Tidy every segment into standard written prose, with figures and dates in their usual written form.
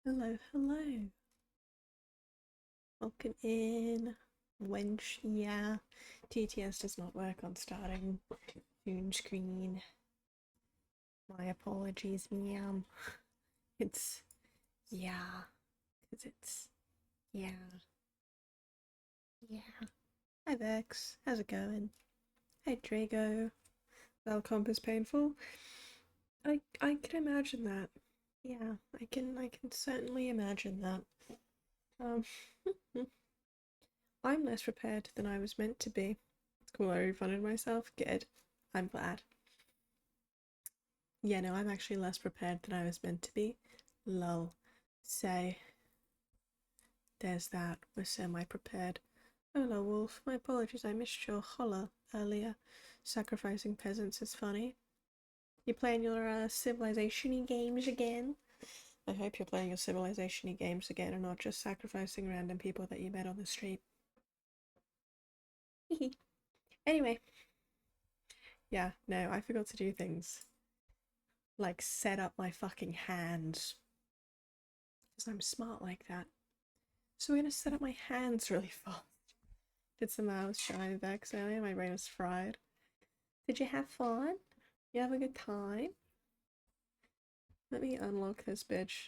Hello, hello. Welcome in. Wench, yeah. TTS does not work on starting Zoom screen. My apologies, meow. It's, yeah. Yeah. Yeah. Hi, Vex. How's it going? Hey, Drago. Valcomp is painful. I can imagine that. Yeah, I can certainly imagine that. Um, I'm less prepared than I was meant to be. It's cool, I refunded myself. Good. I'm glad. Yeah, no, I'm actually less prepared than I was meant to be. Lol. So, there's that. We're semi-prepared. Hello, Wolf. My apologies, I missed your holler earlier. Sacrificing peasants is funny. You playing your civilization-y games again? I hope you're playing your civilization-y games again and not just sacrificing random people that you met on the street. Anyway. Yeah, no, I forgot to do things. Like set up my fucking hands. Because I'm smart like that. So we're gonna set up my hands really fast. Did some hours shine Vex earlier, my brain was fried. Did you have fun? You have a good time? Let me unlock this bitch.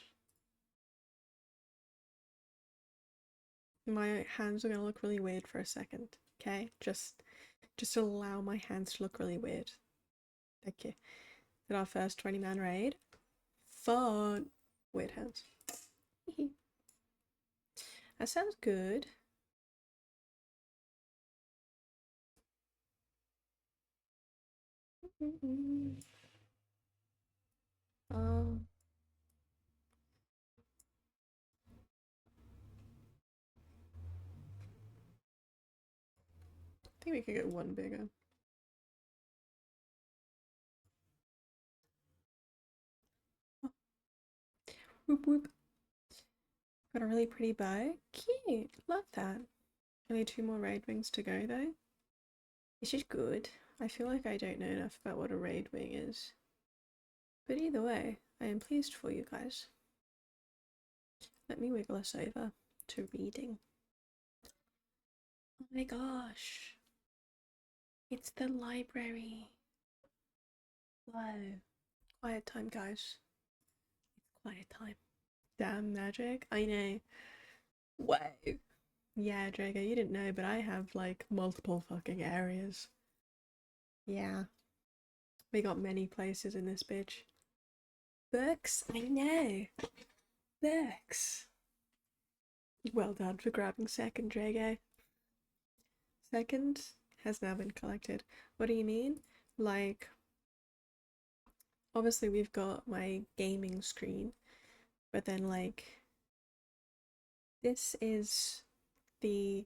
My hands are gonna look really weird for a second, okay? Just allow my hands to look really weird. Thank you. Did our first 20-man raid? Fun! Weird hands. That sounds good. Um, I think we could get one bigger. Oh, whoop whoop. Got a really pretty bow. Cute. Love that. Only 2 more raid wings to go though. This is good. I feel like I don't know enough about what a raid wing is. But either way, I am pleased for you guys. Let me wiggle us over to reading. Oh my gosh. It's the library. Whoa. Quiet time, guys. It's quiet time. Damn magic. I know. Whoa. Yeah, Drago, you didn't know, but I have like multiple fucking areas. Yeah. We got many places in this bitch. Books? I know. Books. Well done for grabbing second, Drago. Second has now been collected. What do you mean? Like, obviously we've got my gaming screen, but then like, this is the,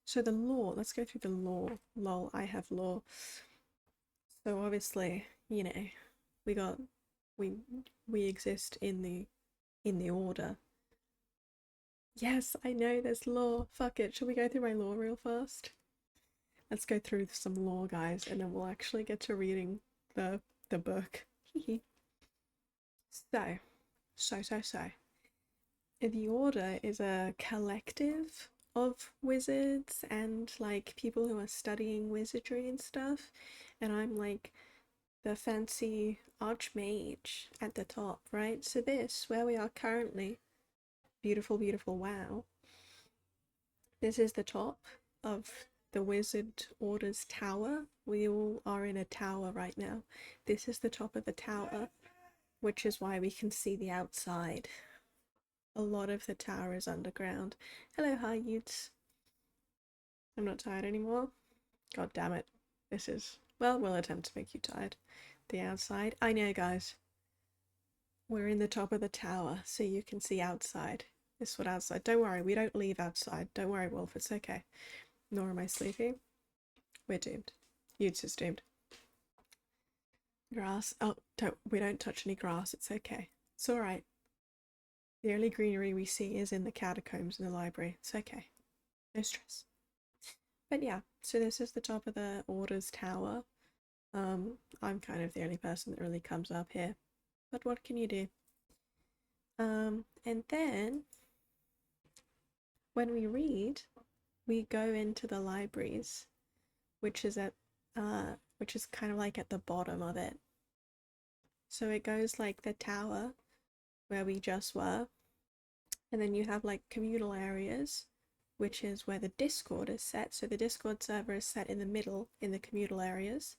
so the lore, let's go through the lore. Lol, I have lore. So obviously, you know, we got, we, we exist in the order. Yes, I know there's lore. Fuck it. Should we go through my lore real fast? Let's go through some lore, guys, and then we'll actually get to reading the book. so, so. The Order is a collective of wizards and like people who are studying wizardry and stuff, and I'm like the fancy archmage at the top, right? So this, where we are currently, beautiful, beautiful, wow. This is the top of the Wizard Order's tower. We all are in a tower right now. This is the top of the tower, which is why we can see the outside. A lot of the tower is underground. Hello, hi, youths. I'm not tired anymore. God damn it. This is, well, we'll attempt to make you tired. The outside. I know, guys. We're in the top of the tower, so you can see outside. This is what outside. Don't worry, we don't leave outside. Don't worry, Wolf, it's okay. Nor am I sleepy. We're doomed. Youths is doomed. Grass. Oh, we don't touch any grass. It's okay. It's alright. The only greenery we see is in the catacombs in the library. It's okay. No stress. But yeah, so this is the top of the Order's tower. I'm kind of the only person that really comes up here. But what can you do? And then when we read, we go into the libraries, which is which is kind of like at the bottom of it. So it goes like the tower where we just were, and then you have like communal areas, which is where the Discord is set. So the Discord server is set in the middle in the communal areas.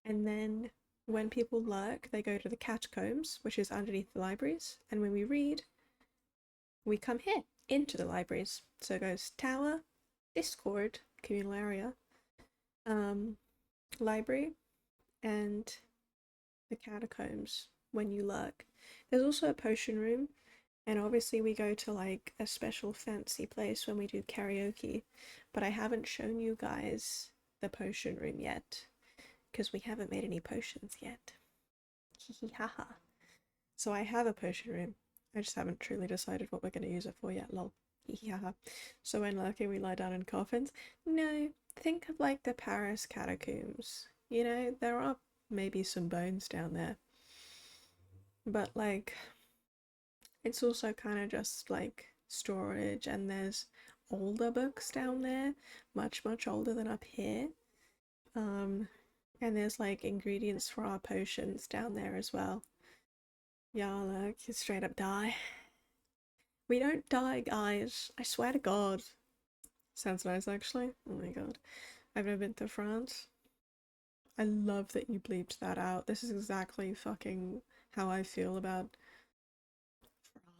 And then when people lurk, they go to the catacombs, which is underneath the libraries. And when we read, we come here into the libraries. So it goes tower, Discord, communal area, library, and the catacombs when you lurk. There's also a potion room, and obviously we go to like a special fancy place when we do karaoke, but I haven't shown you guys the potion room yet because we haven't made any potions yet. Hee haha. So I have a potion room. I just haven't truly decided what we're going to use it for yet, lol. Hee haha. So when lurking we lie down in coffins? No, think of like the Paris catacombs. You know, there are maybe some bones down there. But like, it's also kind of just like storage, and there's older books down there, much, much older than up here. And there's like ingredients for our potions down there as well. Yeah, look, you straight up die. We don't die, guys. I swear to God. Sounds nice, actually. Oh my God. I've never been to France. I love that you bleeped that out. This is exactly fucking how I feel about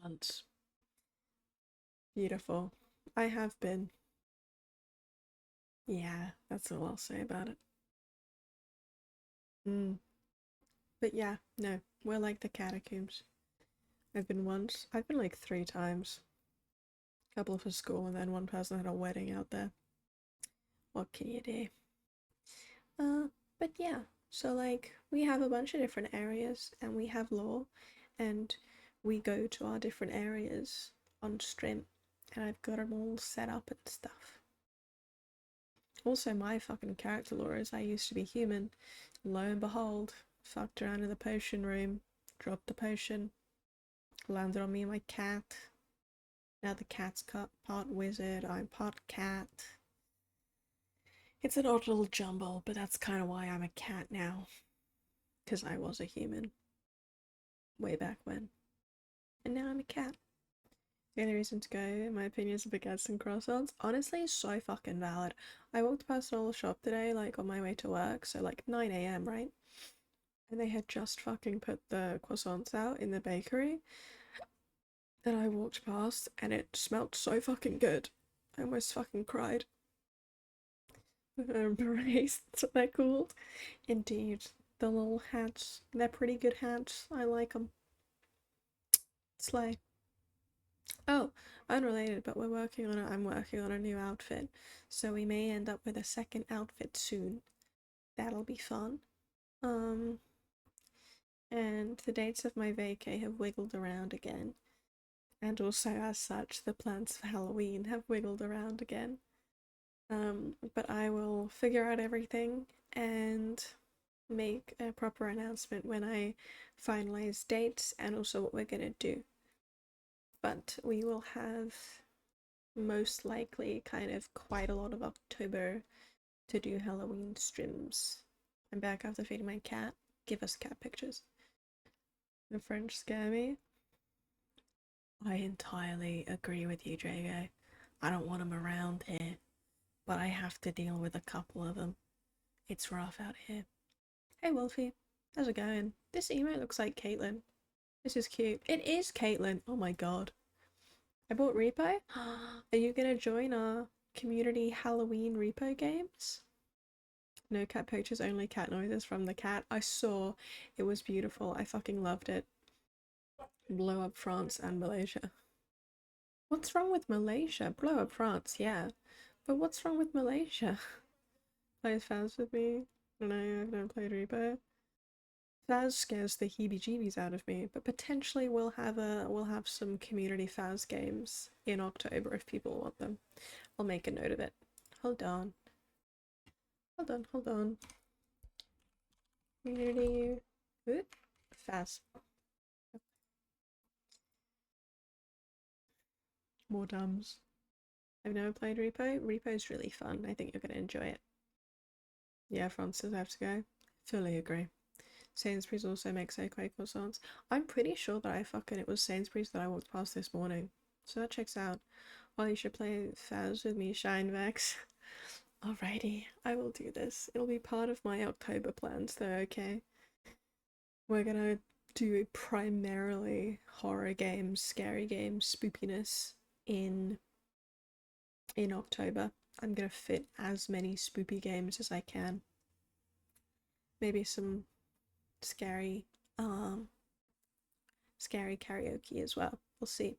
France. Beautiful. I have been. Yeah, that's all I'll say about it. Mm. But yeah, no, we're like the catacombs. I've been once. I've been like 3 times. A couple for school, and then one person had a wedding out there. What can you do? But yeah, so like we have a bunch of different areas, and we have lore, and we go to our different areas on stream, and I've got them all set up and stuff. Also, my fucking character lore is I used to be human. Lo and behold, fucked around in the potion room, dropped the potion, landed on me and my cat. Now the cat's part wizard, I'm part cat. It's an odd little jumble, but that's kind of why I'm a cat now. Because I was a human way back when. And now I'm a cat. The only reason to go, in my opinion, is baguettes and croissants. Honestly, so fucking valid. I walked past an old shop today, like on my way to work, so like 9 a.m., right? And they had just fucking put the croissants out in the bakery. And I walked past and it smelled so fucking good. I almost fucking cried. Embrace, that's what they're called. Indeed. The little hats. They're pretty good hats. I like them. Slay. Oh, unrelated, but I'm working on a new outfit. So we may end up with a second outfit soon. That'll be fun. Um, and the dates of my vacay have wiggled around again. And also, as such, the plans for Halloween have wiggled around again. But I will figure out everything and make a proper announcement when I finalize dates and also what we're gonna do. But we will have most likely kind of quite a lot of October to do Halloween streams. I'm back after feeding my cat. Give us cat pictures. The French scare me. I entirely agree with you, Drago. I don't want them around here, but I have to deal with a couple of them. It's rough out here. Hey Wolfie, how's it going? This emote looks like Caitlin. This is cute. It is Caitlin. Oh my god. I bought repo. Are you gonna join our community Halloween repo games? No cat pictures, only cat noises from the cat. I saw. It was beautiful. I fucking loved it. Blow up France and Malaysia. What's wrong with Malaysia? Blow up France, yeah. But what's wrong with Malaysia? Plays Faz with me. I don't know, I've never played repo. Faz scares the heebie-jeebies out of me, but potentially we'll have some community Faz games in October if people want them. I'll make a note of it. Hold on. Hold on. Community Faz. more dums. I've never played Repo. Repo's really fun. I think you're gonna enjoy it. Yeah, Francis, I have to go. Fully agree. Sainsbury's also makes earthquake croissants. I'm pretty sure that it was Sainsbury's that I walked past this morning. So that checks out. Well, you should play Faz with me, Shinevex. Alrighty, I will do this. It'll be part of my October plans though, okay? We're gonna do primarily horror games, scary games, spoopiness in October. I'm gonna fit as many spoopy games as I can. Maybe some scary scary karaoke as well. We'll see.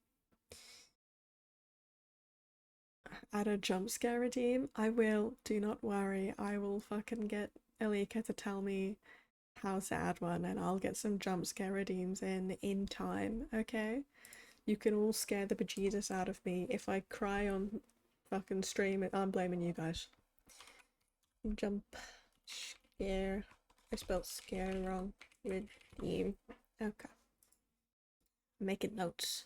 Add a jump scare redeem. I will, do not worry. I will fucking get Elika to tell me how sad one and I'll get some jump scare redeems in time, okay? You can all scare the bejesus out of me. If I cry on fucking stream, I'm blaming you guys. Jump scare. I spelled scare wrong. Redeem. Okay. Making notes.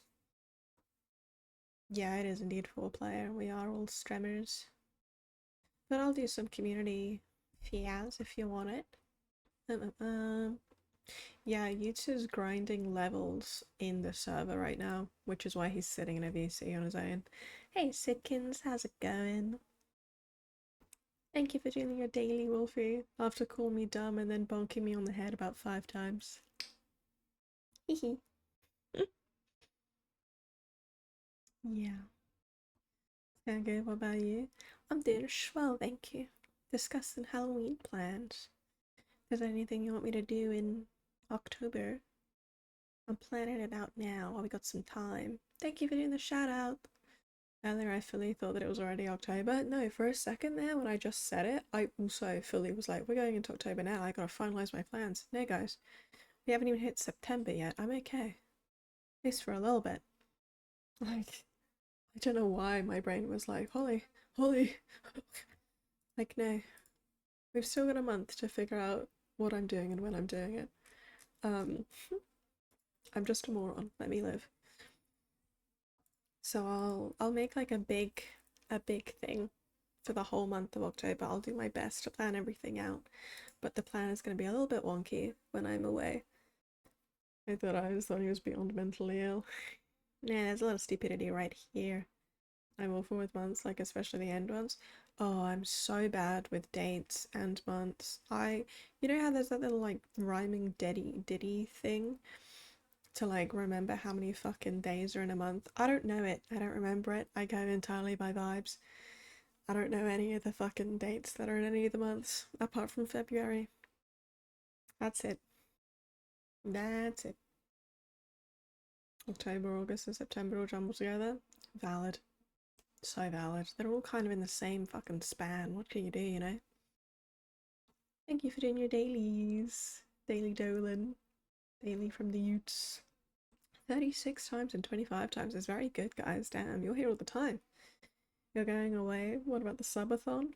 Yeah, it is indeed 4-player. We are all streamers. But I'll do some community fias if you want it. Yeah, Utes is grinding levels in the server right now, which is why he's sitting in a VC on his own. Hey Sidkins, how's it going? Thank you for doing your daily, Wolfie, after calling me dumb and then bonking me on the head about 5 times. Hehe. Yeah. Okay, what about you? I'm doing swell, thank you. Discussing Halloween plans. Is there anything you want me to do in October? I'm planning it out now while we got some time. Thank you for doing the shout out. Earlier I fully thought that it was already October. No, for a second there when I just said it, I also fully was like, we're going into October now, I gotta finalise my plans. No guys, we haven't even hit September yet. I'm okay. At least for a little bit. Like, I don't know why my brain was like, Holly. Like, no. We've still got a month to figure out what I'm doing and when I'm doing it. I'm just a moron. Let me live. So I'll make like a big thing for the whole month of October. I'll do my best to plan everything out, but the plan is going to be a little bit wonky when I'm away. I thought he was beyond mentally ill. Nah, there's a lot of stupidity right here. I'm awful with months, like especially the end ones. Oh, I'm so bad with dates and months. You know how there's that little like rhyming ditty thing to like remember how many fucking days are in a month? I don't know it. I don't remember it. I go entirely by vibes. I don't know any of the fucking dates that are in any of the months apart from February. That's it. That's it. October, August, and September all jumbled together. Valid. So valid. They're all kind of in the same fucking span. What can you do, you know? Thank you for doing your dailies. Daily Dolan. Daily from the Utes. 36 times and 25 times is very good, guys. Damn, you're here all the time. You're going away. What about the subathon?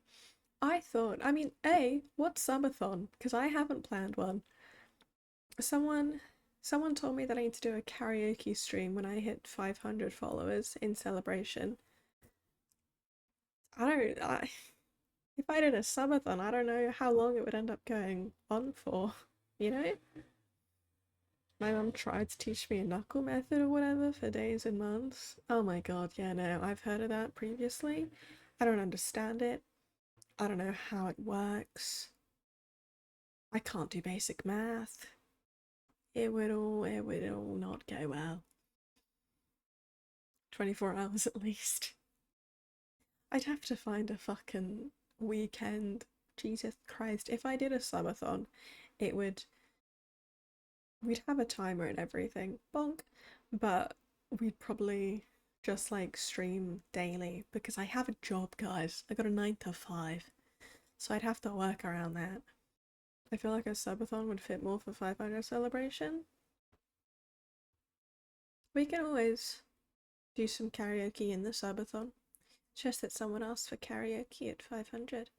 I mean, what's subathon? Because I haven't planned one. Someone told me that I need to do a karaoke stream when I hit 500 followers in celebration. If I did a subathon, I don't know how long it would end up going on for, you know? My mum tried to teach me a knuckle method or whatever for days and months. Oh my god, yeah, no, I've heard of that previously. I don't understand it. I don't know how it works. I can't do basic math. It would all not go well. 24 hours at least. I'd have to find a fucking weekend. Jesus Christ. If I did a subathon, we'd have a timer and everything. Bonk. But we'd probably just like stream daily because I have a job, guys. I got a 9 to 5. So I'd have to work around that. I feel like a subathon would fit more for 500 celebration. We can always do some karaoke in the subathon. Just that someone asked for karaoke at 500.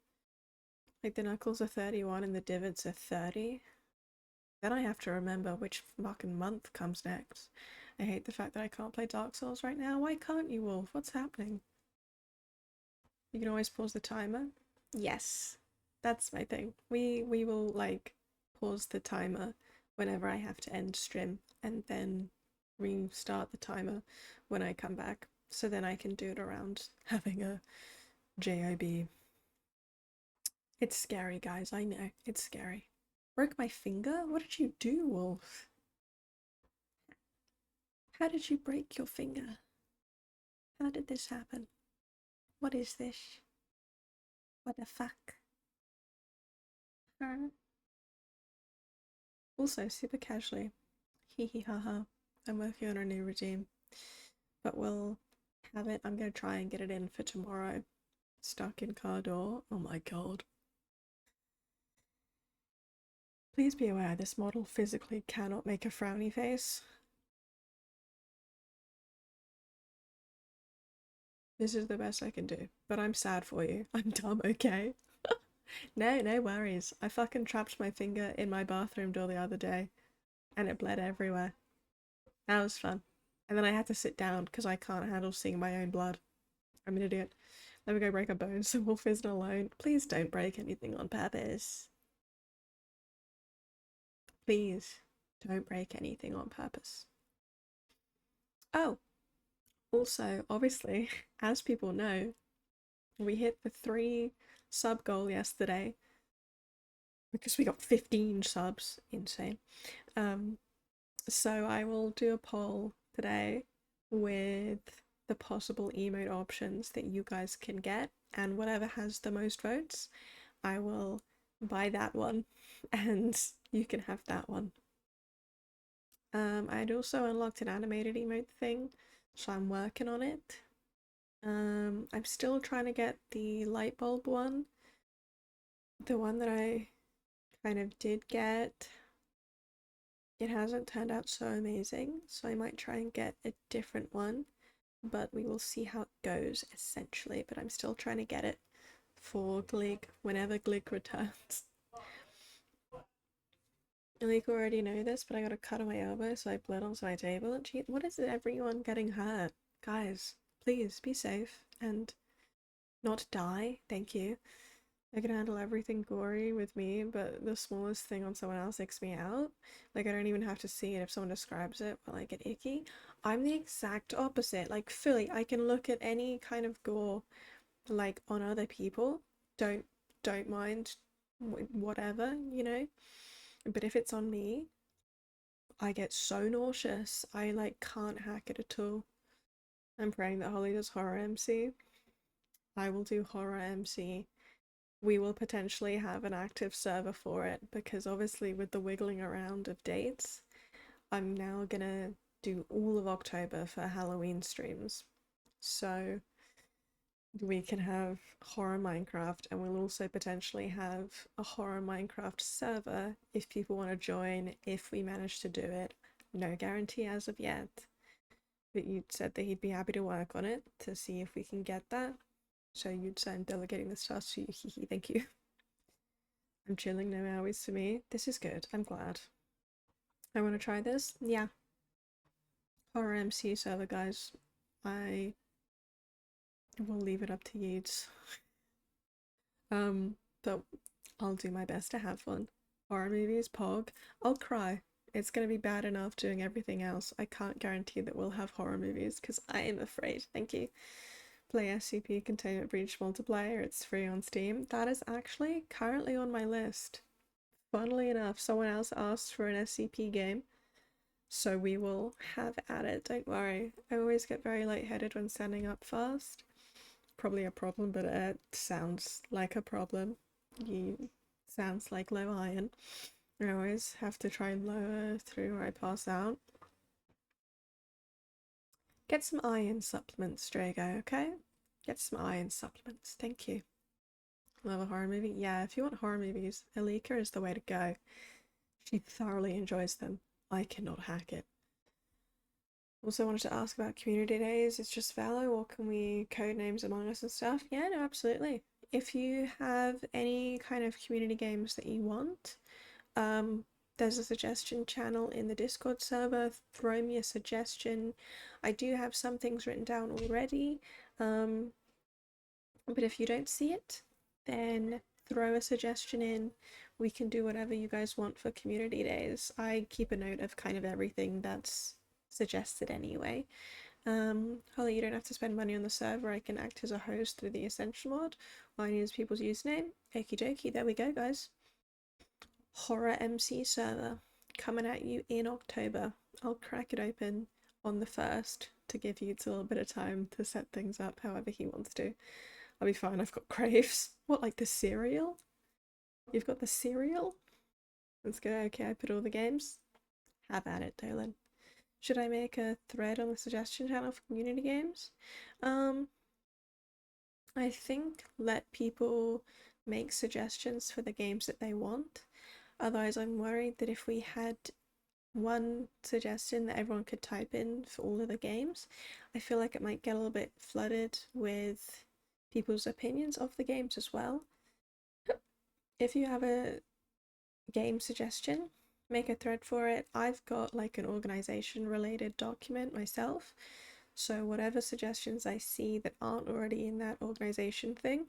Like the knuckles are 31 and the divots are 30. Then I have to remember which fucking month comes next. I hate the fact that I can't play Dark Souls right now. Why can't you, Wolf? What's happening? You can always pause the timer. Yes, that's my thing. We will like pause the timer whenever I have to end stream and then restart the timer when I come back. So then I can do it around having a JIB. It's scary, guys. I know. It's scary. Broke my finger? What did you do, Wolf? How did you break your finger? How did this happen? What is this? What the fuck? Huh? Also, super casually. Hee hee ha ha. I'm working on a new regime. But we'll have it. I'm gonna try and get it in for tomorrow. Stuck in car door. Oh my god. Please be aware this model physically cannot make a frowny face. This is the best I can do. But I'm sad for you. I'm dumb, okay? No worries. I fucking trapped my finger in my bathroom door the other day and it bled everywhere. That was fun. And then I had to sit down because I can't handle seeing my own blood. I'm an idiot. Let me go break a bone so Wolf isn't alone. Please don't break anything on purpose. Please don't break anything on purpose. Oh, also, obviously, as people know, we hit the 3 sub goal yesterday because we got 15 subs. Insane. So I will do a poll today with the possible emote options that you guys can get, and whatever has the most votes, I will buy that one and you can have that one. I'd also unlocked an animated emote thing, so I'm working on it. I'm still trying to get the light bulb one. The one that I kind of did get, it hasn't turned out so amazing, so I might try and get a different one, but we will see how it goes essentially. But I'm still trying to get it for Glig whenever Glig returns. I think we already know this, but I got a cut on my elbow, so I bled onto my table. Gee, what is it, everyone getting hurt? Guys, please be safe and not die. Thank you. I can handle everything gory with me, but the smallest thing on someone else icks me out. Like, I don't even have to see it if someone describes it, but I get icky. I'm the exact opposite. Like, fully, I can look at any kind of gore, like, on other people. Don't mind whatever, you know? But if it's on me, I get so nauseous. I, like, can't hack it at all. I'm praying that Holly does horror MC. I will do horror MC. We will potentially have an active server for it because obviously with the wiggling around of dates, I'm now gonna do all of October for Halloween streams. So we can have horror Minecraft, and we'll also potentially have a horror Minecraft server if people want to join, if we manage to do it. No guarantee as of yet, but you said that he'd be happy to work on it to see if we can get that. So you'd say I'm delegating this task to you. Thank you. I'm chilling, no hours for me. This is good. I'm glad. I want to try this. Yeah. Horror MC server, guys. I will leave it up to you. But I'll do my best to have one. Horror movies, Pog. I'll cry. It's gonna be bad enough doing everything else. I can't guarantee that we'll have horror movies because I am afraid. Thank you. Play SCP Containment Breach multiplayer. It's free on Steam. That is actually currently on my list. Funnily enough, someone else asked for an SCP game, so we will have at it. Don't worry. I always get very lightheaded when standing up fast. Probably a problem, but it sounds like a problem. You sounds like low iron. I always have to try and lower through or I pass out. Get some iron supplements, Drago, okay? Get some iron supplements. Thank you. Love a horror movie? Yeah, if you want horror movies, Alika is the way to go. She thoroughly enjoys them. I cannot hack it. Also wanted to ask about community days. It's just Valo, or can we code names among us and stuff? Yeah, no, absolutely. If you have any kind of community games that you want, there's a suggestion channel in the Discord server. Throw me a suggestion. I do have some things written down already, but if you don't see it, then throw a suggestion in. We can do whatever you guys want for community days. I keep a note of kind of everything that's suggested anyway. Holly, you don't have to spend money on the server. I can act as a host through the Essential mod. All I need is people's username. Okie dokie, there we go, guys. Horror MC server coming at you in October. I'll crack it open on the 1st to give you a little bit of time to set things up however he wants to. I'll be fine, I've got craves. What, like the cereal? You've got the cereal? Let's go. Okay, I put all the games. Have at it, Dolan. Should I make a thread on the suggestion channel for community games? I think let people make suggestions for the games that they want. Otherwise, I'm worried that if we had one suggestion that everyone could type in for all of the games, I feel like it might get a little bit flooded with people's opinions of the games as well. If you have a game suggestion, make a thread for it. I've got like an organization related document myself, so whatever suggestions I see that aren't already in that organization thing,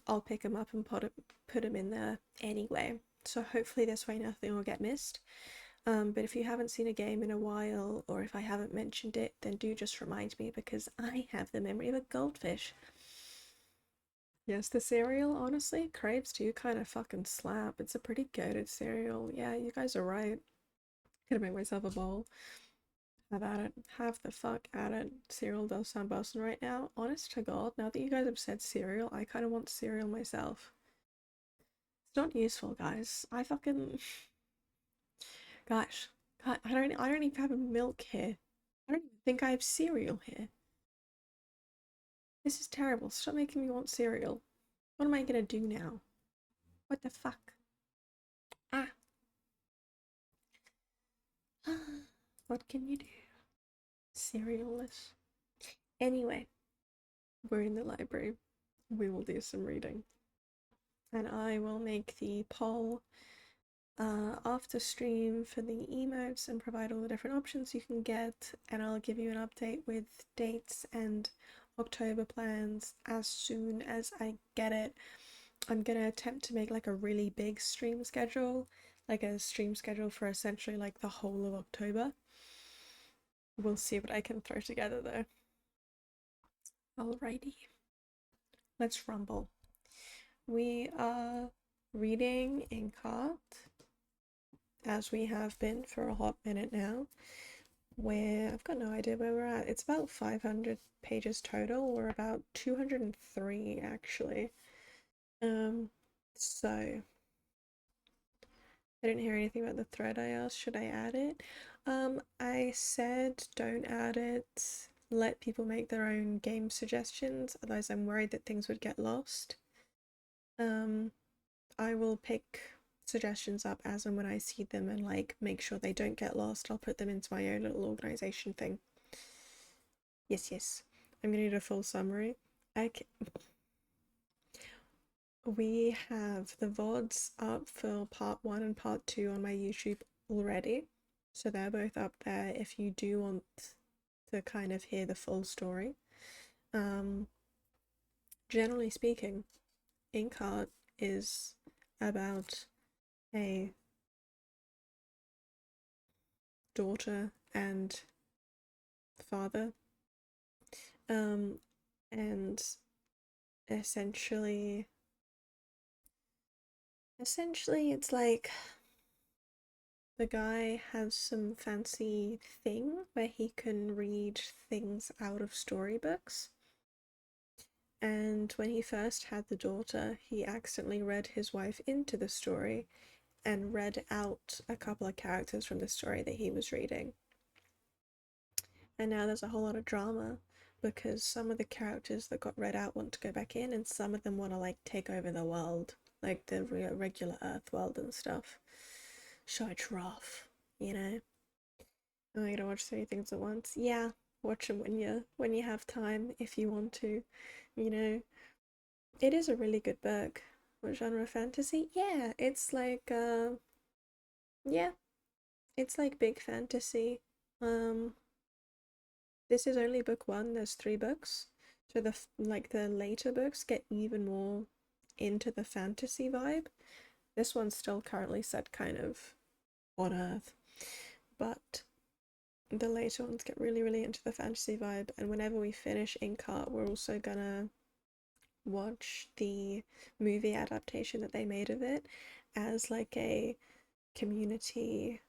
I'll pick them up and put them in there anyway. So hopefully this way nothing will get missed. But if you haven't seen a game in a while, or if I haven't mentioned it, then do just remind me, because I have the memory of a goldfish. Yes, the cereal, honestly, Crepes do kind of fucking slap. It's a pretty goated cereal. Yeah, you guys are right. Could have made myself a bowl. Have at it. Have the fuck at it. Cereal does sound busting right now. Honest to God, now that you guys have said cereal, I kind of want cereal myself. It's not useful, guys. I fucking... Gosh. God, I don't even have milk here. I don't even think I have cereal here. This is terrible. Stop making me want cereal. What am I gonna do now? What the fuck? Ah. What can you do? Cerealless. Anyway, we're in the library. We will do some reading. And I will make the poll after stream for the emotes and provide all the different options you can get, and I'll give you an update with dates and October plans as soon as I get it. I'm gonna attempt to make like a really big stream schedule, like a stream schedule for essentially like the whole of October. We'll see what I can throw together though. Alrighty, let's rumble. We are reading Inkheart, as we have been for a hot minute now, where I've got no idea where we're at. It's about 500 pages total. We're about 203 actually. So I didn't hear anything about the thread. I asked, should I add it? I said don't add it. Let people make their own game suggestions, otherwise I'm worried that things would get lost. I will pick suggestions up as and when I see them and like make sure they don't get lost. I'll put them into my own little organization thing. Yes. I'm gonna need a full summary. We have the VODs up for part 1 and part 2 on my YouTube already. So they're both up there if you do want to kind of hear the full story. Generally speaking, Inkheart is about a daughter and father, and essentially it's like the guy has some fancy thing where he can read things out of storybooks, and when he first had the daughter, he accidentally read his wife into the story and read out a couple of characters from the story that he was reading. And now there's a whole lot of drama because some of the characters that got read out want to go back in, and some of them want to like take over the world, like the regular Earth world and stuff. So it's rough, you know. Oh, you don't watch so many things at once. Yeah, watch them when you have time, if you want to. You know, it is a really good book. What genre? Fantasy? Yeah, it's like Yeah, it's like big fantasy. Um, this is only book one. There's three books, so the later books get even more into the fantasy vibe. This one's still currently set kind of on Earth, but the later ones get really, really into the fantasy vibe. And whenever we finish Inkheart, we're also gonna watch the movie adaptation that they made of it as like a community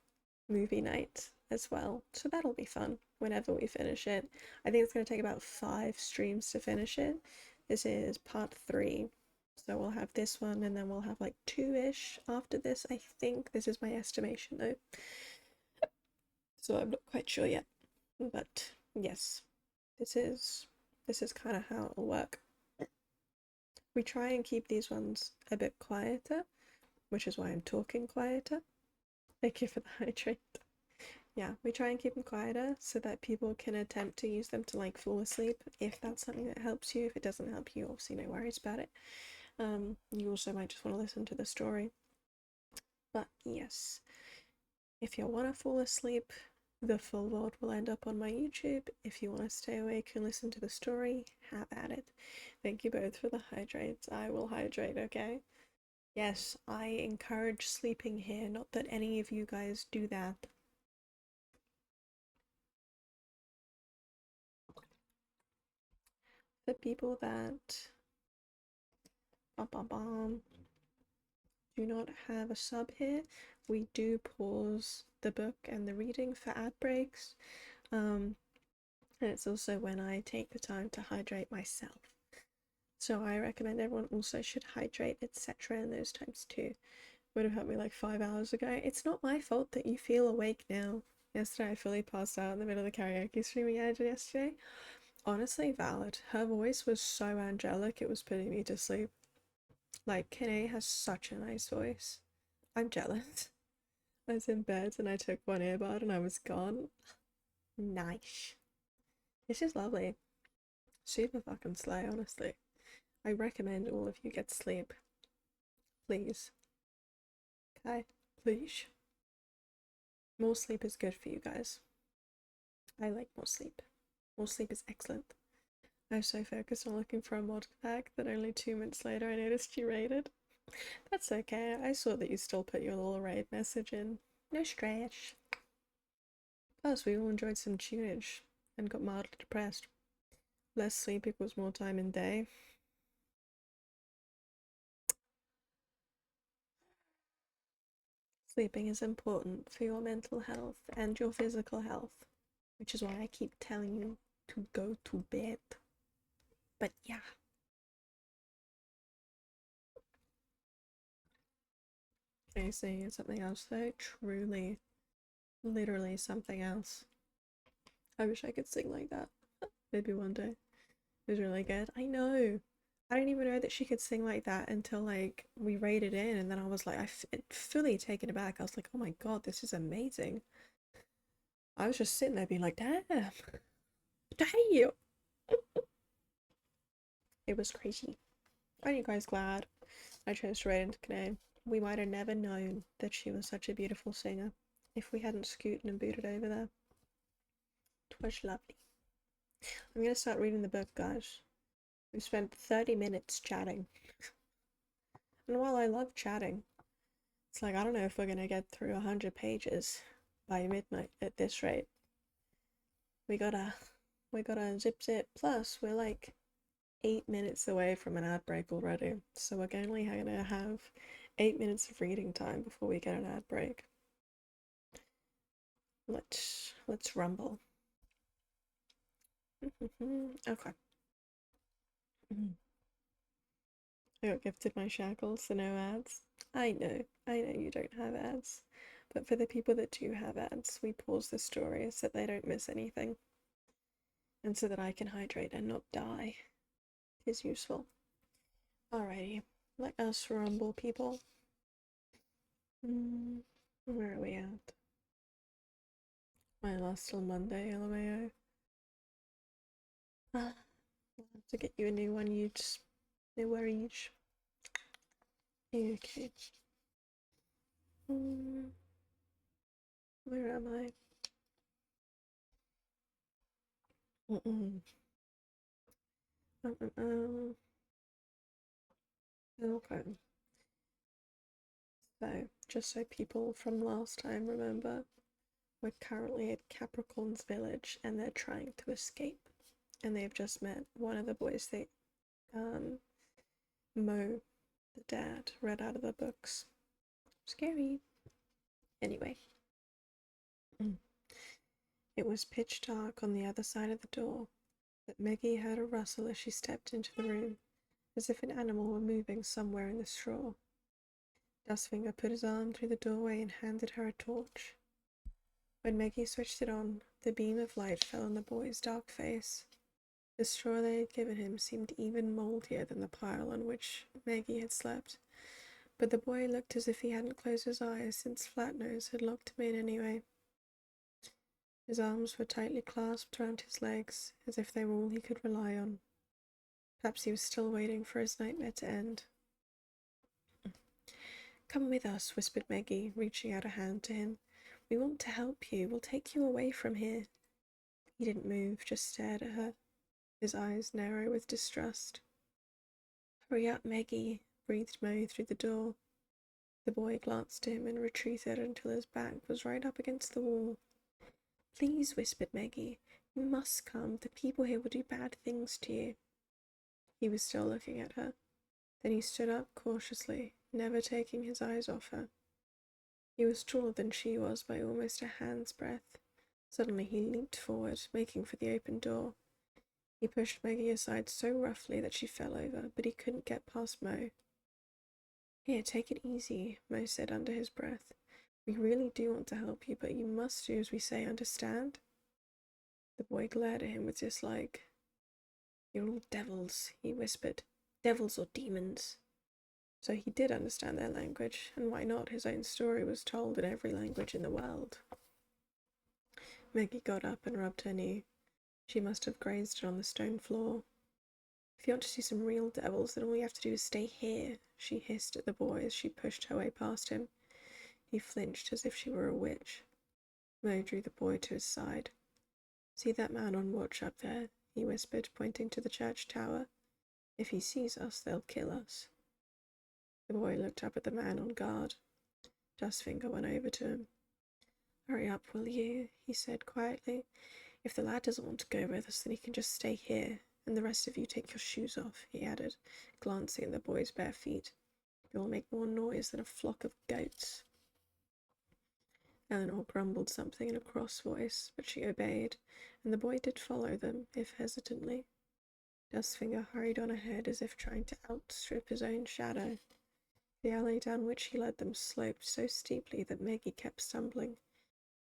movie night as well. So that'll be fun whenever we finish it. I think it's going to take about 5 streams to finish it. This is part 3. So we'll have this one and then we'll have like 2-ish after this. I think this is my estimation though. So I'm not quite sure yet. But yes, this is kind of how it'll work. We try and keep these ones a bit quieter, which is why I'm talking quieter. Thank you for the hydrate. Yeah, we try and keep them quieter so that people can attempt to use them to like fall asleep if that's something that helps you. If it doesn't help you, obviously no worries about it. You also might just want to listen to the story. But yes, if you want to fall asleep, the full VOD will end up on my YouTube. If you want to stay awake and listen to the story, have at it. Thank you both for the hydrates. I will hydrate, okay? Yes, I encourage sleeping here, not that any of you guys do that. The people that do not have a sub here, we do pause the book and the reading for ad breaks. And it's also when I take the time to hydrate myself. So I recommend everyone also should hydrate, etc. in those times too. Would have helped me like 5 hours ago. It's not my fault that you feel awake now. Yesterday I fully passed out in the middle of the karaoke stream we had yesterday. Honestly, valid. Her voice was so angelic, it was putting me to sleep. Like, Kene has such a nice voice. I'm jealous. I was in bed and I took one earbud and I was gone. Nice. It's just lovely. Super fucking slay, honestly. I recommend all of you get sleep. Please. Okay? Please. More sleep is good for you guys. I like more sleep. More sleep is excellent. I was so focused on looking for a mod pack that only 2 minutes later I noticed you raided. That's okay. I saw that you still put your little raid message in. No stress. Plus, we all enjoyed some tunage and got mildly depressed. Less sleep equals more time in day. Sleeping is important for your mental health and your physical health, which is why I keep telling you to go to bed. But yeah. Okay, singing something else though. Truly, literally something else. I wish I could sing like that. Maybe one day. It was really good. I know. I didn't even know that she could sing like that until like we raided in, and then I was like, fully taken aback. I was like, oh my god, this is amazing. I was just sitting there being like, damn, damn. It was crazy. Aren't you guys glad I chose to raid into Kane? We might have never known that she was such a beautiful singer if we hadn't scooted and booted over there. Twas lovely. I'm gonna start reading the book, guys. We spent 30 minutes chatting. And while I love chatting, it's like I don't know if we're gonna get through 100 pages by midnight at this rate. We gotta zip zip. Plus, we're like 8 minutes away from an ad break already, so we're only gonna have 8 minutes of reading time before we get an ad break. Let's rumble. Okay. I got gifted my shackles, so no ads. I know you don't have ads. But for the people that do have ads, we pause the story so that they don't miss anything. And so that I can hydrate and not die. Is useful. Alrighty, let us rumble, people. Where are we at? My last till Monday, LMAO. I'll have to get you a new one, you just. No worries. Okay. Where am I? Mm-mm. Okay. So, just so people from last time remember, we're currently at Capricorn's village and they're trying to escape. And they've just met one of the boys that um, Mo, the dad, read out of the books. Scary. Anyway, it was pitch dark on the other side of the door, but Maggie heard a rustle as she stepped into the room, as if an animal were moving somewhere in the straw. Dustfinger put his arm through the doorway and handed her a torch. When Maggie switched it on, the beam of light fell on the boy's dark face. The straw they had given him seemed even mouldier than the pile on which Maggie had slept, but the boy looked as if he hadn't closed his eyes since Flatnose had locked him in anyway. His arms were tightly clasped around his legs, as if they were all he could rely on. Perhaps he was still waiting for his nightmare to end. "Come with us," whispered Maggie, reaching out a hand to him. "We want to help you. We'll take you away from here." He didn't move, just stared at her, his eyes narrow with distrust. "Hurry up, Maggie," breathed Mo through the door. The boy glanced at him and retreated until his back was right up against the wall. "Please," whispered Maggie. "You must come. The people here will do bad things to you." He was still looking at her. Then he stood up cautiously, never taking his eyes off her. He was taller than she was by almost a hand's breadth. Suddenly he leaped forward, making for the open door. He pushed Maggie aside so roughly that she fell over, but he couldn't get past Mo. "Here, take it easy," Mo said under his breath. "We really do want to help you, but you must do as we say, understand?" The boy glared at him with dislike. "You're all devils," he whispered. "Devils or demons." So he did understand their language, and why not? His own story was told in every language in the world. Maggie got up and rubbed her knee. She must have grazed it on the stone floor. "If you want to see some real devils, then all you have to do is stay here," she hissed at the boy as she pushed her way past him. He flinched as if she were a witch. Mo drew the boy to his side. "See that man on watch up there?" he whispered, pointing to the church tower. "If he sees us, they'll kill us." The boy looked up at the man on guard. Dustfinger went over to him. "Hurry up, will you?" he said quietly. "If the lad doesn't want to go with us, then he can just stay here. And the rest of you take your shoes off," he added, glancing at the boy's bare feet. "You'll make more noise than a flock of goats." Eleanor grumbled something in a cross voice, but she obeyed, and the boy did follow them, if hesitantly. Dustfinger hurried on ahead as if trying to outstrip his own shadow. The alley down which he led them sloped so steeply that Maggie kept stumbling,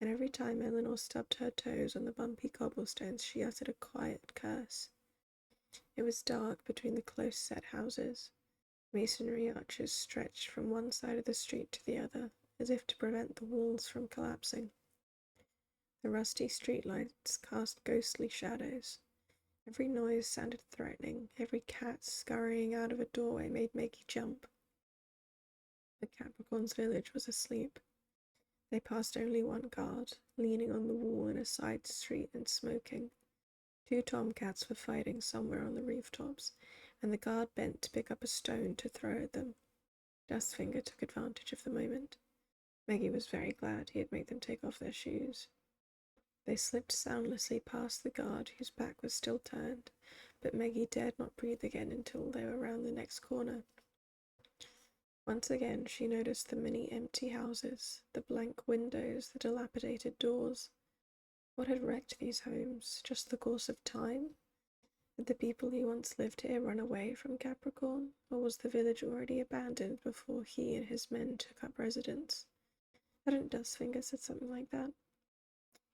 and every time Eleanor stubbed her toes on the bumpy cobblestones she uttered a quiet curse. It was dark between the close-set houses. Masonry arches stretched from one side of the street to the other, as if to prevent the walls from collapsing. The rusty streetlights cast ghostly shadows. Every noise sounded threatening. Every cat scurrying out of a doorway made Maggie jump. The Capricorn's village was asleep. They passed only one guard, leaning on the wall in a side street and smoking. Two tomcats were fighting somewhere on the rooftops, and the guard bent to pick up a stone to throw at them. Dustfinger took advantage of the moment. Maggie was very glad he had made them take off their shoes. They slipped soundlessly past the guard, whose back was still turned, but Maggie dared not breathe again until they were round the next corner. Once again she noticed the many empty houses, the blank windows, the dilapidated doors. What had wrecked these homes? Just the course of time? Had the people who once lived here run away from Capricorn, or was the village already abandoned before he and his men took up residence? Hadn't Dustfinger said something like that?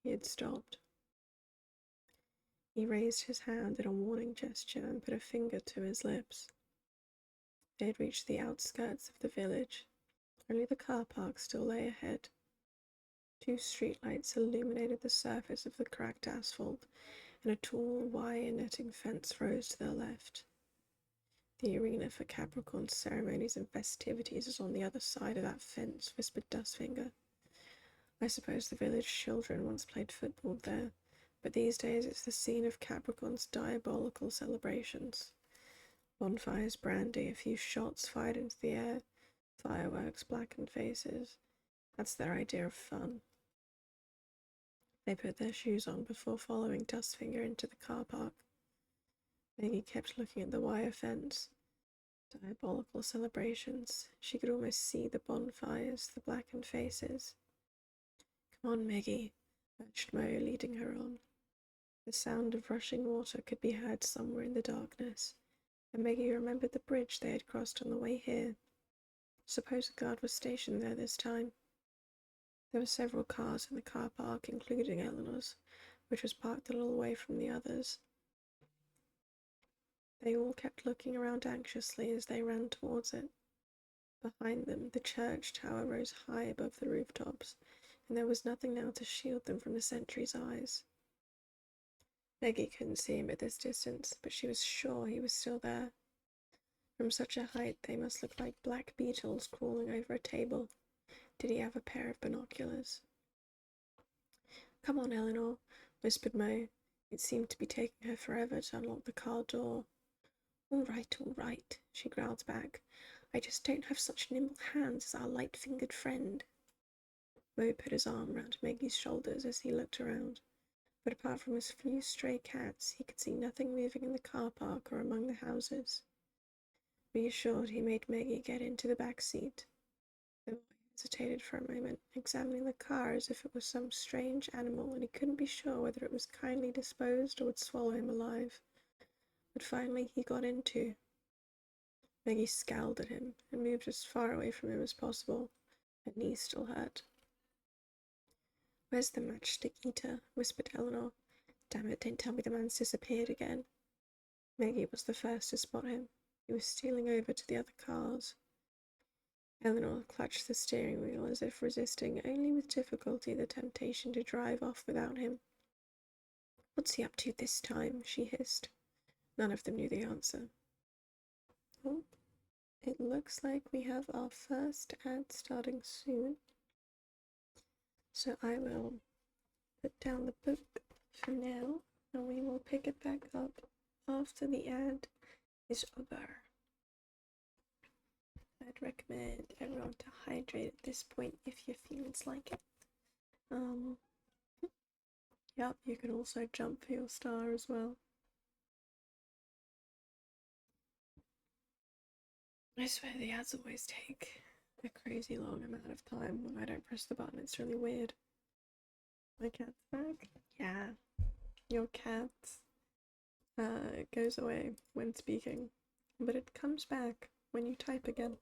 He had stopped. He raised his hand in a warning gesture and put a finger to his lips. They had reached the outskirts of the village. Only the car park still lay ahead. Two streetlights illuminated the surface of the cracked asphalt, and a tall wire netting fence rose to their left. "The arena for Capricorn's ceremonies and festivities is on the other side of that fence," whispered Dustfinger. I suppose the village children once played football there, but these days it's the scene of Capricorn's diabolical celebrations. Bonfires, brandy, a few shots fired into the air, fireworks, blackened faces. That's their idea of fun. They put their shoes on before following Dustfinger into the car park. Maggie kept looking at the wire fence. Diabolical celebrations. She could almost see the bonfires, the blackened faces. Come on, Maggie, urged Mo, leading her on. The sound of rushing water could be heard somewhere in the darkness, and Maggie remembered the bridge they had crossed on the way here. Suppose a guard was stationed there this time. There were several cars in the car park, including Eleanor's, which was parked a little way from the others. They all kept looking around anxiously as they ran towards it. Behind them, the church tower rose high above the rooftops, and there was nothing now to shield them from the sentry's eyes. Maggie couldn't see him at this distance, but she was sure he was still there. From such a height, they must look like black beetles crawling over a table. Did he have a pair of binoculars? Come on, Eleanor, whispered Mo. It seemed to be taking her forever to unlock the car door. All right, she growled back. I just don't have such nimble hands as our light-fingered friend. Mo put his arm round Maggie's shoulders as he looked around, but apart from a few stray cats, he could see nothing moving in the car park or among the houses. Reassured, he made Maggie get into the back seat. The boy hesitated for a moment, examining the car as if it was some strange animal, and he couldn't be sure whether it was kindly disposed or would swallow him alive. But finally he got in too. Maggie scowled at him and moved as far away from him as possible. Her knees still hurt. Where's the matchstick eater? Whispered Eleanor. Damn it, don't tell me the man's disappeared again. Maggie was the first to spot him. He was stealing over to the other cars. Eleanor clutched the steering wheel as if resisting only with difficulty the temptation to drive off without him. What's he up to this time? She hissed. None of them knew the answer. Oh, it looks like we have our first ad starting soon. So I will put down the book for now, and we will pick it back up after the ad is over. I'd recommend everyone to hydrate at this point if you feel it's like it. Yep, you can also jump for your star as well. I swear the ads always take a crazy long amount of time when I don't press the button. It's really weird. My cat's back? Yeah. Your cat goes away when speaking, but it comes back when you type again.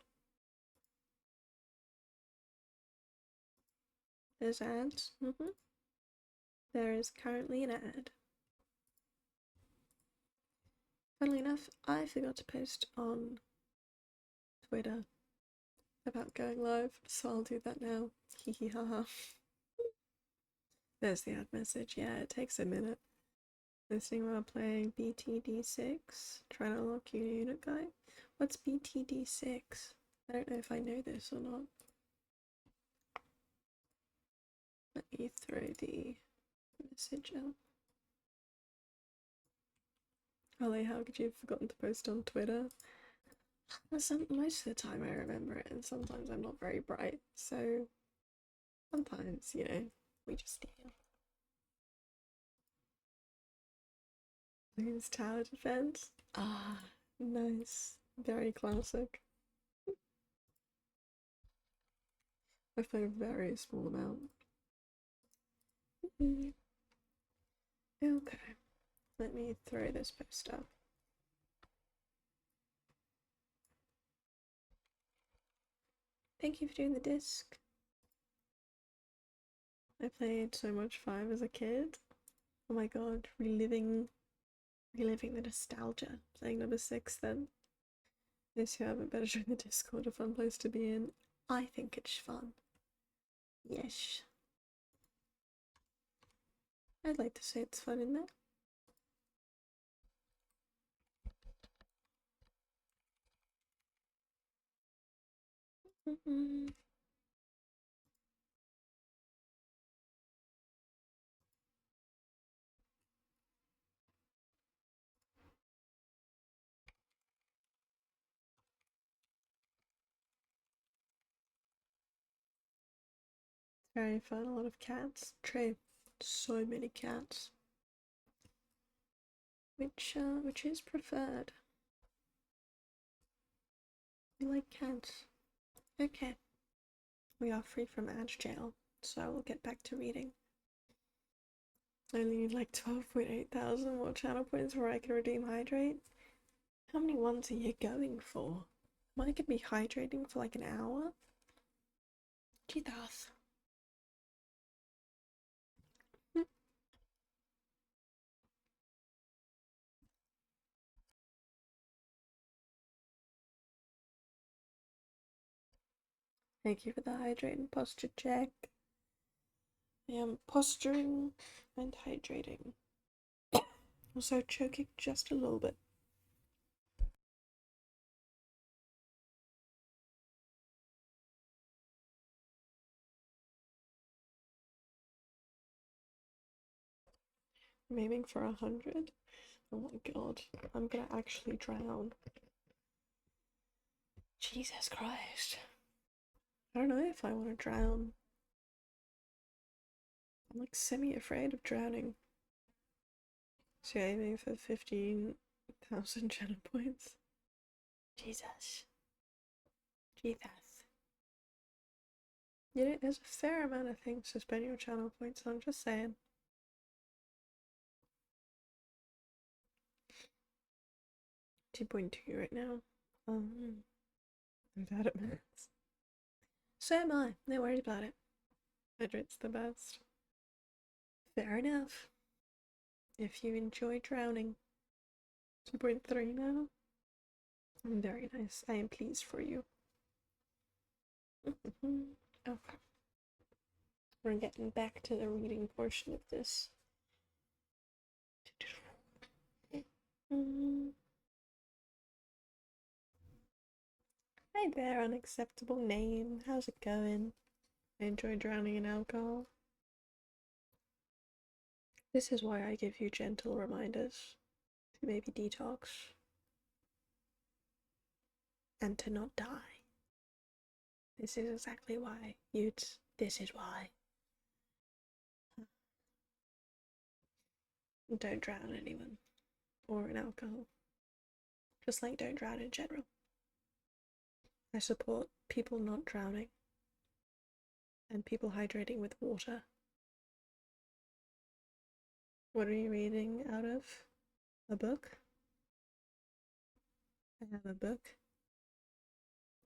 There's ads. There is currently an ad. Funnily enough, I forgot to post on Twitter about going live, so I'll do that now. Hee hee ha ha. There's the ad message. Yeah, it takes a minute. Listening while playing BTD6. Trying to unlock your unit guide. What's BTD6? I don't know if I know this or not. Let me throw the message out. Ollie, how could you have forgotten to post on Twitter? Most of the time I remember it, and sometimes I'm not very bright, so sometimes, we just deal. Queen's Tower Defense. Ah, nice. Very classic. I've played a very small amount. Okay, let me throw this post up. Thank you for doing the disc. I played so much 5 as a kid. Oh my god, reliving the nostalgia. Playing number 6 then. Those who haven't, better join the Discord, a fun place to be in. I think it's fun. Yes. I'd like to say it's fun in there. Very fun, a lot of cats. True. So many cats. Which is preferred? You like cats? Okay. We are free from ad jail, so I will get back to reading. I only need like 12.8 thousand more channel points where I can redeem hydrate. How many ones are you going for? Am I gonna be hydrating for like an hour? Jesus. Thank you for the hydrate and posture check. I am posturing and hydrating. Also choking just a little bit. I'm aiming for 100. Oh my god, I'm gonna actually drown. Jesus Christ. I don't know if I want to drown. I'm like semi-afraid of drowning. So aiming for 15,000 channel points. Jesus. Jesus. You know, there's a fair amount of things to spend your channel points on, just saying. 2.2 right now. Without it minutes. So am I. No worries about it. Hydrate's the best. Fair enough. If you enjoy drowning. 2.3 now. Very nice. I am pleased for you. Okay. We're getting back to the reading portion of this. Hi there, unacceptable name. How's it going? I enjoy drowning in alcohol. This is why I give you gentle reminders to maybe detox and to not die. This is exactly why. This is why. Don't drown anyone or in alcohol. Just like don't drown in general. I support people not drowning and people hydrating with water. What are you reading out of? A book? I have a book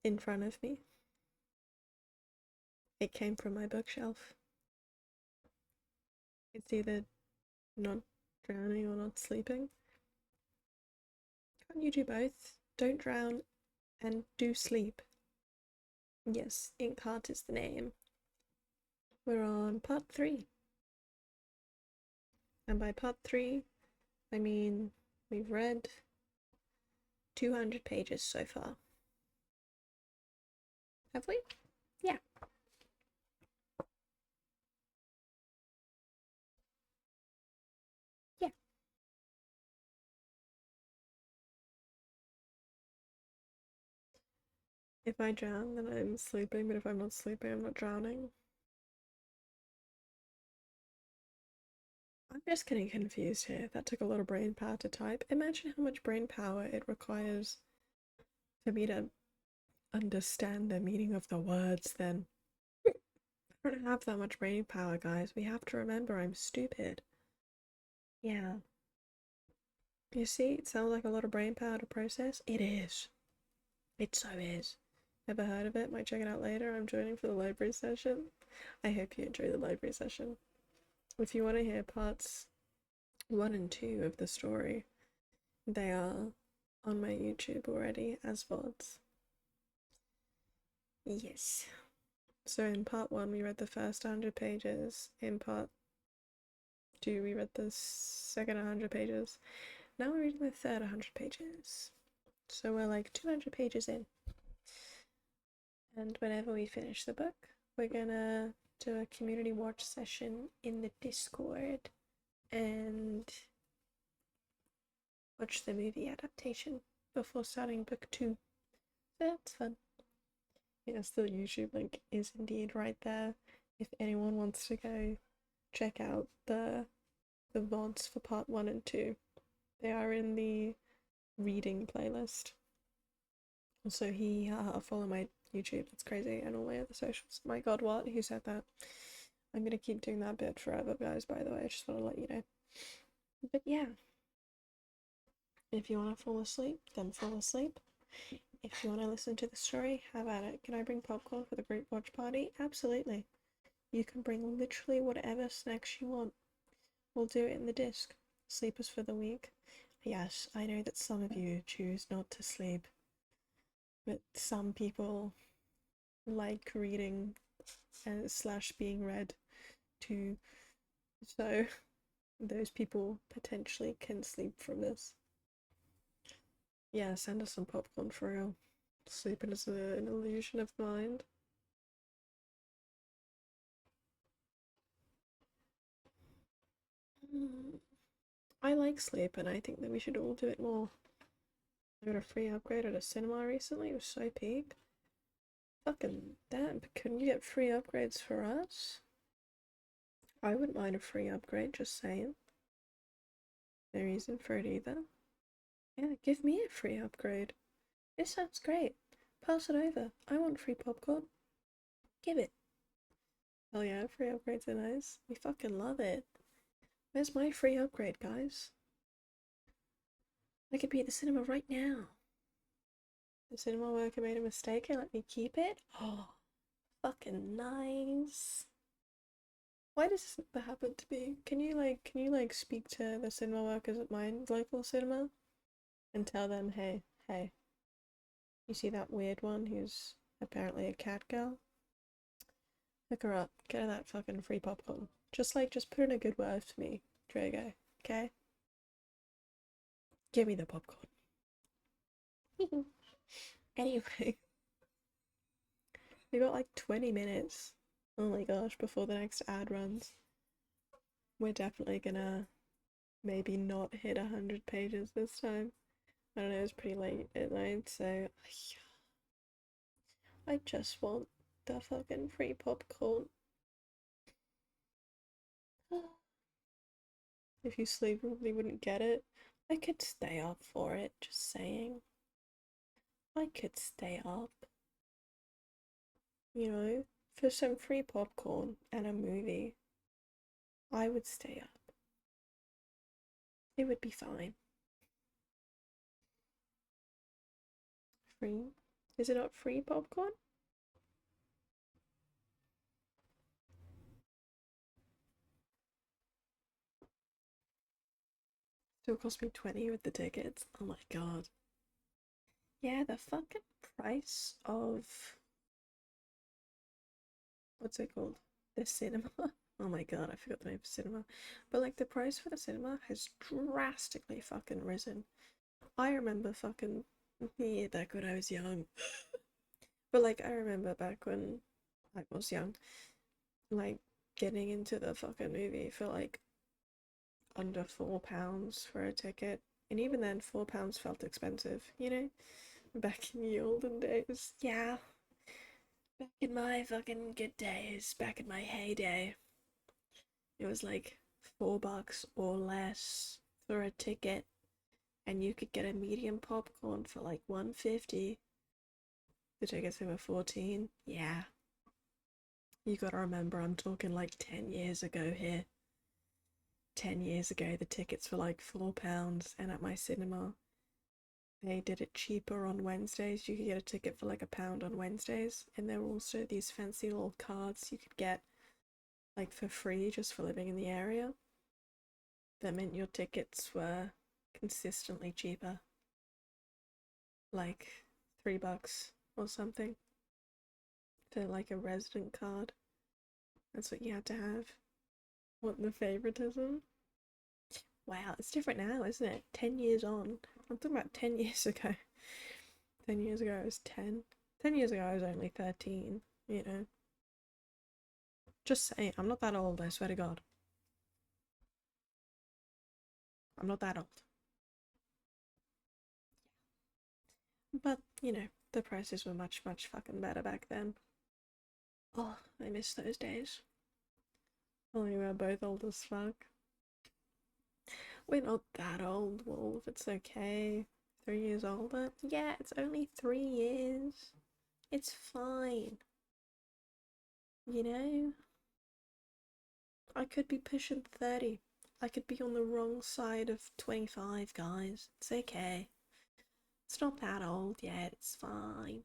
in front of me. It came from my bookshelf. It's either not drowning or not sleeping. Can't you do both? Don't drown and do sleep. Yes, Inkheart is the name. We're on part 3. And by part 3, I mean we've read 200 pages so far. Have we? Yeah. Yeah. If I drown, then I'm sleeping, but if I'm not sleeping, I'm not drowning. I'm just getting confused here. That took a lot of brain power to type. Imagine how much brain power it requires for me to understand the meaning of the words then. I don't have that much brain power, guys. We have to remember I'm stupid. Yeah. You see, it sounds like a lot of brain power to process. It is. It so is. Never heard of it? Might check it out later. I'm joining for the library session. I hope you enjoy the library session. If you want to hear parts 1 and 2 of the story, they are on my YouTube already as VODs. Yes. So in part 1 we read the first 100 pages. In part 2 we read the second 100 pages. Now we're reading the third 100 pages. So we're like 200 pages in. And whenever we finish the book, we're gonna do a community watch session in the Discord and watch the movie adaptation before starting book 2. So that's fun. Yes, the YouTube link is indeed right there. if anyone wants to go check out the VODs for part 1 and 2, they are in the reading playlist. Also, follow my YouTube. That's crazy, and all my other socials. My God, what? Who said that? I'm gonna keep doing that bit forever, guys. By the way, I just want to let you know. But yeah, if you want to fall asleep, then fall asleep. If you want to listen to the story, have at it. Can I bring popcorn for the group watch party? Absolutely. You can bring literally whatever snacks you want. We'll do it in the disc. Sleepers for the week. Yes, I know that some of you choose not to sleep, but some people like reading slash being read to, so those people potentially can sleep from this. Yeah, send us some popcorn for real. Sleeping is an illusion of mind. I like sleep, and I think that we should all do it more. I got a free upgrade at a cinema recently. It was so peak. Fucking damn, couldn't you get free upgrades for us? I wouldn't mind a free upgrade, just saying. No reason for it either. Yeah, give me a free upgrade. This sounds great. Pass it over. I want free popcorn. Give it. Oh yeah, free upgrades are nice. We fucking love it. Where's my free upgrade, guys? I could be at the cinema right now. The cinema worker made a mistake and let me keep it? Oh, fucking nice. Why does this never happen to me? Can you speak to the cinema workers at my local cinema and tell them, hey, you see that weird one who's apparently a cat girl? Look her up. Get her that fucking free popcorn. Just put in a good word for me, Drago. Okay? Give me the popcorn. Anyway, we got like 20 minutes. Oh my gosh, before the next ad runs. We're definitely gonna maybe not hit 100 pages this time. I don't know, it's pretty late at night, so I just want the fucking free popcorn. If you sleep, probably wouldn't get it. I could stay up for it, just saying. I could stay up. You know, for some free popcorn and a movie. I would stay up. It would be fine. Free? Is it not free popcorn? Still cost me 20 with the tickets. Oh my god. Yeah, the fucking price of what's it called? The cinema. Oh my god, I forgot the name of cinema. But like the price for the cinema has drastically fucking risen. I remember fucking yeah, back when I was young. But like I remember back when I was young, like getting into the fucking movie for like under £4 for a ticket. And even then £4 felt expensive, you know? Back in the olden days. Yeah. Back in my fucking good days, back in my heyday. It was like $4 or less for a ticket, and you could get a medium popcorn for like 150. The tickets were 14. Yeah. You gotta remember, I'm talking like 10 years ago here. 10 years ago, the tickets were like £4, and at my cinema, they did it cheaper on Wednesdays. You could get a ticket for like £1 on Wednesdays, and there were also these fancy little cards you could get like for free just for living in the area. That meant your tickets were consistently cheaper, like $3 or something, for like a resident card. That's what you had to have. What, the favoritism? Wow, it's different now, isn't it? 10 years on. I'm talking about 10 years ago. 10 years ago I was 10. 10 years ago I was only 13, you know. Just saying, I'm not that old, I swear to God. I'm not that old. But, you know, the prices were much, much fucking better back then. Oh, I miss those days. Oh, we're both old as fuck. We're not that old, Wolf. It's okay. 3 years older? Yeah, it's only 3 years. It's fine. You know? I could be pushing 30. I could be on the wrong side of 25, guys. It's okay. It's not that old yet. It's fine.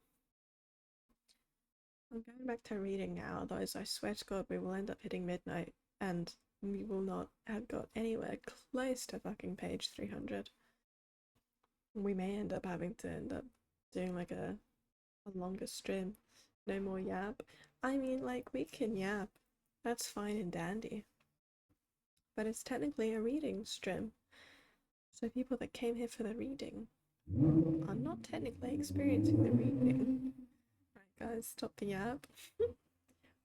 I'm going back to reading now, otherwise I swear to God we will end up hitting midnight and we will not have got anywhere close to fucking page 300. We may end up having to end up doing like a longer stream. No more yap. I mean, like, we can yap. That's fine and dandy. But it's technically a reading stream. So people that came here for the reading are not technically experiencing the reading. Right, guys, stop the yap.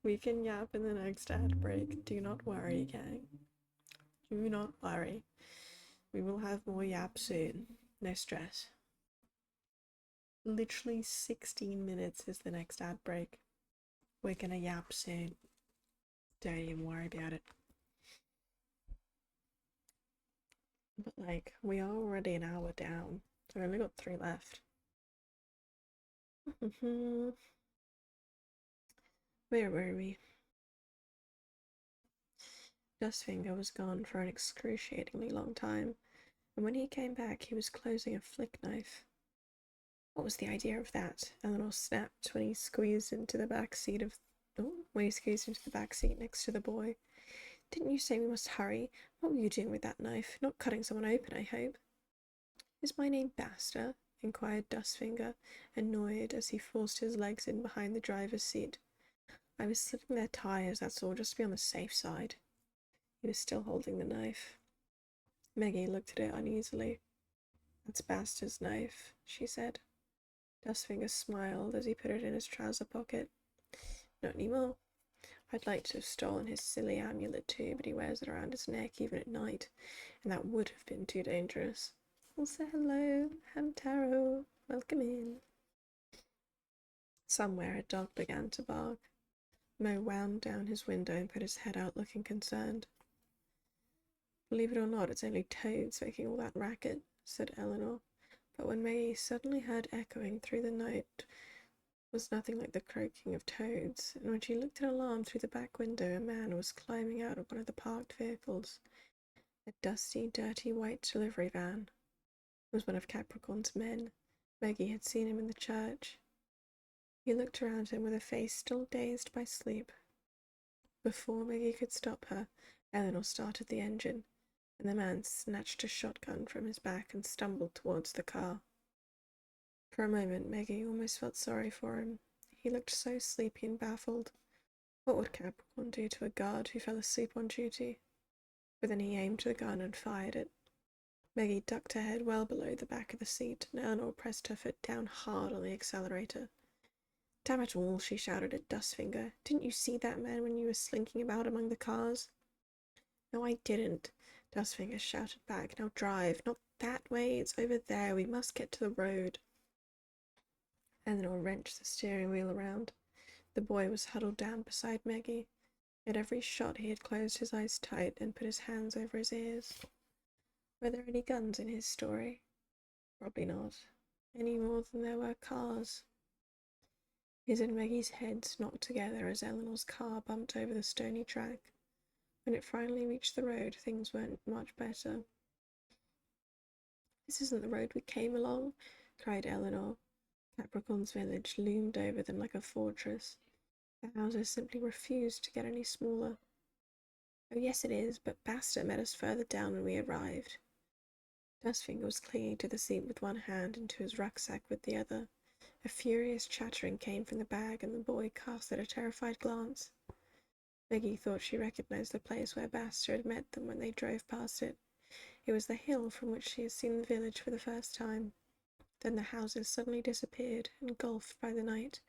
We can yap in the next ad break. Do not worry, gang. Do not worry. We will have more yap soon. No stress. Literally 16 minutes is the next ad break. We're gonna yap soon. Don't even worry about it. But like, we are already an hour down. We've only got 3 left. Where were we? Dustfinger was gone for an excruciatingly long time, and when he came back he was closing a flick knife. What was the idea of that? Eleanor snapped when he squeezed into the back seat next to the boy. Didn't you say we must hurry? What were you doing with that knife? Not cutting someone open, I hope. Is my name Baxter? Inquired Dustfinger, annoyed as he forced his legs in behind the driver's seat. I was slitting their tires, that's all, just to be on the safe side. He was still holding the knife. Maggie looked at it uneasily. That's Baxter's knife, she said. Dustfinger smiled as he put it in his trouser pocket. Not anymore. I'd like to have stolen his silly amulet too, but he wears it around his neck even at night, and that would have been too dangerous. Well, say hello, Hamtaro. Welcome in. Somewhere a dog began to bark. Mo wound down his window and put his head out, looking concerned. Believe it or not, it's only toads making all that racket, said Eleanor. But when Maggie suddenly heard echoing through the night was nothing like the croaking of toads, and when she looked in alarm through the back window, a man was climbing out of one of the parked vehicles. A dusty, dirty white delivery van. It was one of Capricorn's men. Maggie had seen him in the church. He looked around him with a face still dazed by sleep. Before Maggie could stop her, Eleanor started the engine, and the man snatched a shotgun from his back and stumbled towards the car. For a moment, Maggie almost felt sorry for him. He looked so sleepy and baffled. What would Capricorn do to a guard who fell asleep on duty? But then he aimed the gun and fired it. Maggie ducked her head well below the back of the seat, and Eleanor pressed her foot down hard on the accelerator. Damn it all, she shouted at Dustfinger. Didn't you see that man when you were slinking about among the cars? No, I didn't, Dustfinger shouted back. Now drive. Not that way, it's over there. We must get to the road. Eleanor wrenched the steering wheel around. The boy was huddled down beside Maggie. At every shot he had closed his eyes tight and put his hands over his ears. Were there any guns in his story? Probably not. Any more than there were cars. His and Maggie's heads knocked together as Eleanor's car bumped over the stony track. When it finally reached the road, things weren't much better. This isn't the road we came along, cried Eleanor. Capricorn's village loomed over them like a fortress. The houses simply refused to get any smaller. Oh, yes, it is, but Baxter met us further down when we arrived. Dustfinger was clinging to the seat with one hand and to his rucksack with the other. A furious chattering came from the bag, and the boy cast it a terrified glance. Maggie thought she recognized the place where Baxter had met them when they drove past it. It was the hill from which she had seen the village for the first time. Then the houses suddenly disappeared, engulfed by the night,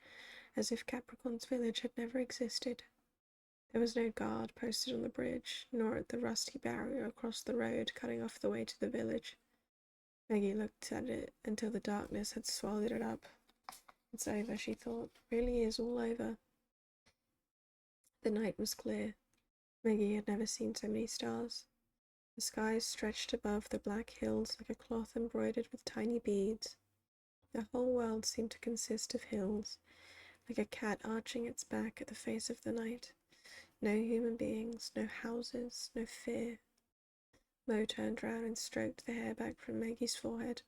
as if Capricorn's village had never existed. There was no guard posted on the bridge, nor at the rusty barrier across the road cutting off the way to the village. Maggie looked at it until the darkness had swallowed it up. It's over, she thought. Really is all over. The night was clear. Maggie had never seen so many stars. The sky stretched above the black hills like a cloth embroidered with tiny beads. The whole world seemed to consist of hills, like a cat arching its back at the face of the night. No human beings, no houses, no fear. Mo turned round and stroked the hair back from Maggie's forehead.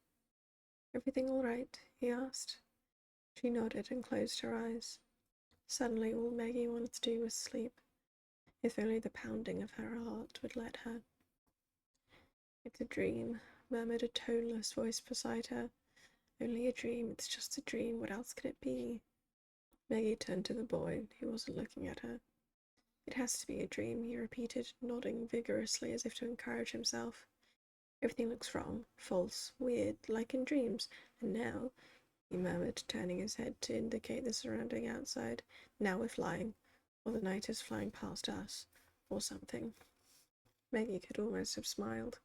"Everything all right?" he asked. She nodded and closed her eyes. Suddenly all Maggie wanted to do was sleep. If only the pounding of her heart would let her. "It's a dream," murmured a toneless voice beside her. "Only a dream. It's just a dream. What else could it be?" Maggie turned to the boy, who wasn't looking at her. "It has to be a dream," he repeated, nodding vigorously as if to encourage himself. "Everything looks wrong, false, weird, like in dreams. And now," he murmured, turning his head to indicate the surrounding outside, "now we're flying. Or the night is flying past us. Or something." Maggie could almost have smiled.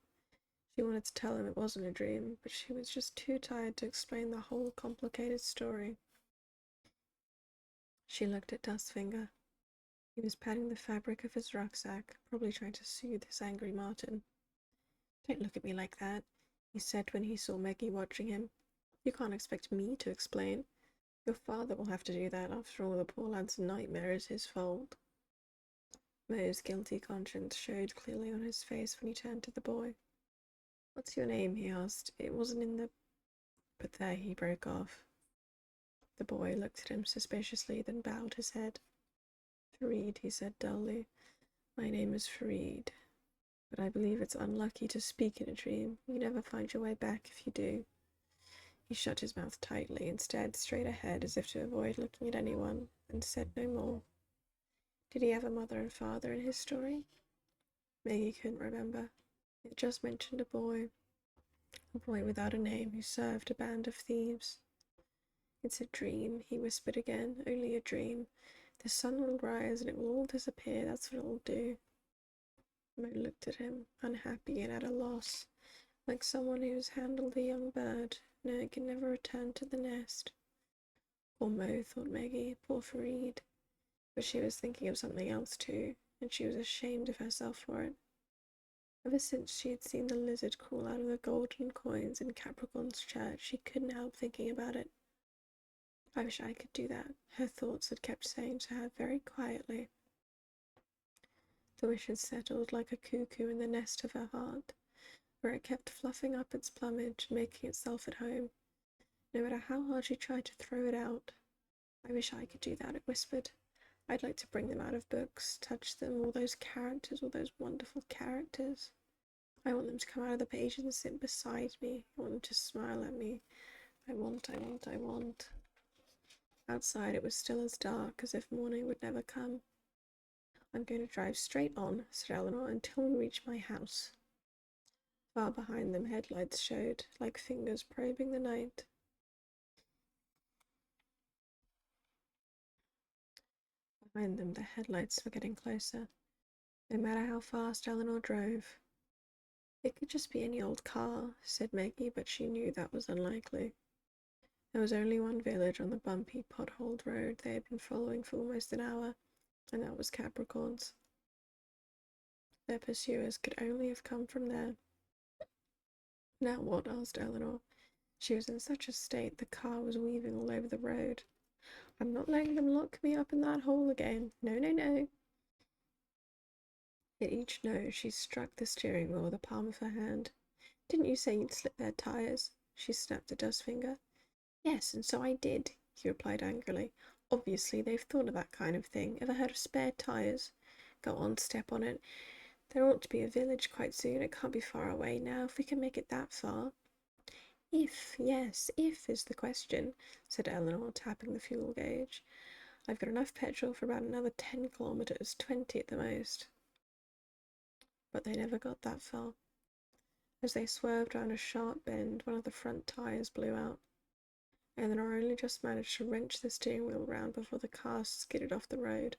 She wanted to tell him it wasn't a dream, but she was just too tired to explain the whole complicated story. She looked at Dustfinger. He was patting the fabric of his rucksack, probably trying to soothe his angry Martin. "Don't look at me like that," he said when he saw Maggie watching him. "You can't expect me to explain. Your father will have to do that. After all, the poor lad's nightmare is his fault." Mo's guilty conscience showed clearly on his face when he turned to the boy. "What's your name?" he asked. "It wasn't in the—" But there he broke off. The boy looked at him suspiciously, then bowed his head. "Fareed," he said dully. "My name is Fareed. But I believe it's unlucky to speak in a dream. You never find your way back if you do." He shut his mouth tightly and stared straight ahead as if to avoid looking at anyone, and said no more. Did he have a mother and father in his story? Maggie couldn't remember. It just mentioned a boy without a name who served a band of thieves. "It's a dream," he whispered again, "only a dream. The sun will rise and it will all disappear, that's what it will do." Mo looked at him, unhappy and at a loss, like someone who has handled a young bird, knowing it can never return to the nest. Poor Mo, thought Maggie, poor Fareed. But she was thinking of something else too, and she was ashamed of herself for it. Ever since she had seen the lizard crawl out of the golden coins in Capricorn's church, she couldn't help thinking about it. "I wish I could do that," her thoughts had kept saying to her very quietly. The wish had settled like a cuckoo in the nest of her heart, where it kept fluffing up its plumage, making itself at home, no matter how hard she tried to throw it out. "I wish I could do that," it whispered. "I'd like to bring them out of books, touch them, all those characters, all those wonderful characters. I want them to come out of the pages and sit beside me. I want them to smile at me. I want. Outside it was still as dark as if morning would never come. "I'm going to drive straight on," said Eleanor, "until we reach my house." Far behind them headlights showed, like fingers probing the night. Behind them the headlights were getting closer, no matter how fast Eleanor drove. "It could just be any old car," said Maggie, but she knew that was unlikely. There was only one village on the bumpy, potholed road they had been following for almost an hour, and that was Capricorn's. Their pursuers could only have come from there. "Now what?" asked Eleanor. She was in such a state the car was weaving all over the road. "I'm not letting them lock me up in that hole again. No, no, no." At each no, she struck the steering wheel with the palm of her hand. "Didn't you say you'd slip their tires?" She snapped at Dustfinger. "Yes, and so I did," he replied angrily. "Obviously they've thought of that kind of thing. Ever heard of spare tires? Go on, step on it. There ought to be a village quite soon. It can't be far away now, if we can make it that far." "If, yes, if is the question," said Eleanor, tapping the fuel gauge. "I've got enough petrol for about another 10 kilometres, 20 at the most." But they never got that far. As they swerved round a sharp bend, one of the front tyres blew out. Eleanor only just managed to wrench the steering wheel round before the car skidded off the road.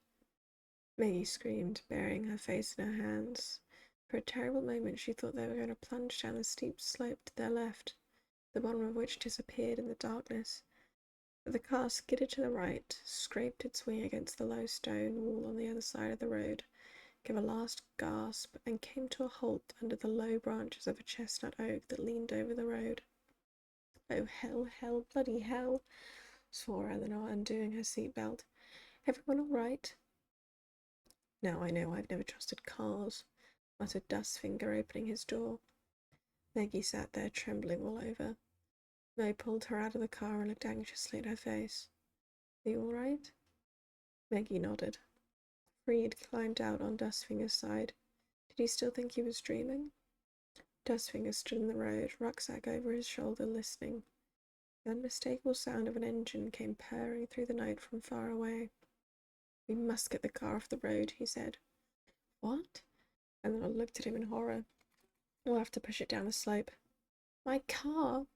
Maggie screamed, burying her face in her hands. For a terrible moment she thought they were going to plunge down the steep slope to their left, the bottom of which disappeared in the darkness. But the car skidded to the right, scraped its wing against the low stone wall on the other side of the road, gave a last gasp, and came to a halt under the low branches of a chestnut oak that leaned over the road. "Oh, hell, hell, bloody hell," swore Eleanor, undoing her seatbelt. "Everyone all right?" "Now I know I've never trusted cars," muttered Dustfinger, opening his door. Maggie sat there, trembling all over. Mo pulled her out of the car and looked anxiously at her face. "Are you all right?" Maggie nodded. Freed climbed out on Dustfinger's side. Did he still think he was dreaming? Dustfinger stood in the road, rucksack over his shoulder, listening. The unmistakable sound of an engine came purring through the night from far away. "We must get the car off the road," he said. "What?" Eleanor looked at him in horror. "We'll have to push it down the slope." "My car!"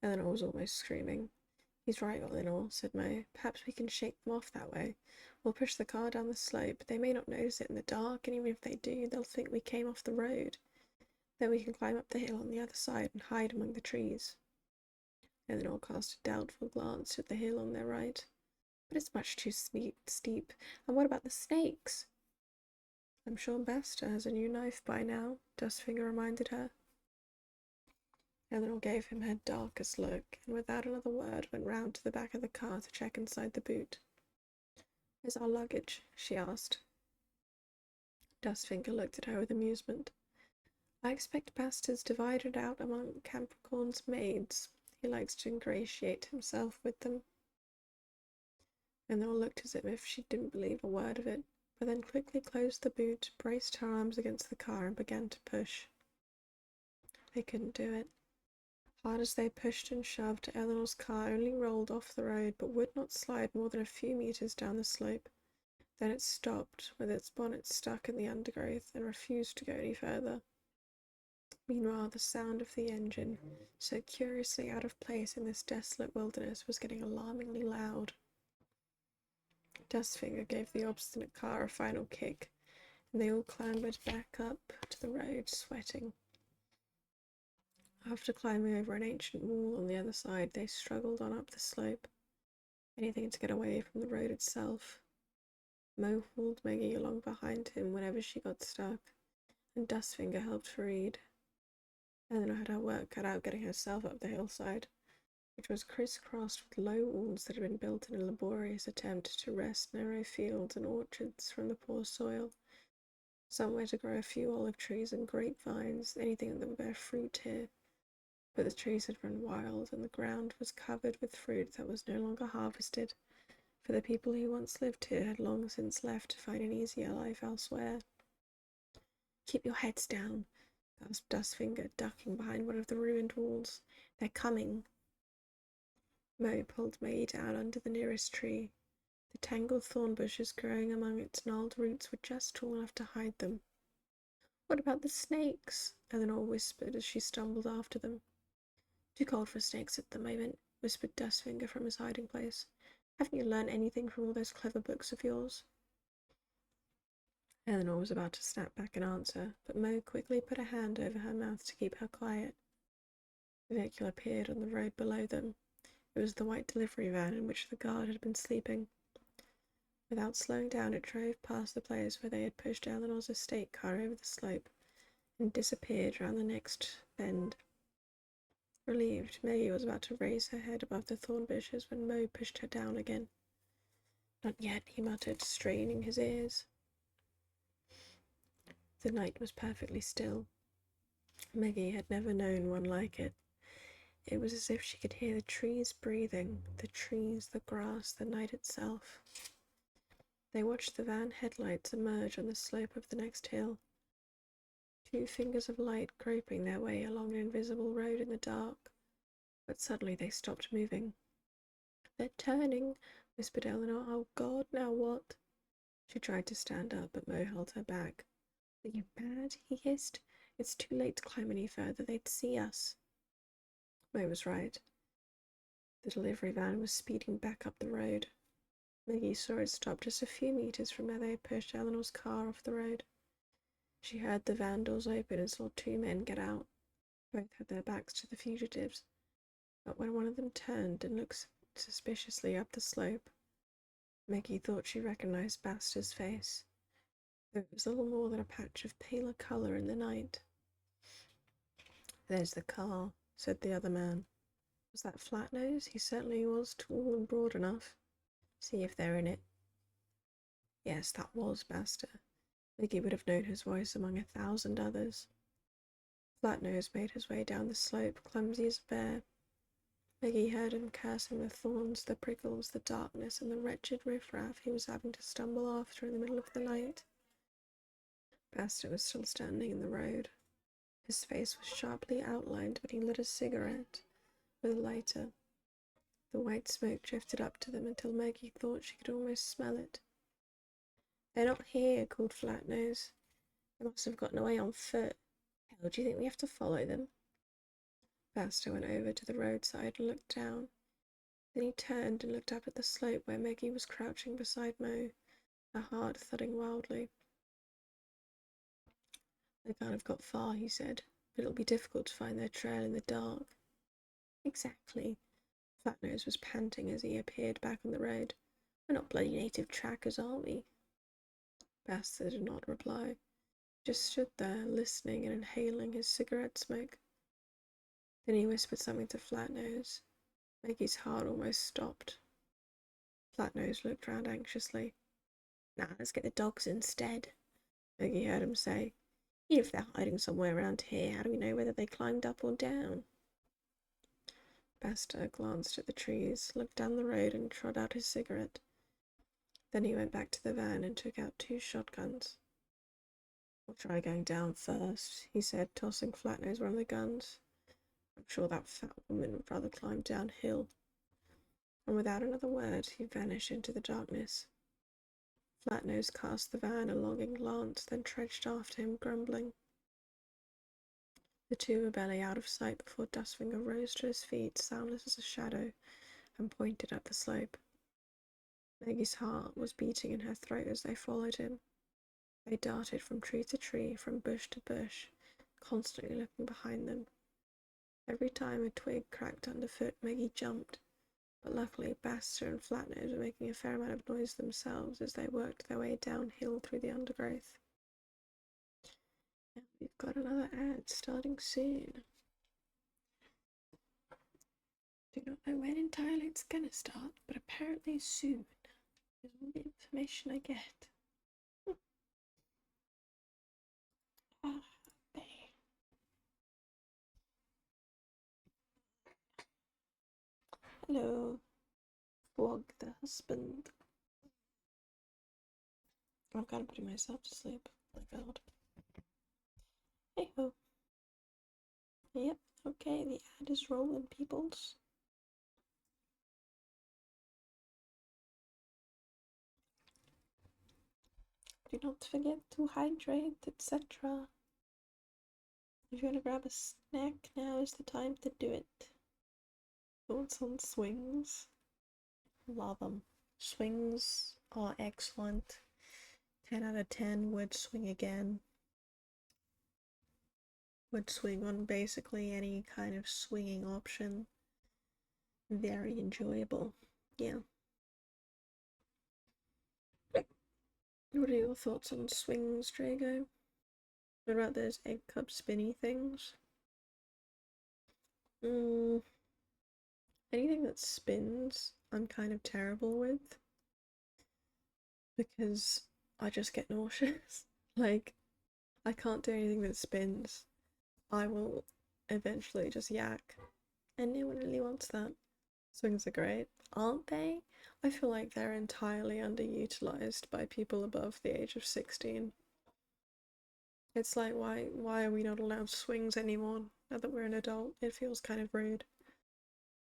Eleanor was almost screaming. "He's right, Eleanor," said Mo. "Perhaps we can shake them off that way. We'll push the car down the slope. They may not notice it in the dark, and even if they do, they'll think we came off the road. Then we can climb up the hill on the other side and hide among the trees." Eleanor cast a doubtful glance at the hill on their right. "But it's much too steep. And what about the snakes?" "I'm sure Basta has a new knife by now," Dustfinger reminded her. Eleanor gave him her darkest look, and without another word went round to the back of the car to check inside the boot. "Where's our luggage?" she asked. Dustfinger looked at her with amusement. "I expect Basta's divided out among Capricorn's maids. He likes to ingratiate himself with them." Eleanor looked as if she didn't believe a word of it, but then quickly closed the boot, braced her arms against the car, and began to push. They couldn't do it. Hard as they pushed and shoved, Eleanor's car only rolled off the road, but would not slide more than a few meters down the slope. Then it stopped, with its bonnet stuck in the undergrowth, and refused to go any further. Meanwhile, the sound of the engine, so curiously out of place in this desolate wilderness, was getting alarmingly loud. Dustfinger gave the obstinate car a final kick, and they all clambered back up to the road, sweating. After climbing over an ancient wall on the other side, they struggled on up the slope, anything to get away from the road itself. Mo hauled Maggie along behind him whenever she got stuck, and Dustfinger helped Fareed. Eleanor had her work cut out getting herself up the hillside, which was crisscrossed with low walls that had been built in a laborious attempt to wrest narrow fields and orchards from the poor soil. Somewhere to grow a few olive trees and grapevines, anything that would bear fruit here. But the trees had run wild, and the ground was covered with fruit that was no longer harvested, for the people who once lived here had long since left to find an easier life elsewhere. "Keep your heads down," gasped Dustfinger, ducking behind one of the ruined walls. "They're coming." Mo pulled Maggie down under the nearest tree. The tangled thorn bushes growing among its gnarled roots were just tall enough to hide them. "What about the snakes?" Eleanor whispered as she stumbled after them. "Too cold for snakes at the moment," whispered Dustfinger from his hiding place. "Haven't you learned anything from all those clever books of yours?" Eleanor was about to snap back an answer, but Mo quickly put a hand over her mouth to keep her quiet. The vehicle appeared on the road below them. It was the white delivery van in which the guard had been sleeping. Without slowing down, it drove past the place where they had pushed Eleanor's estate car over the slope and disappeared round the next bend. Relieved, Maggie was about to raise her head above the thorn bushes when Mo pushed her down again. "Not yet," he muttered, straining his ears. The night was perfectly still. Maggie had never known one like it. It was as if she could hear the trees breathing, the trees, the grass, the night itself. They watched the van headlights emerge on the slope of the next hill. 2 fingers of light groping their way along an invisible road in the dark. But suddenly they stopped moving. "They're turning," whispered Eleanor. "Oh God, now what?" She tried to stand up, but Mo held her back. "Are you mad?" he hissed. "It's too late to climb any further. They'd see us." Mo was right. The delivery van was speeding back up the road. Maggie saw it stop just a few meters from where they had pushed Eleanor's car off the road. She heard the van doors open and saw 2 men get out. Both had their backs to the fugitives, but when one of them turned and looked suspiciously up the slope, Maggie thought she recognized Basta's face. It was little more than a patch of paler colour in the night. There's the car, said the other man. Was that Flatnose? He certainly was tall and broad enough. See if they're in it. Yes, that was Master. Mickey would have known his voice among 1,000 others. Flatnose made his way down the slope, clumsy as a bear. Mickey heard him cursing the thorns, the prickles, the darkness, and the wretched riffraff he was having to stumble after in the middle of the night. Master was still standing in the road. His face was sharply outlined, but he lit a cigarette with a lighter. The white smoke drifted up to them until Maggie thought she could almost smell it. They're not here, called Flatnose. They must have gotten away on foot. Hell, do you think we have to follow them? Buster went over to the roadside and looked down. Then he turned and looked up at the slope where Maggie was crouching beside Mo, her heart thudding wildly. They can't have got far, he said, but it'll be difficult to find their trail in the dark. Exactly. Flatnose was panting as he appeared back on the road. We're not bloody native trackers, are we? Buster did not reply. He just stood there, listening and inhaling his cigarette smoke. Then he whispered something to Flatnose. Maggie's heart almost stopped. Flatnose looked round anxiously. Nah, let's get the dogs instead, Maggie heard him say. Even if they're hiding somewhere around here, how do we know whether they climbed up or down? Buster glanced at the trees, looked down the road and trod out his cigarette. Then he went back to the van and took out 2 shotguns. I'll try going down first, he said, tossing Flatnose one of the guns. I'm sure that fat woman would rather climb downhill. And without another word, he vanished into the darkness. Flatnose cast the van a longing glance, then trudged after him, grumbling. The two were barely out of sight before Dustfinger rose to his feet, soundless as a shadow, and pointed up the slope. Maggie's heart was beating in her throat as they followed him. They darted from tree to tree, from bush to bush, constantly looking behind them. Every time a twig cracked underfoot, Maggie jumped, but luckily Buster and Flatnose were making a fair amount of noise themselves as they worked their way downhill through the undergrowth. And we've got another ad starting soon. Do not know when entirely it's gonna start, but apparently soon is all the information I get. There. Hello, Wog the husband. I've got to put myself to sleep. Oh my god. Hey ho. Yep, okay, the ad is rolling, peoples. Do not forget to hydrate, etc. If you want to grab a snack, now is the time to do it. Thoughts on swings? Love them. Swings are excellent. 10 out of 10 would swing again. Would swing on basically any kind of swinging option. Very enjoyable. Yeah. What are your thoughts on swings, Drago? What about those egg cup spinny things? Anything that spins, I'm kind of terrible with. Because I just get nauseous. Like, I can't do anything that spins. I will eventually just yak. And no one really wants that. Swings are great, aren't they? I feel like they're entirely underutilized by people above the age of 16. It's like, why are we not allowed swings anymore now that we're an adult? It feels kind of rude.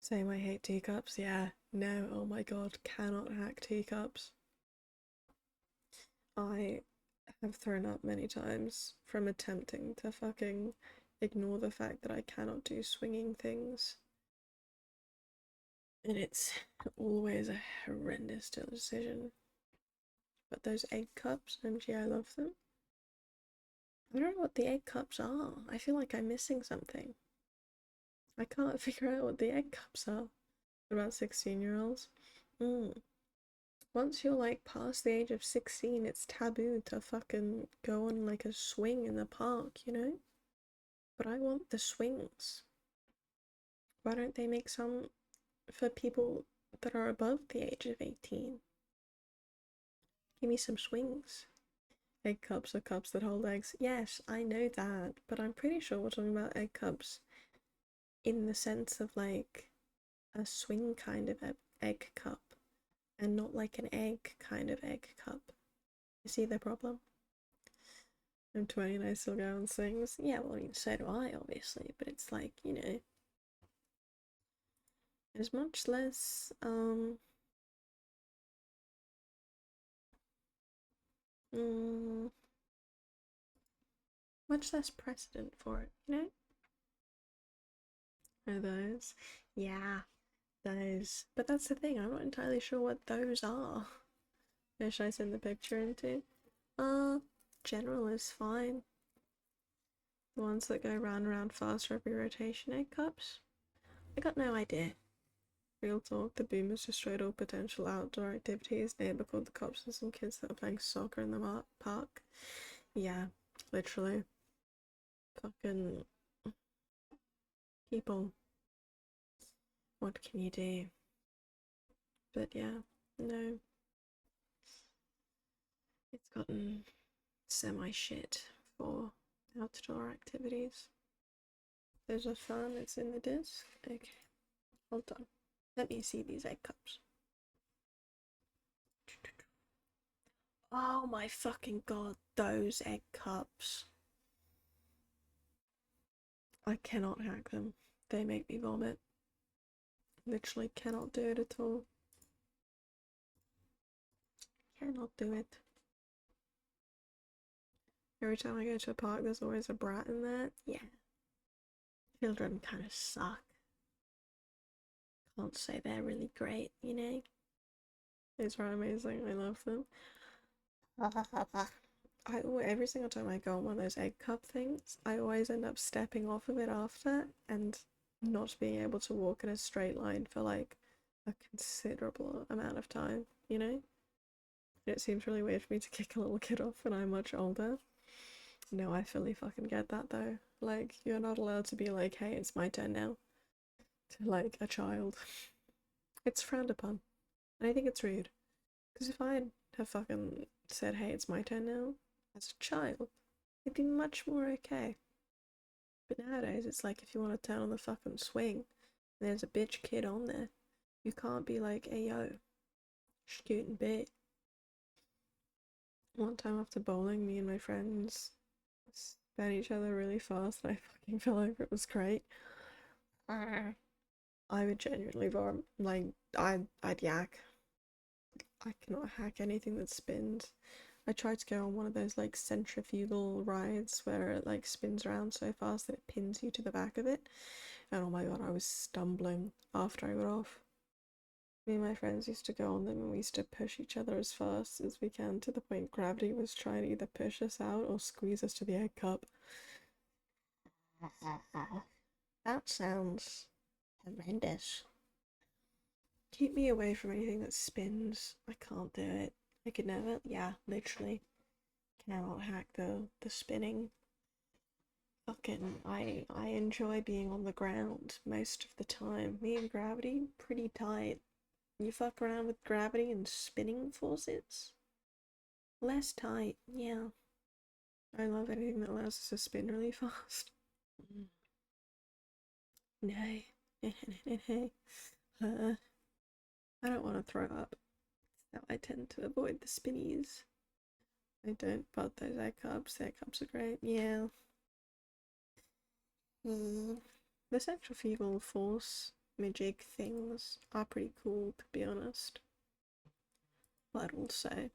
Same, I hate teacups. Yeah, no, oh my god, cannot hack teacups. I have thrown up many times from attempting to fucking ignore the fact that I cannot do swinging things. And it's always a horrendous decision. But those egg cups, MG, I love them. I don't know what the egg cups are. I feel like I'm missing something. I can't figure out what the egg cups are. What about 16-year-olds? Once you're like past the age of 16, it's taboo to fucking go on like a swing in the park, you know? But I want the swings. Why don't they make some for people that are above the age of 18? Give me some swings. Egg cups are cups that hold eggs. Yes, I know that, but I'm pretty sure we're talking about egg cups in the sense of like a swing kind of egg cup and not like an egg kind of egg cup. You see the problem? I'm 20 and I still go on swings. Yeah, well, I mean, so do I, obviously, but it's like, you know, there's much less, mm, much less precedent for it, you know? Are those? Yeah, those. But that's the thing, I'm not entirely sure what those are. Where should I send the picture into? General is fine. The ones that go round and round fast for every rotation, egg cups? I got no idea. Real talk, the boomers destroyed all potential outdoor activities. Neighbor called the cops on some kids that were playing soccer in the park. Yeah, literally. Fucking people. What can you do? But yeah, no. It's gotten semi-shit for outdoor activities. There's a fan, it's in the disc. Okay, hold on. Let me see these egg cups. Oh my fucking god, those egg cups. I cannot hack them. They make me vomit. Literally cannot do it at all. Cannot do it. Every time I go to a park, there's always a brat in there. Yeah. Children kind of suck. Can't say they're really great, you know? These are amazing. I love them. Every single time I go on one of those egg cup things, I always end up stepping off of it after and not being able to walk in a straight line for like a considerable amount of time, you know? It seems really weird for me to kick a little kid off when I'm much older. No, I fully fucking get that though. Like, you're not allowed to be like, hey, it's my turn now, to like a child. It's frowned upon. And I think it's rude. Because if I had fucking said, hey, it's my turn now, as a child, it'd be much more okay. But nowadays, it's like if you want to turn on the fucking swing, and there's a bitch kid on there, you can't be like, hey yo, scooting bit. One time after bowling, me and my friends sped each other really fast, and I fucking fell over. It was great. I would genuinely vom. Like, I'd yak. I cannot hack anything that spins. I tried to go on one of those like centrifugal rides where it like spins around so fast that it pins you to the back of it. And oh my god, I was stumbling after I got off. Me and my friends used to go on them and we used to push each other as fast as we can to the point gravity was trying to either push us out or squeeze us to the egg cup. That sounds horrendous. Keep me away from anything that spins. I can't do it. I could never. Yeah, literally. Cannot hack the spinning. Fucking, I enjoy being on the ground most of the time. Me and gravity, pretty tight. You fuck around with gravity and spinning forces? Less tight, yeah. I love anything that allows us to spin really fast. No. I don't want to throw up. So I tend to avoid the spinnies. I don't, but those egg cups are great. Yeah. The centrifugal force magic things are pretty cool, to be honest. But also,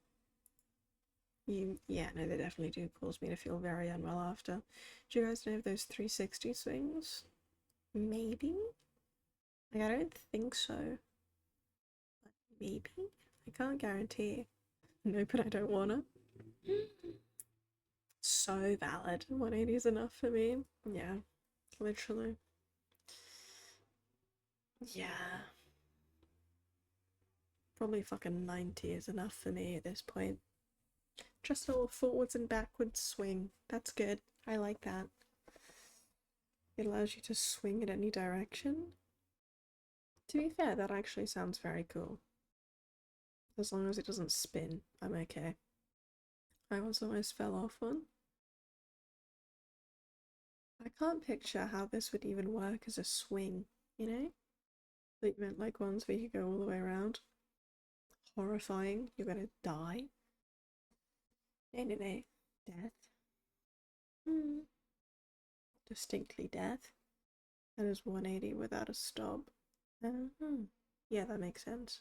yeah, no, they definitely do cause me to feel very unwell after. Do you guys know of those 360 swings? Maybe? Like, I don't think so. But maybe? I can't guarantee. No, but I don't wanna. So valid. 180 is enough for me. Yeah, literally. Yeah. Probably fucking 90 is enough for me at this point. Just a little forwards and backwards swing. That's good. I like that. It allows you to swing in any direction. To be fair, that actually sounds very cool. As long as it doesn't spin, I'm okay. I once almost fell off one. I can't picture how this would even work as a swing, you know? Like, meant like ones where you go all the way around. Horrifying. You're gonna die. No. Death. Distinctly death. That is 180 without a stop. Yeah, that makes sense.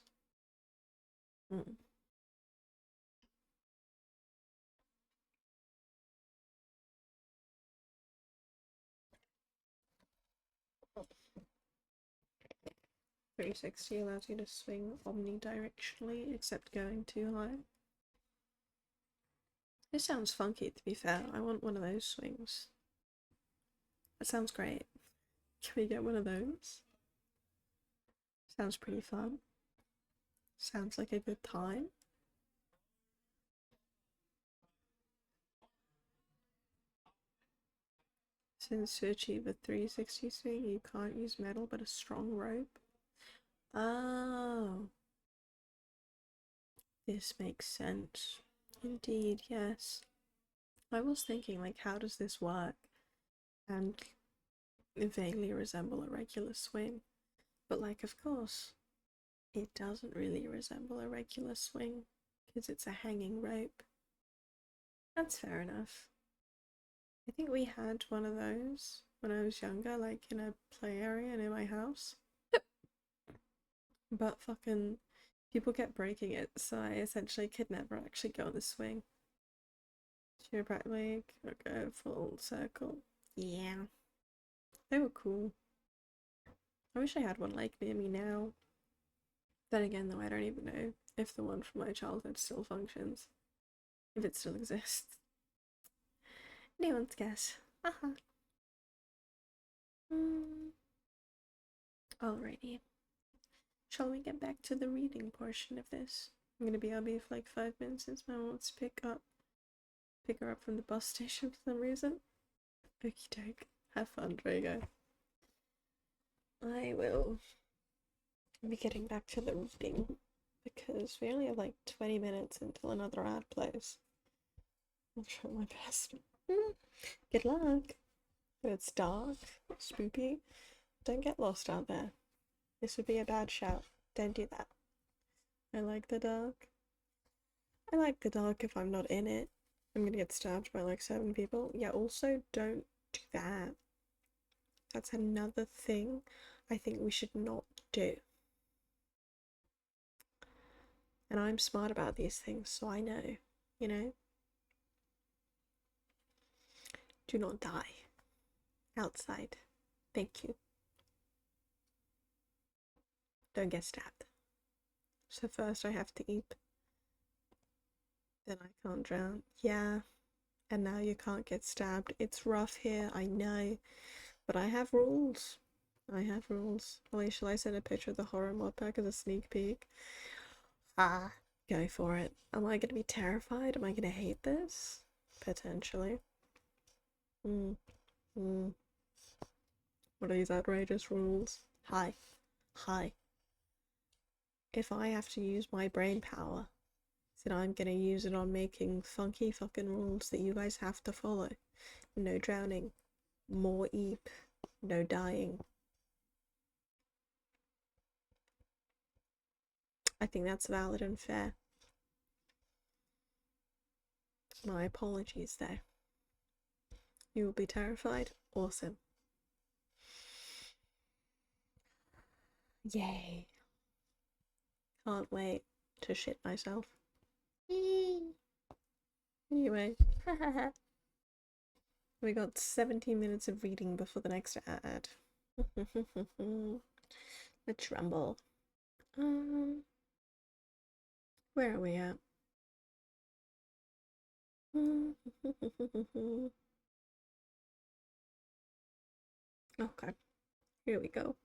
360 allows you to swing omnidirectionally, except going too high. This sounds funky, to be fair. I want one of those swings. That sounds great. Can we get one of those? Sounds pretty fun. Sounds like a good time. Since to achieve a 360 swing, you can't use metal but a strong rope. Oh. This makes sense. Indeed, yes. I was thinking, like, how does this work? And it vaguely resemble a regular swing. But, like, of course, it doesn't really resemble a regular swing, because it's a hanging rope. That's fair enough. I think we had one of those when I was younger, like in a play area near my house. But fucking people kept breaking it, so I essentially could never actually go on the swing. Chiropractic, okay, full circle. Yeah. They were cool. I wish I had one like near me now. Then again, though, I don't even know if the one from my childhood still functions. If it still exists. No one's guess. Haha. Alrighty. Shall we get back to the reading portion of this? I'm gonna be RB for like 5 minutes since my mom wants to pick her up from the bus station for some reason. Okie doke. Have fun, Drago. I will be getting back to the reading because we only have like 20 minutes until another ad plays. I'll try my best. Good luck. It's dark, spooky. Don't get lost out there. This would be a bad shout. Don't do that. I like the dark. I like the dark if I'm not in it. I'm gonna get stabbed by like 7 people. Yeah, also don't do that. That's another thing I think we should not do. And I'm smart about these things, so I know, you know? Do not die. Outside. Thank you. Don't get stabbed. So first I have to eat. Then I can't drown. Yeah. And now you can't get stabbed. It's rough here, I know. But I have rules. I have rules. Wait, shall I send a picture of the horror mod pack as a sneak peek? Go for it. Am I gonna be terrified? Am I gonna hate this? Potentially. What are these outrageous rules? Hi. If I have to use my brain power, then I'm gonna use it on making funky fucking rules that you guys have to follow. No drowning. More eep. No dying. I think that's valid and fair. My apologies there. You will be terrified? Awesome. Yay. Can't wait to shit myself. Anyway. We got 17 minutes of reading before the next ad. Let's rumble. Where are we at? Okay, here we go.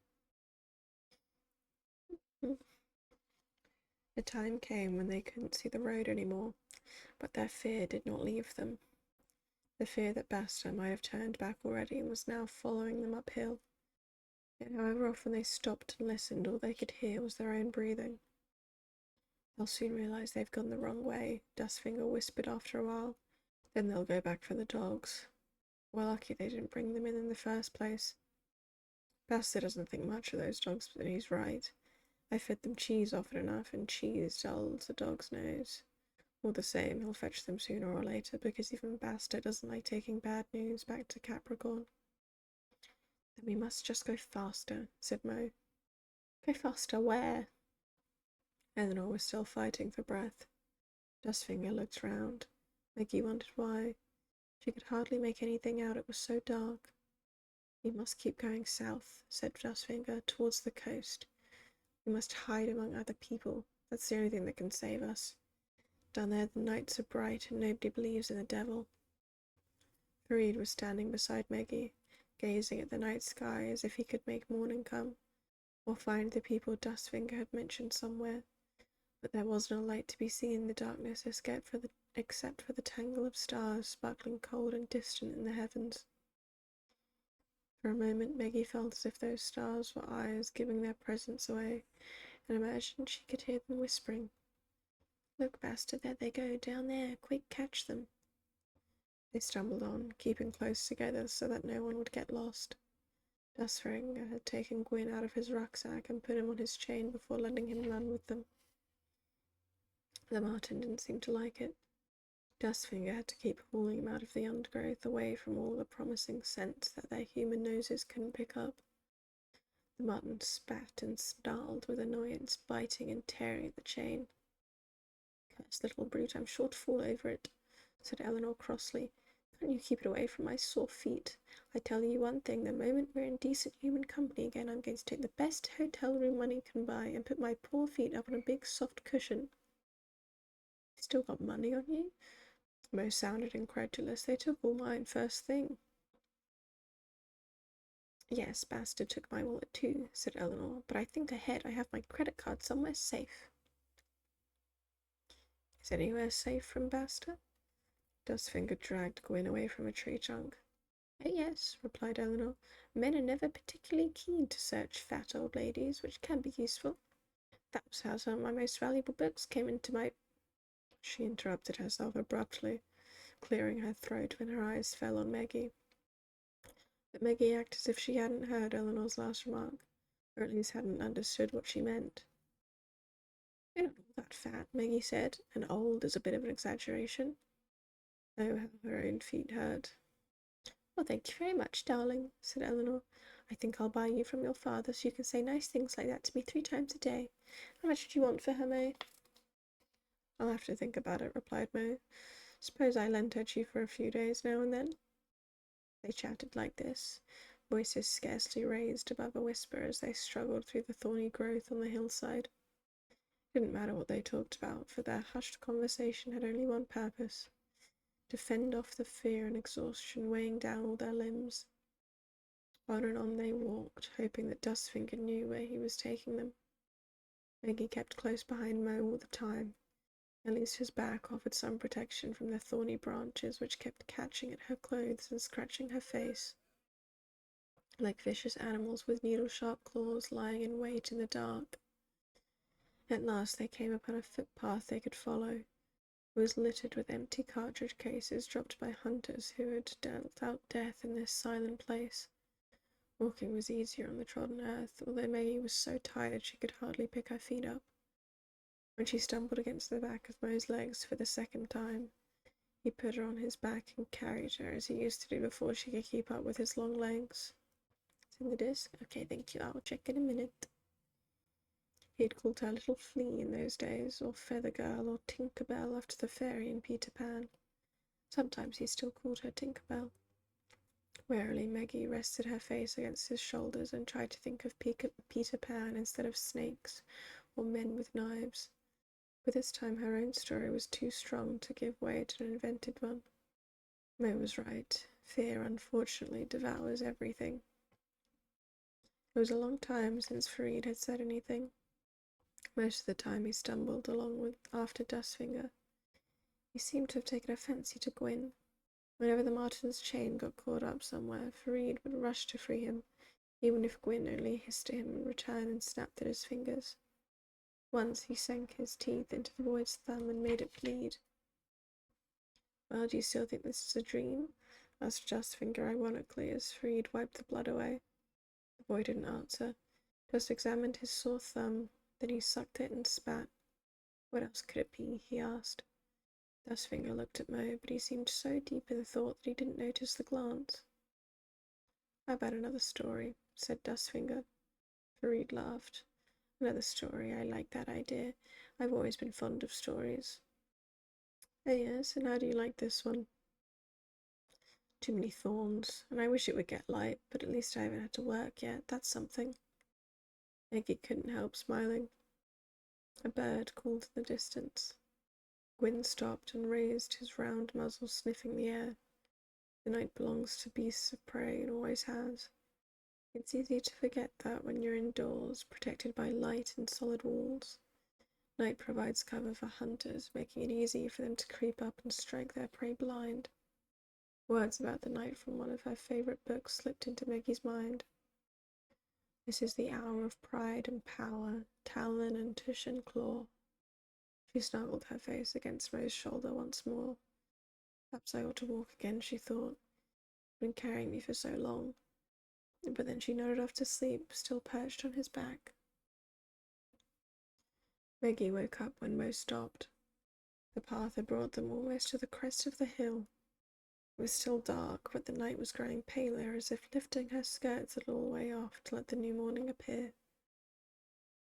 The time came when they couldn't see the road anymore, but their fear did not leave them. The fear that Basta might have turned back already and was now following them uphill. Yet however often they stopped and listened, all they could hear was their own breathing. They'll soon realize they've gone the wrong way, Dustfinger whispered after a while. Then they'll go back for the dogs. We're lucky they didn't bring them in the first place. Basta doesn't think much of those dogs, but he's right. I fed them cheese often enough, and cheese dulls a dog's nose. All the same, he'll fetch them sooner or later, because even Basta doesn't like taking bad news back to Capricorn. Then we must just go faster, said Mo. Go faster where? Eleanor was still fighting for breath. Dustfinger looked round. Maggie wondered why. She could hardly make anything out, it was so dark. We must keep going south, said Dustfinger, towards the coast. We must hide among other people. That's the only thing that can save us. Down there the nights are bright and nobody believes in the devil. Farid was standing beside Maggie, gazing at the night sky as if he could make morning come, or find the people Dustfinger had mentioned somewhere. But there wasn't a light to be seen in the darkness except for the tangle of stars sparkling cold and distant in the heavens. For a moment Maggie felt as if those stars were eyes giving their presence away, and imagined she could hear them whispering. Look, Basta, there they go, down there, quick, catch them. They stumbled on, keeping close together so that no one would get lost. Dustfinger had taken Gwyn out of his rucksack and put him on his chain before letting him run with them. The marten didn't seem to like it. Dustfinger had to keep hauling him out of the undergrowth, away from all the promising scents that their human noses couldn't pick up. The marten spat and snarled with annoyance, biting and tearing at the chain. Cursed little brute, I'm sure to fall over it, said Eleanor crossly. Can't you keep it away from my sore feet? I tell you one thing, the moment we're in decent human company again, I'm going to take the best hotel room money can buy and put my poor feet up on a big soft cushion. Still got money on you? Mo sounded incredulous. They took all mine first thing. Yes, Basta took my wallet too, said Eleanor, but I think ahead I have my credit card somewhere safe. Is anywhere safe from Basta? Dustfinger dragged Gwyn away from a tree trunk. Oh, yes, replied Eleanor. Men are never particularly keen to search fat old ladies, which can be useful. That was how some of my most valuable books came into my... She interrupted herself abruptly, clearing her throat when her eyes fell on Maggie. But Maggie acted as if she hadn't heard Eleanor's last remark, or at least hadn't understood what she meant. You're not all that fat, Maggie said, and old is a bit of an exaggeration. Oh, how her own feet hurt. Well, thank you very much, darling, said Eleanor. I think I'll buy you from your father so you can say nice things like that to me 3 times a day. How much do you want for her, Mo? I'll have to think about it, replied Mo. Suppose I lend her to you for a few days now and then? They chatted like this, voices scarcely raised above a whisper as they struggled through the thorny growth on the hillside. It didn't matter what they talked about, for their hushed conversation had only one purpose: to fend off the fear and exhaustion weighing down all their limbs. On and on they walked, hoping that Dustfinger knew where he was taking them. Maggie kept close behind Mo all the time. At least his back offered some protection from the thorny branches which kept catching at her clothes and scratching her face. Like vicious animals with needle-sharp claws lying in wait in the dark. At last they came upon a footpath they could follow. It was littered with empty cartridge cases dropped by hunters who had dealt out death in this silent place. Walking was easier on the trodden earth, although Maggie was so tired she could hardly pick her feet up. When she stumbled against the back of Mo's legs for the second time, he put her on his back and carried her as he used to do before she could keep up with his long legs. It's in the disc? Okay, thank you, I'll check in a minute. He had called her Little Flea in those days, or Feather Girl, or Tinker Bell after the fairy in Peter Pan. Sometimes he still called her Tinker Bell. Warily, Maggie rested her face against his shoulders and tried to think of Peter Pan instead of snakes or men with knives. But this time her own story was too strong to give way to an invented one. Mo was right. Fear, unfortunately, devours everything. It was a long time since Farid had said anything. Most of the time he stumbled along with after Dustfinger. He seemed to have taken a fancy to Gwyn. Whenever the marten's chain got caught up somewhere, Farid would rush to free him, even if Gwyn only hissed at him in return and snapped at his fingers. Once he sank his teeth into the boy's thumb and made it bleed. "Well, do you still think this is a dream?" asked Dustfinger ironically as Farid wiped the blood away. The boy didn't answer, just examined his sore thumb, then he sucked it and spat. "What else could it be?" he asked. Dustfinger looked at Mo, but he seemed so deep in thought that he didn't notice the glance. "How about another story?" said Dustfinger. Farid laughed. "Another story. I like that idea. I've always been fond of stories." "Oh yes, and how do you like this one?" "Too many thorns, and I wish it would get light, but at least I haven't had to work yet. That's something." Eggy couldn't help smiling. A bird called in the distance. Gwyn stopped and raised his round muzzle, sniffing the air. The night belongs to beasts of prey and always has. It's easy to forget that when you're indoors, protected by light and solid walls. Night provides cover for hunters, making it easy for them to creep up and strike their prey blind. Words about the night from one of her favourite books slipped into Maggie's mind. "This is the hour of pride and power, talon and tush and claw." She snuggled her face against Mo's shoulder once more. "Perhaps I ought to walk again," she thought. "It's been carrying me for so long." But then she nodded off to sleep, still perched on his back. Maggie woke up when Mo stopped. The path had brought them almost to the crest of the hill. It was still dark, but the night was growing paler, as if lifting her skirts a little way off to let the new morning appear.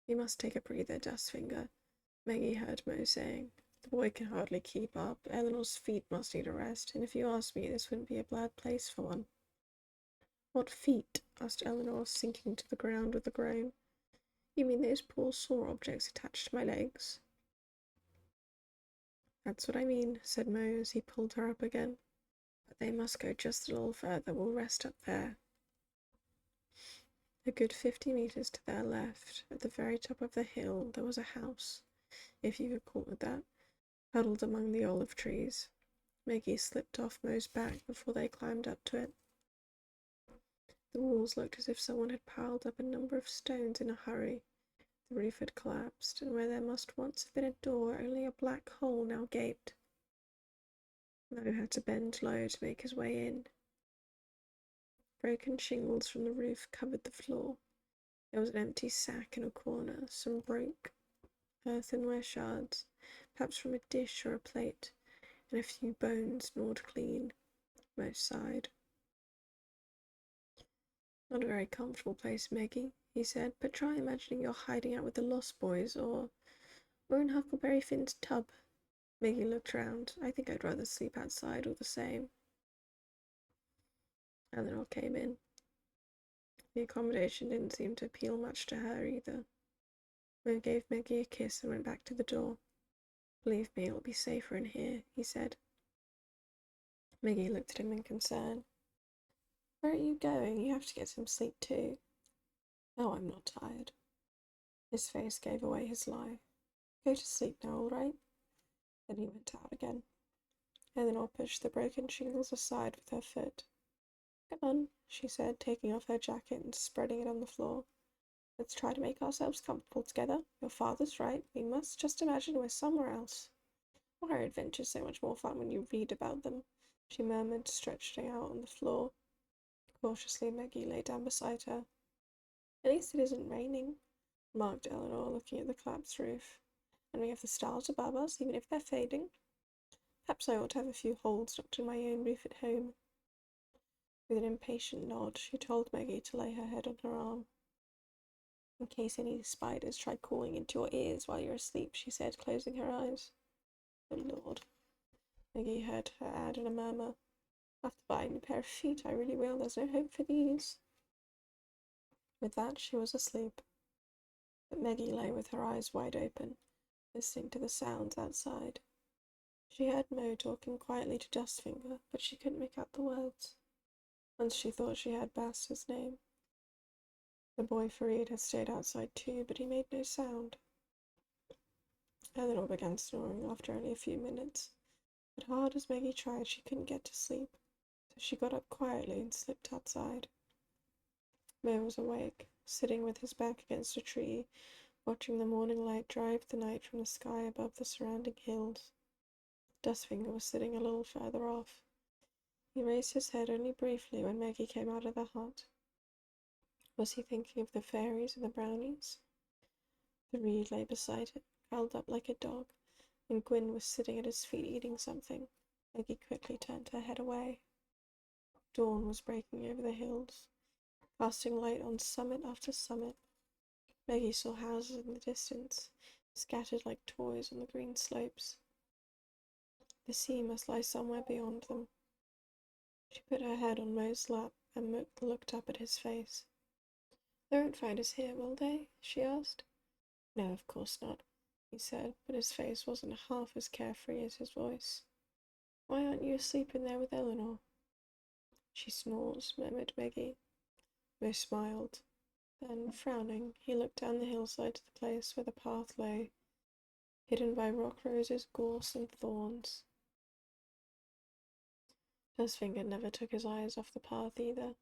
"You must take a breather, Dustfinger," Maggie heard Mo saying. "The boy can hardly keep up. Eleanor's feet must need a rest, and if you ask me, this wouldn't be a bad place for one." "What feet?" asked Eleanor, sinking to the ground with a groan. "You mean those poor sore objects attached to my legs?" "That's what I mean," said Mo as he pulled her up again. "But they must go just a little further. We'll rest up there." A good 50 meters to their left, at the very top of the hill, there was a house, if you could call it that, huddled among the olive trees. Maggie slipped off Mo's back before they climbed up to it. The walls looked as if someone had piled up a number of stones in a hurry. The roof had collapsed, and where there must once have been a door, only a black hole now gaped. Mo had to bend low to make his way in. Broken shingles from the roof covered the floor. There was an empty sack in a corner, some broke earthenware shards, perhaps from a dish or a plate, and a few bones gnawed clean. Mo sighed. "Not a very comfortable place, Maggie," he said, "but try imagining you're hiding out with the Lost Boys, or in Huckleberry Finn's tub." Maggie looked round. "I think I'd rather sleep outside all the same." Eleanor came in. The accommodation didn't seem to appeal much to her either. Mo gave Maggie a kiss and went back to the door. "Believe me, it'll be safer in here," he said. Maggie looked at him in concern. "Where are you going? You have to get some sleep too." "Oh, I'm not tired." His face gave away his lie. "Go to sleep now, all right?" Then he went out again. Eleanor pushed the broken shingles aside with her foot. "Come on," she said, taking off her jacket and spreading it on the floor. "Let's try to make ourselves comfortable together. Your father's right. We must just imagine we're somewhere else. Why are adventures so much more fun when you read about them?" she murmured, stretching out on the floor. Cautiously, Maggie lay down beside her. "At least it isn't raining," remarked Eleanor, looking at the collapsed roof. "And we have the stars above us, even if they're fading. Perhaps I ought to have a few holes knocked in my own roof at home." With an impatient nod, she told Maggie to lay her head on her arm. "In case any spiders try crawling into your ears while you're asleep," she said, closing her eyes. "Oh, Lord," Maggie heard her add in a murmur. "After buying a pair of feet, I really will. There's no hope for these." With that, she was asleep. But Maggie lay with her eyes wide open, listening to the sounds outside. She heard Mo talking quietly to Dustfinger, but she couldn't make out the words. Once she thought she heard Basta's name. The boy Farid had stayed outside too, but he made no sound. Eleanor began snoring after only a few minutes, but hard as Maggie tried, she couldn't get to sleep, so she got up quietly and slipped outside. Mo was awake, sitting with his back against a tree, watching the morning light drive the night from the sky above the surrounding hills. Dustfinger was sitting a little further off. He raised his head only briefly when Maggie came out of the hut. Was he thinking of the fairies and the brownies? The reed lay beside it, curled up like a dog, and Gwyn was sitting at his feet eating something. Maggie quickly turned her head away. Dawn was breaking over the hills, casting light on summit after summit. Maggie saw houses in the distance, scattered like toys on the green slopes. The sea must lie somewhere beyond them. She put her head on Mo's lap and looked up at his face. "They won't find us here, will they?" she asked. "No, of course not," he said, but his face wasn't half as carefree as his voice. "Why aren't you asleep in there with Eleanor?" "She snores," murmured Maggie. Mo smiled. Then, frowning, he looked down the hillside to the place where the path lay, hidden by rock roses, gorse, and thorns. Dustfinger never took his eyes off the path either.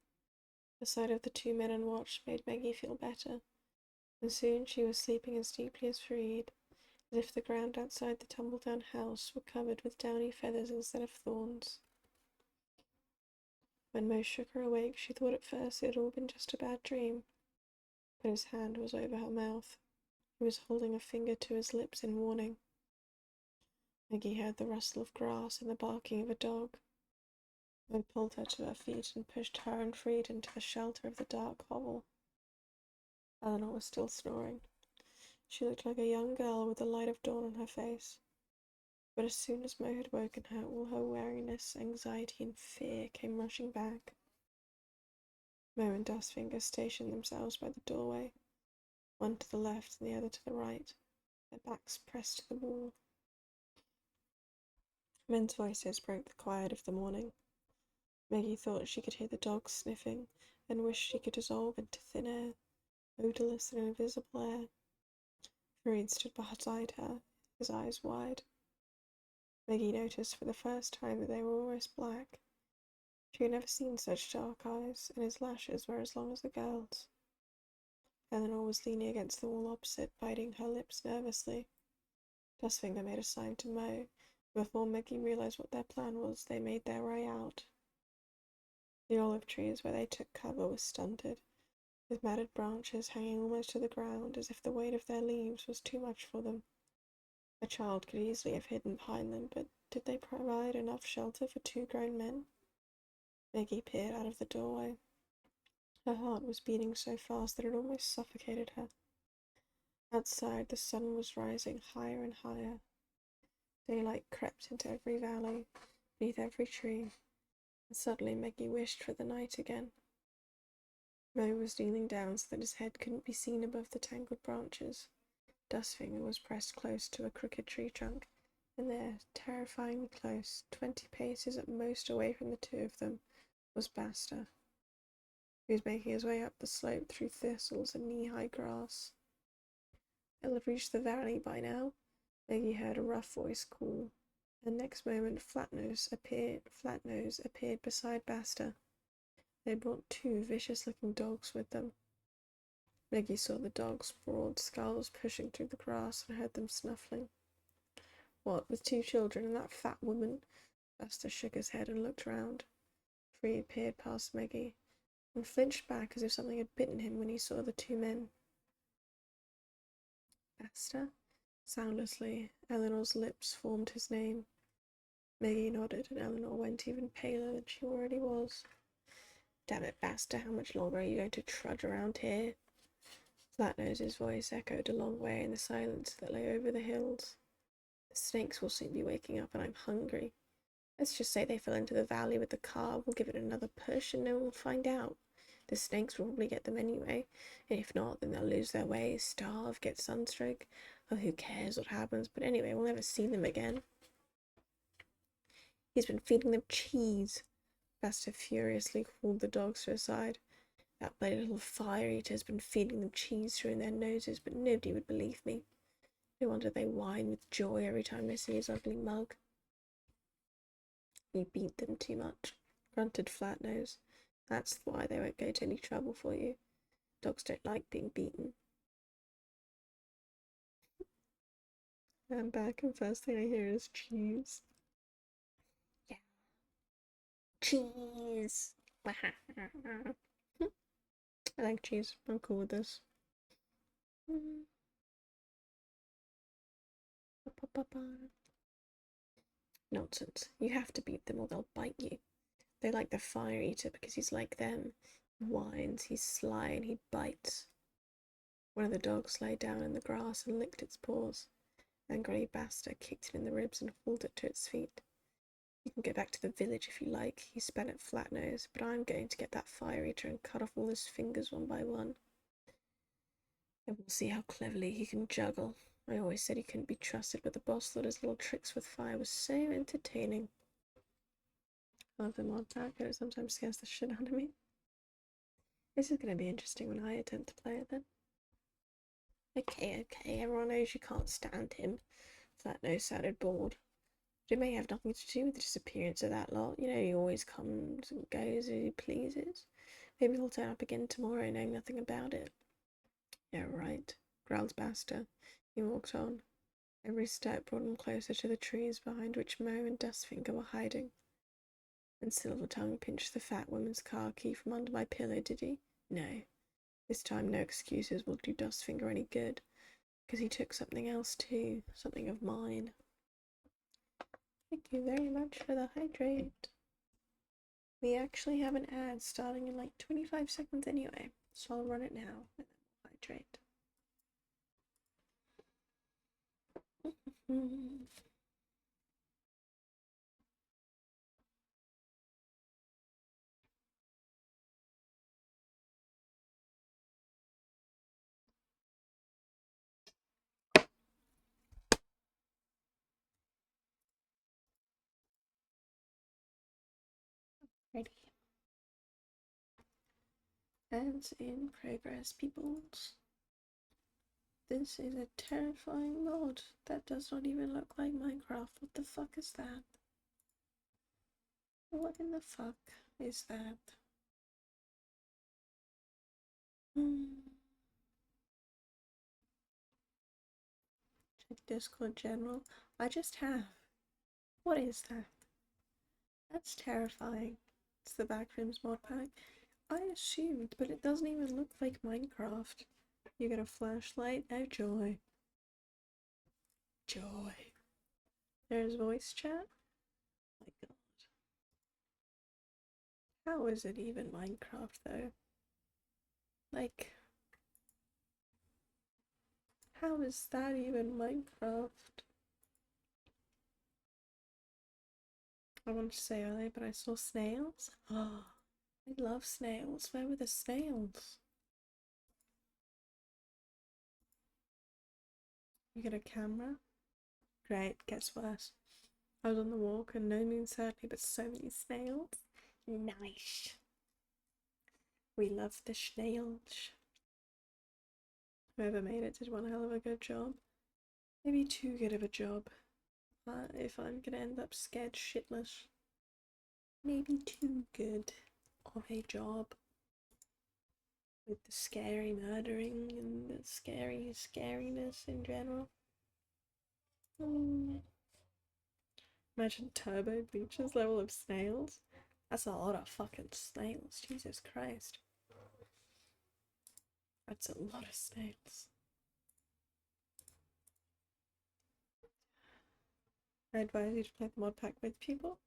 The sight of the two men on watch made Maggie feel better, and soon she was sleeping as deeply as Fareed, as if the ground outside the tumble-down house were covered with downy feathers instead of thorns. When Mo shook her awake, she thought at first it had all been just a bad dream, but his hand was over her mouth. He was holding a finger to his lips in warning. Maggie heard the rustle of grass and the barking of a dog. Mo pulled her to her feet and pushed her and Fareed into the shelter of the dark hovel. Eleanor was still snoring. She looked like a young girl with the light of dawn on her face. But as soon as Mo had woken her, all her weariness, anxiety, and fear came rushing back. Mo and Dustfinger stationed themselves by the doorway, one to the left and the other to the right, their backs pressed to the wall. Men's voices broke the quiet of the morning. Maggie thought she could hear the dogs sniffing, and wished she could dissolve into thin air, odorless and invisible air. Fareed stood beside her, his eyes wide. Maggie noticed for the first time that they were almost black. She had never seen such dark eyes, and his lashes were as long as a girl's. Eleanor was leaning against the wall opposite, biting her lips nervously. Dustfinger made a sign to Mo. Before Maggie realized what their plan was, they made their way out. The olive trees where they took cover were stunted, with matted branches hanging almost to the ground, as if the weight of their leaves was too much for them. A child could easily have hidden behind them, but did they provide enough shelter for two grown men? Maggie peered out of the doorway. Her heart was beating so fast that it almost suffocated her. Outside, the sun was rising higher and higher. Daylight crept into every valley, beneath every tree, and suddenly Maggie wished for the night again. Mo was kneeling down so that his head couldn't be seen above the tangled branches. Dustfinger was pressed close to a crooked tree trunk, and there, terrifyingly close, 20 paces at most away from the two of them, was Basta. He was making his way up the slope through thistles and knee-high grass. "They'll have reached the valley by now," Maggie heard a rough voice call, and next moment Flatnose appeared beside Basta. They brought two vicious-looking dogs with them. Maggie saw the dogs' broad skulls pushing through the grass and heard them snuffling. "What, with two children and that fat woman?" Buster shook his head and looked round. Fareed peered past Maggie, and flinched back as if something had bitten him when he saw the two men. "Basta?" Soundlessly, Eleanor's lips formed his name. Maggie nodded, and Eleanor went even paler than she already was. "Damn it, Basta, how much longer are you going to trudge around here?" Flatnose's voice echoed a long way in the silence that lay over the hills. "The snakes will soon be waking up, and I'm hungry. Let's just say they fell into the valley with the car. We'll give it another push, and no one will find out. The snakes will probably get them anyway, and if not, then they'll lose their way, starve, get sunstroke. Oh, who cares what happens? But anyway, we'll never see them again." "He's been feeding them cheese," Basta furiously called the dogs to her side. "That bloody little fire-eater's been feeding them cheese through their noses, but nobody would believe me." No wonder they whine with joy every time they see his ugly mug. You beat them too much, grunted Flatnose. That's why they won't go to any trouble for you. Dogs don't like being beaten. I'm back, and first thing I hear is cheese. Yeah. Cheese! I like cheese. I'm cool with this. Nonsense. You have to beat them or they'll bite you. They like the fire eater because he's like them. He whines, he's sly, and he bites. One of the dogs lay down in the grass and licked its paws. Angrily, Basta kicked it in the ribs and hauled it to its feet. You can go back to the village if you like, he spat at Flatnose, but I'm going to get that fire eater and cut off all his fingers one by one. And we'll see how cleverly he can juggle. I always said he couldn't be trusted, but the boss thought his little tricks with fire was so entertaining. I love the mod pack, and it sometimes scares the shit out of me. This is going to be interesting when I attempt to play it then. Okay, everyone knows you can't stand him. Flatnose sounded bored. But it may have nothing to do with the disappearance of that lot. You know, he always comes and goes as he pleases. Maybe he'll turn up again tomorrow knowing nothing about it. Yeah, right, growled Basta. He walked on. Every step brought him closer to the trees behind which Mo and Dustfinger were hiding. And Silvertongue pinched the fat woman's car key from under my pillow, did he? No. This time no excuses will do Dustfinger any good, because he took something else too, something of mine. Thank you very much for the hydrate. We actually have an ad starting in like 25 seconds anyway, so I'll run it now and then we'll hydrate. Ready. Ads in progress, peoples. This is a terrifying mod. That does not even look like Minecraft. What the fuck is that? What in the fuck is that? Check Discord general. I just have. What is that? That's terrifying. It's the Backrooms mod pack. I assumed, but it doesn't even look like Minecraft. You get a flashlight. Oh, joy. Joy. There's voice chat? My god. How is it even Minecraft, though? Like, how is that even Minecraft? I wanted to say earlier, but I saw snails. Oh, I love snails. Where were the snails? You get a camera? Great, gets worse. I was on the walk and no moon certainly, but so many snails. Nice. We love the snails. Whoever made it did one hell of a good job. Maybe too good of a job. If I'm gonna end up scared shitless. Maybe too good of a job. With the scary murdering and the scary scariness in general. Imagine Turbo Beach's level of snails. That's a lot of fucking snails, Jesus Christ. That's a lot of snails. I advise you to play the mod pack with people.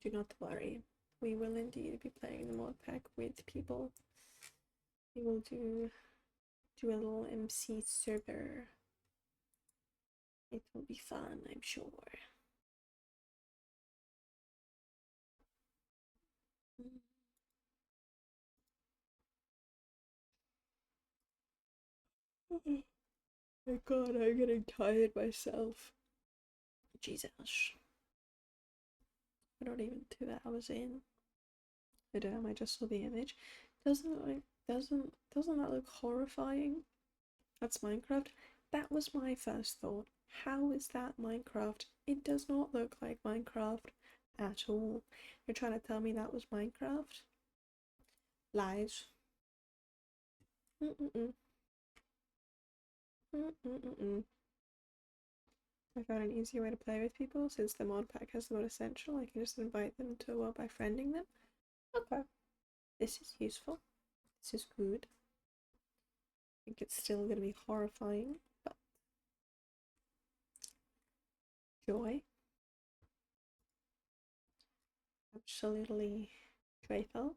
Do not worry. We will indeed be playing the mod pack with people. We will do a little MC server. It will be fun, I'm sure. Oh my god, I'm getting tired myself. Jesus. We're not even 2 hours in. Oh damn, I just saw the image. Doesn't that look horrifying? That's Minecraft. That was my first thought. How is that Minecraft? It does not look like Minecraft at all. You're trying to tell me that was Minecraft? Lies. Mm-mm-mm. Mm-mm-mm. I found an easier way to play with people since the mod pack has the mod essential. I can just invite them to a world by friending them. Okay. This is useful. This is good. I think it's still going to be horrifying, but joy. Absolutely joyful.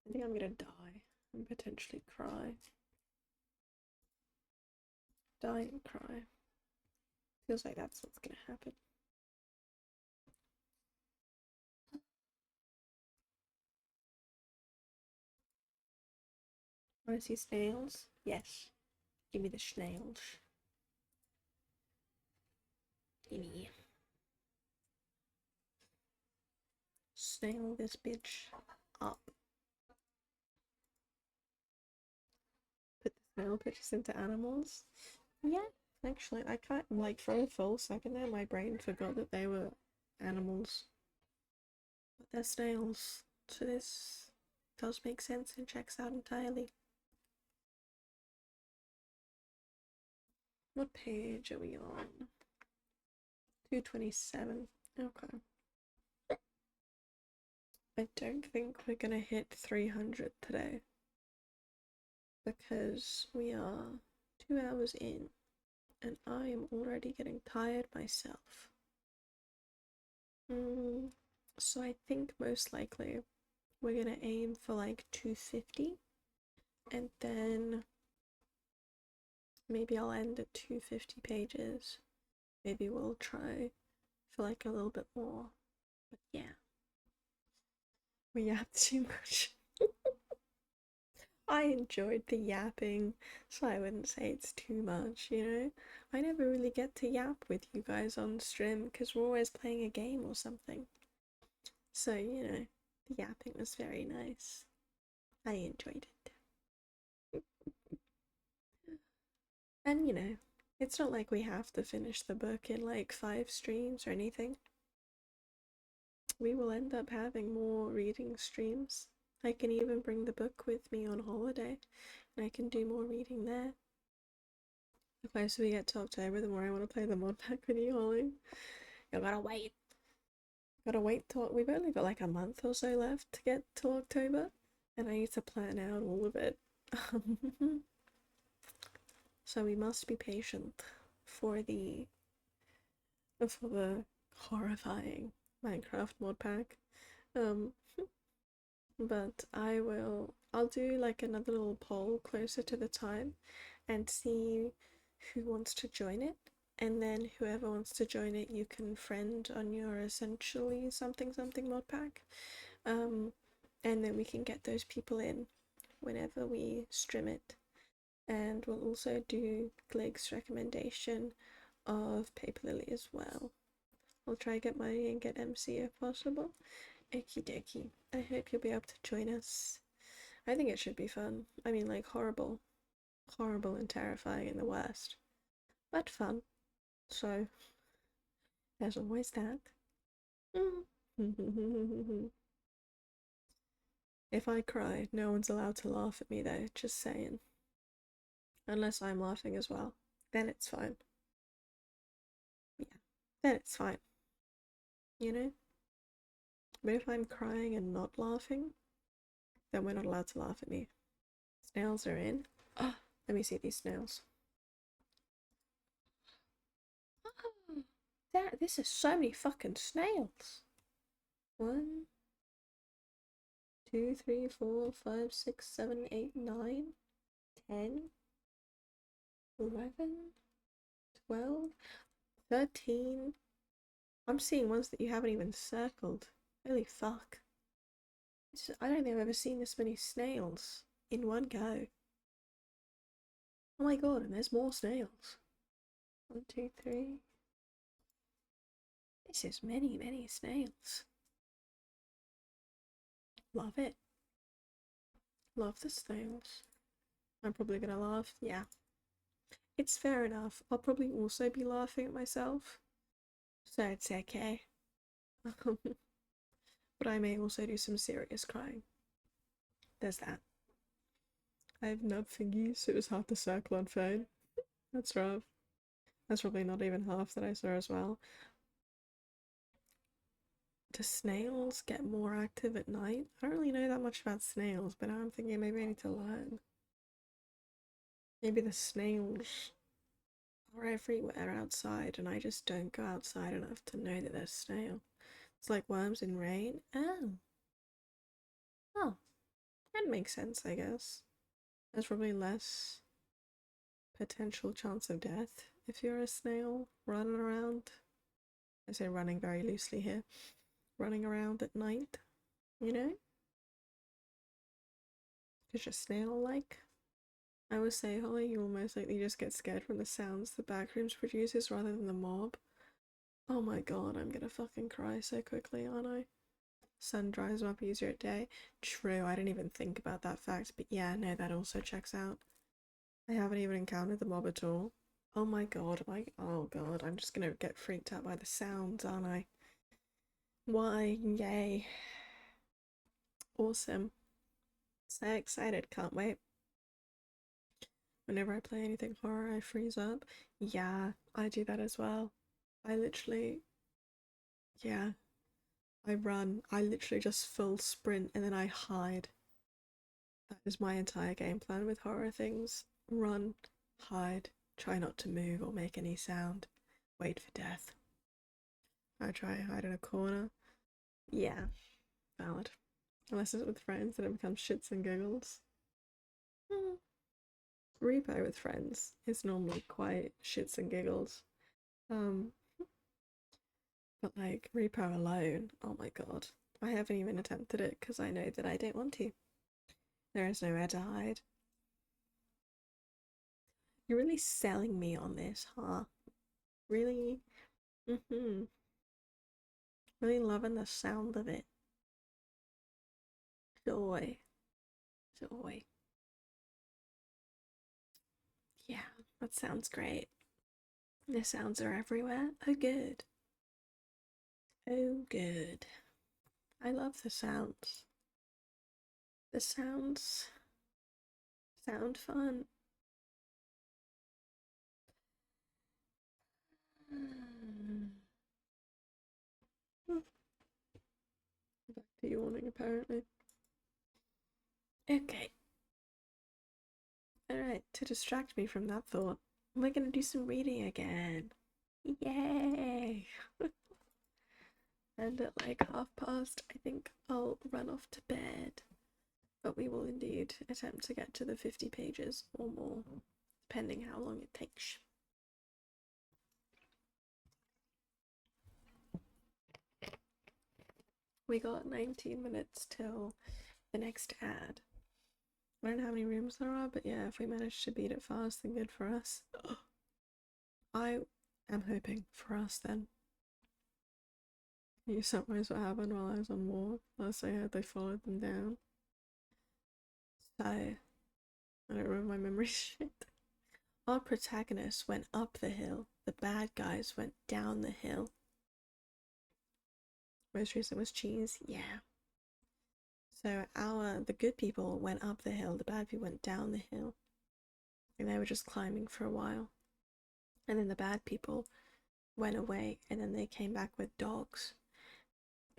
I think I'm going to die and potentially cry. Die and cry. Feels like that's what's going to happen. Want to see snails? Yes. Give me the snails. Gimme. Snail this bitch up. Put the snail pictures into animals. Yeah, actually, I can't, like, for a full second there, my brain forgot that they were animals. But they're snails. So this does make sense and checks out entirely. What page are we on? 227. Okay. I don't think we're gonna hit 300 today because we are 2 hours in and I am already getting tired myself. So I think most likely we're gonna aim for like 250 and then maybe I'll end at 250 pages. Maybe we'll try for like a little bit more. But yeah. We yapped too much. I enjoyed the yapping, so I wouldn't say it's too much, you know? I never really get to yap with you guys on stream because we're always playing a game or something. So, you know, the yapping was very nice. I enjoyed it. And, you know, it's not like we have to finish the book in like 5 streams or anything. We will end up having more reading streams. I can even bring the book with me on holiday and I can do more reading there. The closer we get to October, the more I want to play the mod pack with you, Holly. You gotta wait. Gotta wait till we've only got like a month or so left to get to October, and I need to plan out all of it. So we must be patient for the horrifying Minecraft mod pack. But I'll do like another little poll closer to the time and see who wants to join it. And then whoever wants to join it, you can friend on your essentially something something mod pack. And then we can get those people in whenever we stream it. And we'll also do Gleg's recommendation of Paper Lily as well. I'll try get money and get MC if possible. Okie dokie. I hope you'll be able to join us. I think it should be fun. I mean, like, horrible. Horrible and terrifying and the worst. But fun. So, there's always that. If I cry, no one's allowed to laugh at me though, just saying. Unless I'm laughing as well. Then it's fine. Yeah, then it's fine. You know? But if I'm crying and not laughing, then we're not allowed to laugh at me. Snails are in. Oh, let me see these snails. Oh, this is so many fucking snails. 1, 2, 3, 4, 5, 6, 7, 8, 9, 10, 11, 12, 13. I'm seeing ones that you haven't even circled. Holy fuck. I don't think I've ever seen this many snails in one go. Oh my god, and there's more snails. 1, 2, 3. This is many, many snails. Love it. Love the snails. I'm probably gonna laugh. Yeah, It's fair enough. I'll probably also be laughing at myself, so it's okay. But I may also do some serious crying. There's that. I have nub fingies, so it was half the circle on phone. That's rough. That's probably not even half that I saw as well. Do snails get more active at night? I don't really know that much about snails, but now I'm thinking maybe I need to learn. Maybe the snails are everywhere outside and I just don't go outside enough to know that there's snail. It's like worms in rain. Oh, that makes sense, I guess. There's probably less potential chance of death if you're a snail running around. I say running very loosely here. Running around at night, you know? Because you're snail-like. I would say, Holly, you will most likely just get scared from the sounds the backrooms produces rather than the mob. Oh my god, I'm gonna fucking cry so quickly, aren't I? Sun dries them up easier at day. True, I didn't even think about that fact, but yeah, no, that also checks out. I haven't even encountered the mob at all. Oh my god, oh god, I'm just gonna get freaked out by the sounds, aren't I? Why, yay. Awesome. So excited, can't wait. Whenever I play anything horror, I freeze up. Yeah, I do that as well. I literally, yeah, I run. I literally just full sprint and then I hide. That is my entire game plan with horror things. Run, hide, try not to move or make any sound, wait for death. I try and hide in a corner. Yeah, valid. Unless it's with friends and it becomes shits and giggles. Repo with friends is normally quite shits and giggles. Um, but like repo alone, oh my god. I haven't even attempted it because I know that I don't want to. There is nowhere to hide. You're really selling me on this, huh? Really? Mm-hmm. Really loving the sound of it. Joy. Joy. Yeah, that sounds great. The sounds are everywhere. Oh, good. Oh, good. I love the sounds. The sounds sound fun. Back to yawning, apparently. Okay. Alright, to distract me from that thought, we're gonna do some reading again. Yay! And at like past, I think I'll run off to bed. But we will indeed attempt to get to the 50 pages or more, depending how long it takes. We got 19 minutes till the next ad. I don't know how many rooms there are, but yeah, if we manage to beat it fast, then good for us. I am hoping for us then. You summarise what happened while I was on war. Last I heard, they followed them down. So, I don't remember my memory shit. Our protagonists went up the hill. The bad guys went down the hill. Most recent was cheese. Yeah. So the good people went up the hill. The bad people went down the hill. And they were just climbing for a while. And then the bad people went away. And then they came back with dogs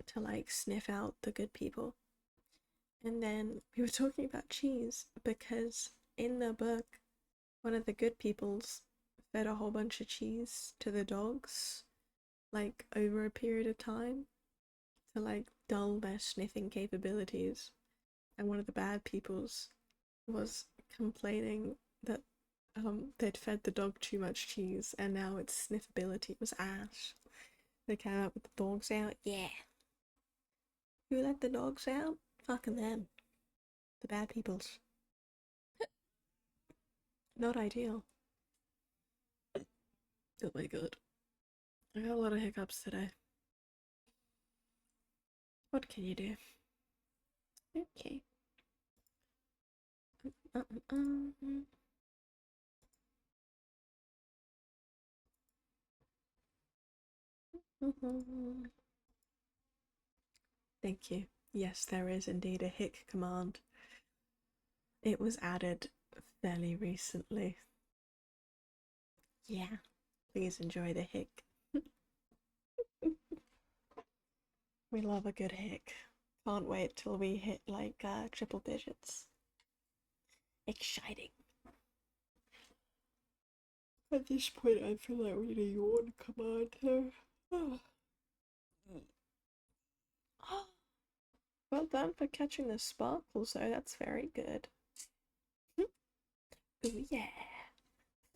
to like sniff out the good people. And then we were talking about cheese because in the book, one of the good peoples fed a whole bunch of cheese to the dogs, like over a period of time, to like dull their sniffing capabilities. And one of the bad peoples was complaining that they'd fed the dog too much cheese and now its sniffability was ash. They came out with the dogs out. Yeah. Who let the dogs out? Fucking them. The bad peoples. Not ideal. Oh my god. I got a lot of hiccups today. What can you do? Okay. Thank you. Yes, there is indeed a hic command. It was added fairly recently. Yeah, please enjoy the hic. We love a good hic. Can't wait till we hit like triple digits. Exciting. At this point, I feel like we need a yawn command here. Well done for catching the sparkles, though. That's very good. Oh yeah.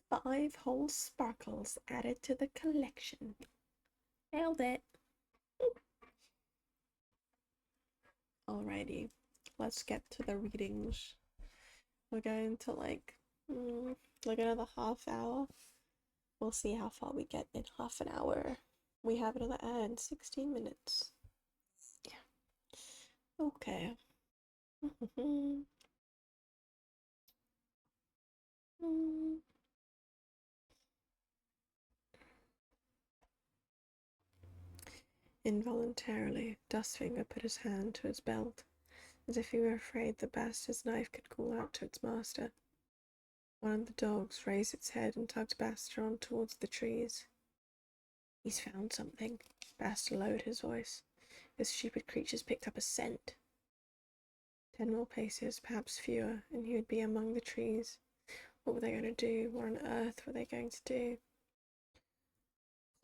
5 whole sparkles added to the collection. Nailed it. Alrighty, let's get to the readings. We're going to like another half hour. We'll see how far we get in half an hour. We have another ad in 16 minutes. Yeah. Okay. Involuntarily, Dustfinger put his hand to his belt, as if he were afraid the bastard's knife could call out to its master. One of the dogs raised its head and tugged Baster on towards the trees. He's found something. Baster lowered his voice. The stupid creatures picked up a scent. 10 more paces, perhaps fewer, and he would be among the trees. What were they going to do? What on earth were they going to do?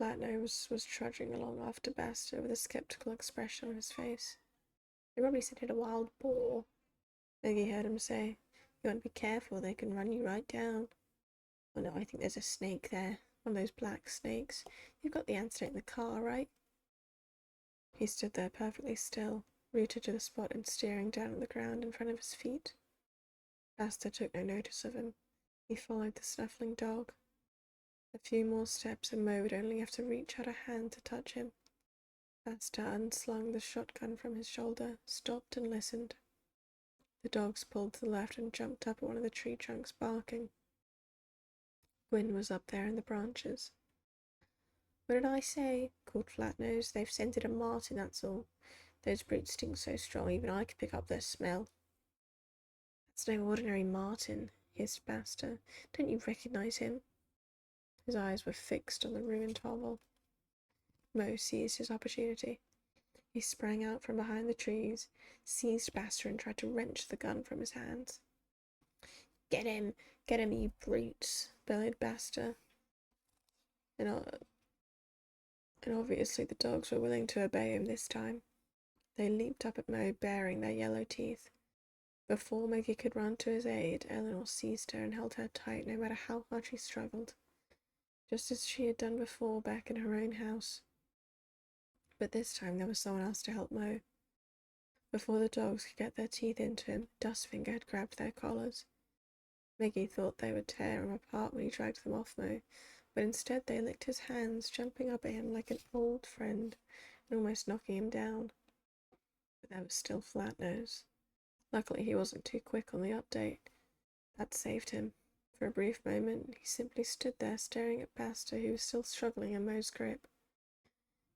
Flatnose was trudging along after Baster with a skeptical expression on his face. They probably said it a wild boar, Maggie heard him say. You want to be careful, they can run you right down. Oh no, I think there's a snake there. One of those black snakes. You've got the antidote in the car, right? He stood there perfectly still, rooted to the spot and staring down at the ground in front of his feet. Asta took no notice of him. He followed the snuffling dog. A few more steps and Mo would only have to reach out a hand to touch him. Asta unslung the shotgun from his shoulder, stopped and listened. The dogs pulled to the left and jumped up at one of the tree trunks, barking. Gwyn was up there in the branches. What did I say? Called Flatnose. They've scented a marten, that's all. Those brutes stink so strong, even I could pick up their smell. That's no ordinary marten, hissed Baster. Don't you recognise him? His eyes were fixed on the ruined hovel. Mo seized his opportunity. He sprang out from behind the trees, seized Baster and tried to wrench the gun from his hands. Get him, you brutes, bellowed Baster. And obviously the dogs were willing to obey him this time. They leaped up at Mo, baring their yellow teeth. Before Maggie could run to his aid, Eleanor seized her and held her tight no matter how hard she struggled, just as she had done before back in her own house. But this time there was someone else to help Mo. Before the dogs could get their teeth into him, Dustfinger had grabbed their collars. Maggie thought they would tear him apart when he dragged them off Mo, but instead they licked his hands, jumping up at him like an old friend and almost knocking him down. But there was still Flatnose. Luckily he wasn't too quick on the update. That saved him. For a brief moment, he simply stood there staring at Baster, who was still struggling in Mo's grip.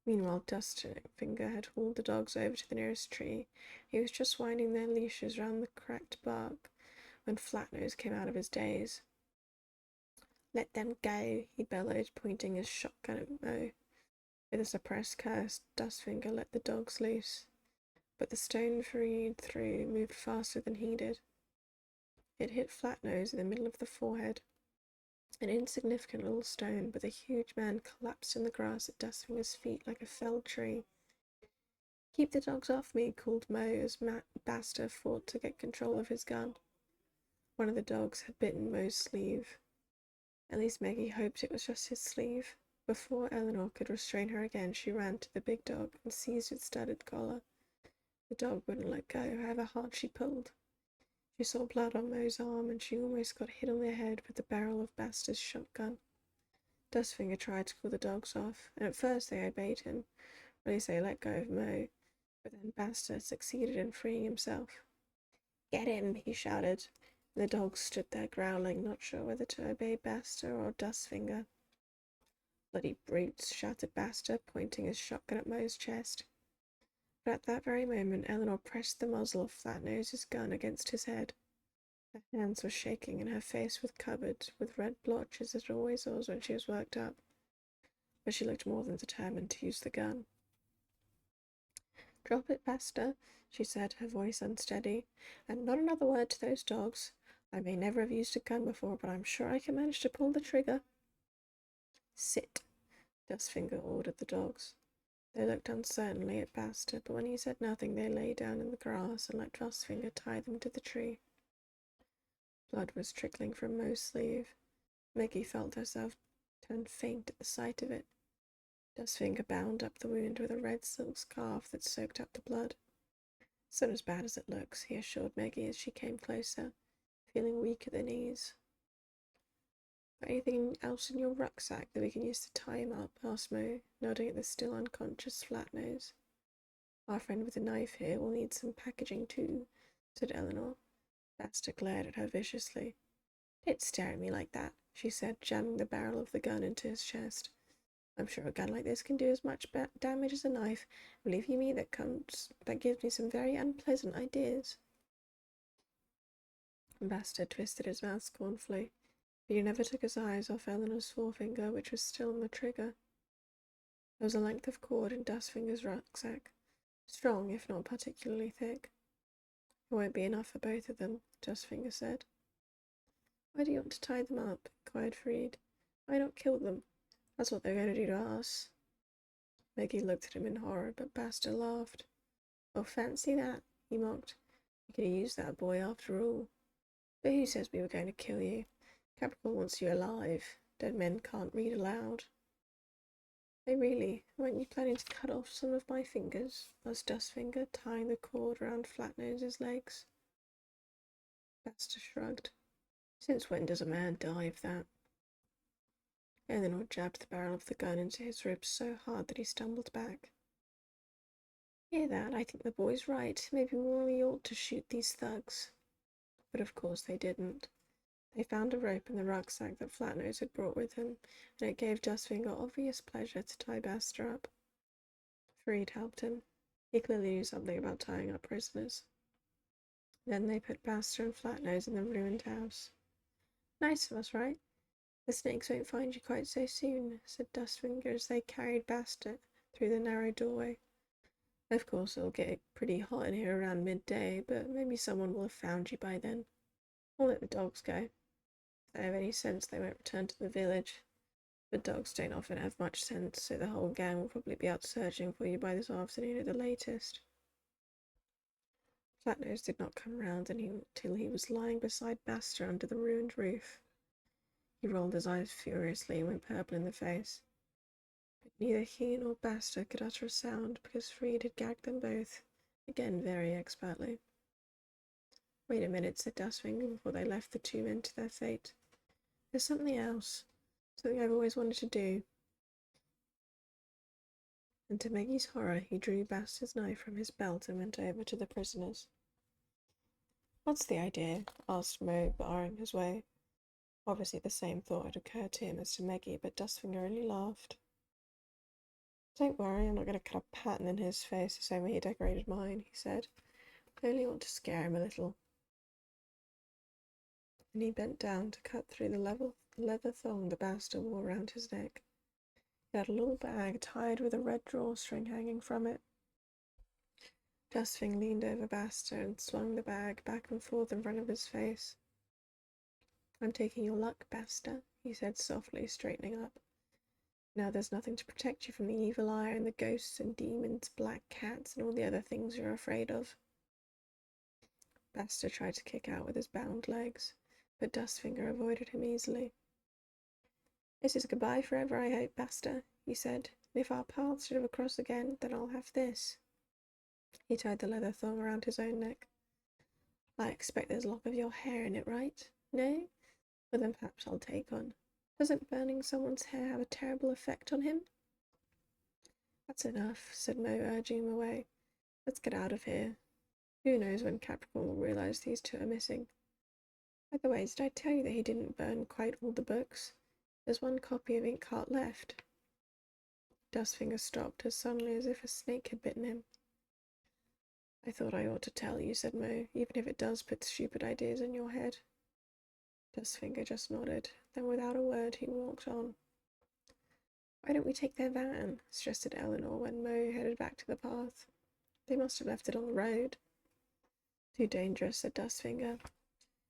Meanwhile, Dustfinger had hauled the dogs over to the nearest tree. He was just winding their leashes round the cracked bark when Flatnose came out of his daze. Let them go, he bellowed, pointing his shotgun at Mo. With a suppressed curse, Dustfinger let the dogs loose. But the stone freed through moved faster than he did. It hit Flatnose in the middle of the forehead. An insignificant little stone, but the huge man collapsed in the grass at Dustfinger's feet like a felled tree. Keep the dogs off me, called Mo as Baster fought to get control of his gun. One of the dogs had bitten Mo's sleeve. At least Maggie hoped it was just his sleeve. Before Eleanor could restrain her again, she ran to the big dog and seized its studded collar. The dog wouldn't let go, however hard she pulled. She saw blood on Mo's arm, and she almost got hit on the head with the barrel of Baster's shotgun. Dustfinger tried to call the dogs off, and at first they obeyed him, or at least they let go of Mo, but then Baster succeeded in freeing himself. Get him, he shouted, and the dogs stood there growling, not sure whether to obey Baster or Dustfinger. Bloody brutes, shouted Baxter, pointing his shotgun at Mo's chest. But at that very moment, Eleanor pressed the muzzle of Flatnose's gun against his head. Her hands were shaking and her face was covered with red blotches as it always was when she was worked up. But she looked more than determined to use the gun. "Drop it, Baxter," she said, her voice unsteady, "and not another word to those dogs. I may never have used a gun before, but I'm sure I can manage to pull the trigger." "Sit," Dustfinger ordered the dogs. They looked uncertainly at Baxter, but when he said nothing, they lay down in the grass and let Dustfinger tie them to the tree. Blood was trickling from Mo's sleeve. Maggie felt herself turn faint at the sight of it. Dustfinger bound up the wound with a red silk scarf that soaked up the blood. "It's not as bad as it looks," he assured Maggie as she came closer, feeling weak at the knees. "Got anything else in your rucksack that we can use to tie him up?" asked Mo, nodding at the still unconscious Flatnose. "Our friend with the knife here will need some packaging too," said Eleanor. Baxter glared at her viciously. "Don't stare at me like that," she said, jamming the barrel of the gun into his chest. "I'm sure a gun like this can do as much damage as a knife. Believe you me, that gives me some very unpleasant ideas." Baxter twisted his mouth scornfully, but he never took his eyes off Eleanor's forefinger, which was still on the trigger. There was a length of cord in Dustfinger's rucksack, strong if not particularly thick. "It won't be enough for both of them," Dustfinger said. "Why do you want to tie them up?" inquired Freed. "Why not kill them? That's what they're going to do to us." Maggie looked at him in horror, but Baxter laughed. "Oh, fancy that," he mocked. "We could have used that boy after all. But who says we were going to kill you? Capricorn wants you alive. Dead men can't read aloud." "Oh, really? Weren't you planning to cut off some of my fingers?" asked Dustfinger, tying the cord around Flatnose's legs. Baxter shrugged. "Since when does a man die of that?" Eleanor jabbed the barrel of the gun into his ribs so hard that he stumbled back. "Hear that? I think the boy's right. Maybe we ought to shoot these thugs." But of course they didn't. They found a rope in the rucksack that Flatnose had brought with him, and it gave Dustfinger obvious pleasure to tie Baxter up. Freed helped him. He clearly knew something about tying up prisoners. Then they put Baxter and Flatnose in the ruined house. "Nice of us, right? The snakes won't find you quite so soon," said Dustfinger as they carried Baxter through the narrow doorway. "Of course it'll get pretty hot in here around midday, but maybe someone will have found you by then. I'll let the dogs go. If they have any sense, they won't return to the village. But dogs don't often have much sense, so the whole gang will probably be out searching for you by this afternoon at the latest." Flatnose did not come round until he was lying beside Baxter under the ruined roof. He rolled his eyes furiously and went purple in the face. But neither he nor Baxter could utter a sound because Freed had gagged them both, again very expertly. "Wait a minute," said Dustfinger before they left the two men to their fate. "There's something else. Something I've always wanted to do." And to Maggie's horror, he drew Baxter's knife from his belt and went over to the prisoners. "What's the idea?" asked Mo, barring his way. Obviously the same thought had occurred to him as to Maggie, but Dustfinger only laughed. "Don't worry, I'm not going to cut a pattern in his face the same way he decorated mine," he said. "I only want to scare him a little." And he bent down to cut through the leather thong the Baxter wore round his neck. He had a little bag tied with a red drawstring hanging from it. Dustfinger leaned over Baxter and swung the bag back and forth in front of his face. "I'm taking your luck, Baxter," he said softly, straightening up. "Now there's nothing to protect you from the evil eye and the ghosts and demons, black cats, and all the other things you're afraid of." Baxter tried to kick out with his bound legs, but Dustfinger avoided him easily. "This is goodbye forever, I hope, Baxter," he said. "And if our paths should ever cross again, then I'll have this." He tied the leather thong around his own neck. "I expect there's a lock of your hair in it, right? No? Well, then perhaps I'll take on. Doesn't burning someone's hair have a terrible effect on him?" "That's enough," said Mo, urging him away. "Let's get out of here. Who knows when Capricorn will realise these two are missing. By the way, did I tell you that he didn't burn quite all the books? There's one copy of Inkheart left." Dustfinger stopped as suddenly as if a snake had bitten him. I thought I ought to tell you, said Mo, even if it does put stupid ideas in your head. Dustfinger just nodded. Then without a word he walked on. Why don't we take their van? Suggested Eleanor when Mo headed back to the path. They must have left it on the road. Too dangerous, said Dustfinger.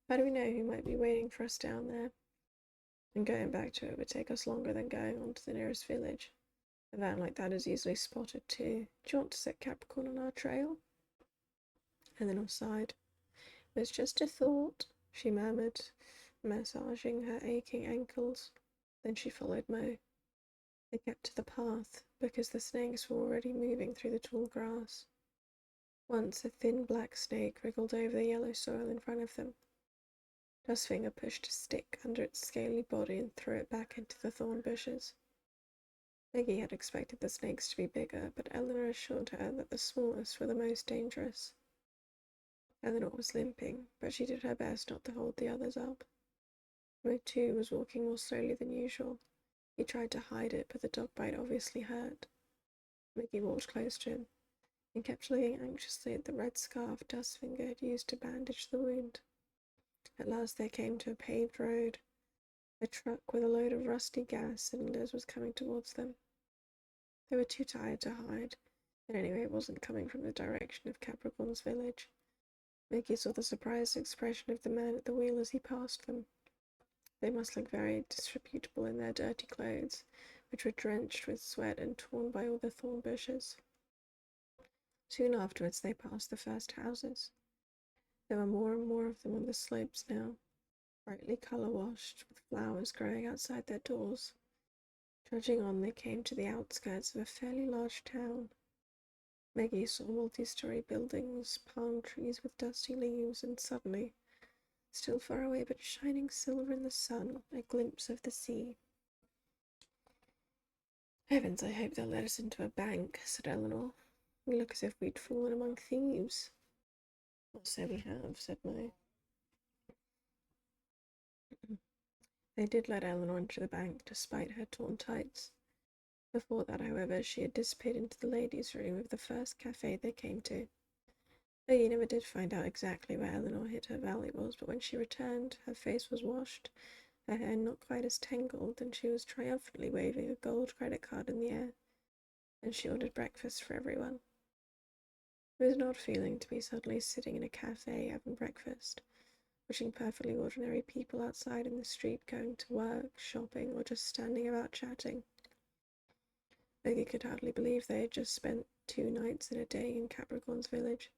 How do we know who might be waiting for us down there? And going back to it would take us longer than going on to the nearest village. A van like that is easily spotted too. Do you want to set Capricorn on our trail? Eleanor sighed. It was just a thought, she murmured, massaging her aching ankles. Then she followed Mo. They kept to the path, because the snakes were already moving through the tall grass. Once a thin black snake wriggled over the yellow soil in front of them. Dustfinger pushed a stick under its scaly body and threw it back into the thorn bushes. Maggie had expected the snakes to be bigger, but Eleanor assured her that the smallest were the most dangerous. Eleanor was limping, but she did her best not to hold the others up. Mo, too, was walking more slowly than usual. He tried to hide it, but the dog bite obviously hurt. Maggie walked close to him and kept looking anxiously at the red scarf Dustfinger had used to bandage the wound. At last they came to a paved road. A truck with a load of rusty gas cylinders was coming towards them. They were too tired to hide, and anyway it wasn't coming from the direction of Capricorn's village. Maggie saw the surprised expression of the man at the wheel as he passed them. They must look very disreputable in their dirty clothes, which were drenched with sweat and torn by all the thorn bushes. Soon afterwards they passed the first houses. There were more and more of them on the slopes now, brightly colour-washed, with flowers growing outside their doors. Trudging on, they came to the outskirts of a fairly large town. Maggie saw multi-story buildings, palm trees with dusty leaves, and suddenly, still far away but shining silver in the sun, a glimpse of the sea. Heavens, I hope they'll let us into a bank, said Eleanor. We look as if we'd fallen among thieves. Well, so we have, said Mo. They did let Eleanor into the bank, despite her torn tights. Before that, however, she had disappeared into the ladies' room of the first cafe they came to. Maggie never did find out exactly where Eleanor hid her valuables, but when she returned, her face was washed, her hair not quite as tangled, and she was triumphantly waving a gold credit card in the air, and she ordered breakfast for everyone. It was an odd feeling to be suddenly sitting in a cafe having breakfast, watching perfectly ordinary people outside in the street going to work, shopping, or just standing about chatting. Maggie could hardly believe they had just spent 2 nights and a day in Capricorn's village,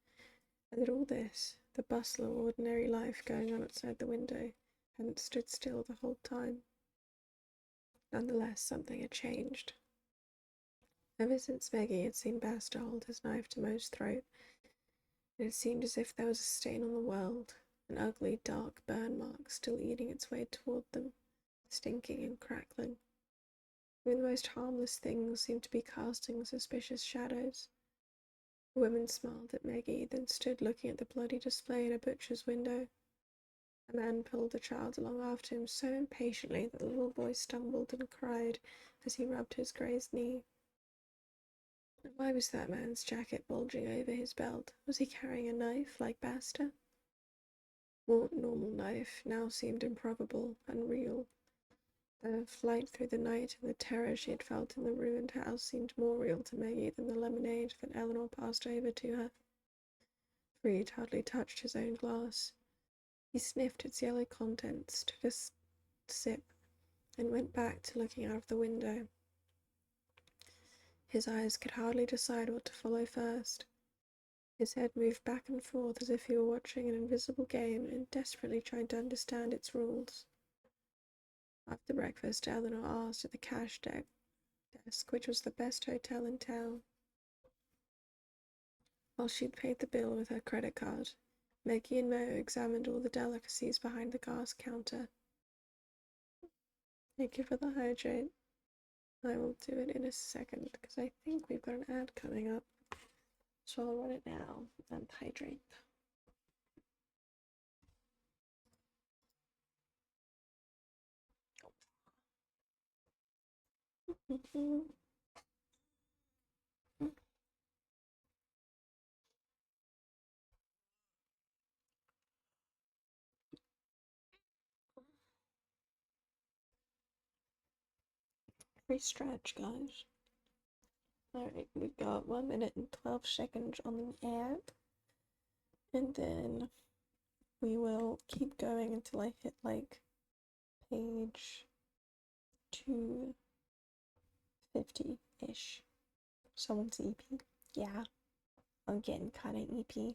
and that all this, the bustle of ordinary life going on outside the window, hadn't stood still the whole time. Nonetheless, something had changed. Ever since Maggie had seen Basta hold his knife to Mo's throat, it had seemed as if there was a stain on the world, an ugly, dark burn mark still eating its way toward them, stinking and crackling. Even the most harmless things seemed to be casting suspicious shadows. The women smiled at Maggie, then stood looking at the bloody display in a butcher's window. A man pulled the child along after him so impatiently that the little boy stumbled and cried as he rubbed his grazed knee. And why was that man's jacket bulging over his belt? Was he carrying a knife like Basta? More normal knife now seemed improbable, unreal. The flight through the night and the terror she had felt in the ruined house seemed more real to Maggie than the lemonade that Eleanor passed over to her. Reed hardly touched his own glass. He sniffed its yellow contents, took a sip, and went back to looking out of the window. His eyes could hardly decide what to follow first. His head moved back and forth as if he were watching an invisible game and desperately trying to understand its rules. After breakfast, Eleanor asked at the cash desk which was the best hotel in town. While she'd paid the bill with her credit card, Maggie and Mo examined all the delicacies behind the gas counter. Thank you for the hydrate. I will do it in a second because I think we've got an ad coming up. So I'll run it now and hydrate. Free stretch, guys. Alright, we've got 1 minute and 12 seconds on the app. And then we will keep going until I hit like page 250-ish. Someone's EP. Yeah, I'm getting kind of EP.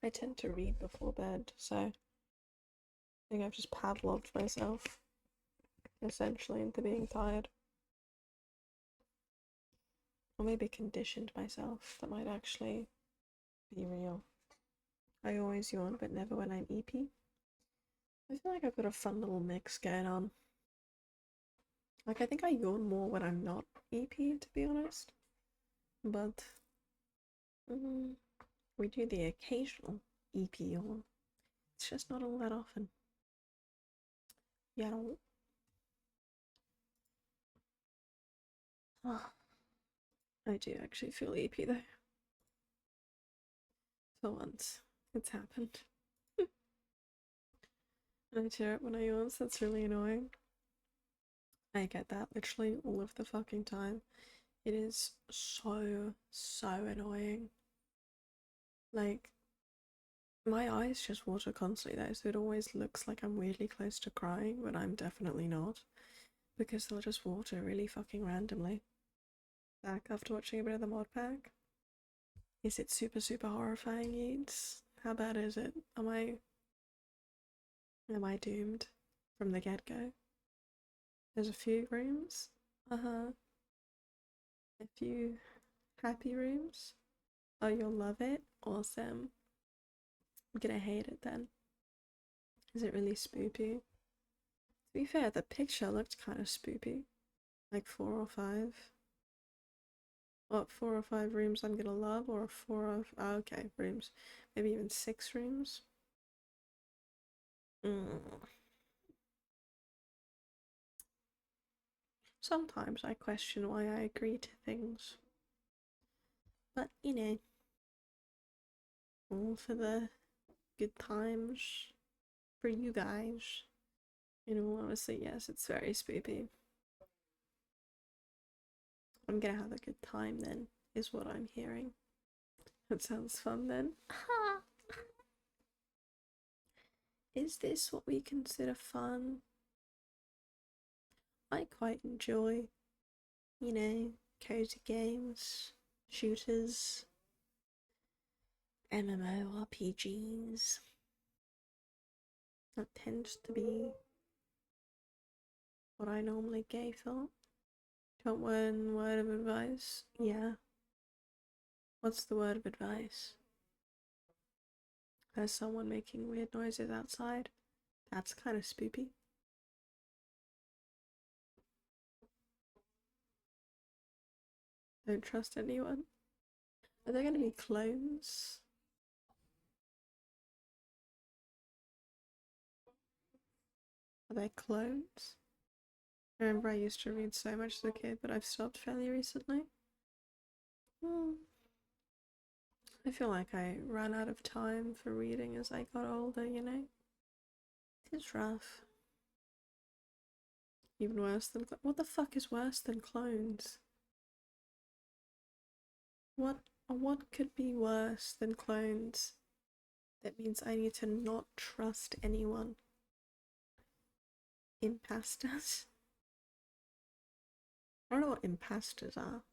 I tend to read before bed, so I think I've just Pavloved myself essentially into being tired. Or maybe conditioned myself. That might actually be real. I always yawn, but never when I'm EP. I feel like I've got a fun little mix going on. Like, I think I yawn more when I'm not EP, to be honest. But we do the occasional EP yawn. It's just not all that often. Yeah. Oh, I do actually feel EP though. For once, it's happened. I tear it when I yawn, so that's really annoying. I get that literally all of the fucking time. It is so annoying. Like, my eyes just water constantly though, so it always looks like I'm weirdly close to crying, but I'm definitely not. Because they'll just water really fucking randomly. Back after watching a bit of the mod pack. Is it super horrifying, Yeats? How bad is it? Am I doomed from the get-go? There's a few rooms. A few happy rooms. Oh, you'll love it? Awesome. I'm gonna hate it then. Is it really spoopy? To be fair, the picture looked kind of spoopy. Like 4 or 5. What, 4 or 5 rooms I'm gonna love, or 4 of... Oh, okay, rooms. Maybe even 6 rooms. Sometimes I question why I agree to things. But, you know, all for the good times for you guys. You know, honestly, yes, it's very spoopy. I'm gonna have a good time then, is what I'm hearing. That sounds fun then. Is this what we consider fun? I quite enjoy, you know, cozy games, shooters, MMORPGs. That tends to be what I normally go for. Got one word of advice? Yeah. What's the word of advice? There's someone making weird noises outside. That's kind of spoopy. Don't trust anyone. Are there going to be clones? Are there clones? I remember I used to read so much as a kid, but I've stopped fairly recently. I feel like I ran out of time for reading as I got older, you know? It's rough. Even worse than... What the fuck is worse than clones? What could be worse than clones? That means I need to not trust anyone. Impastors? I don't know what impastors are.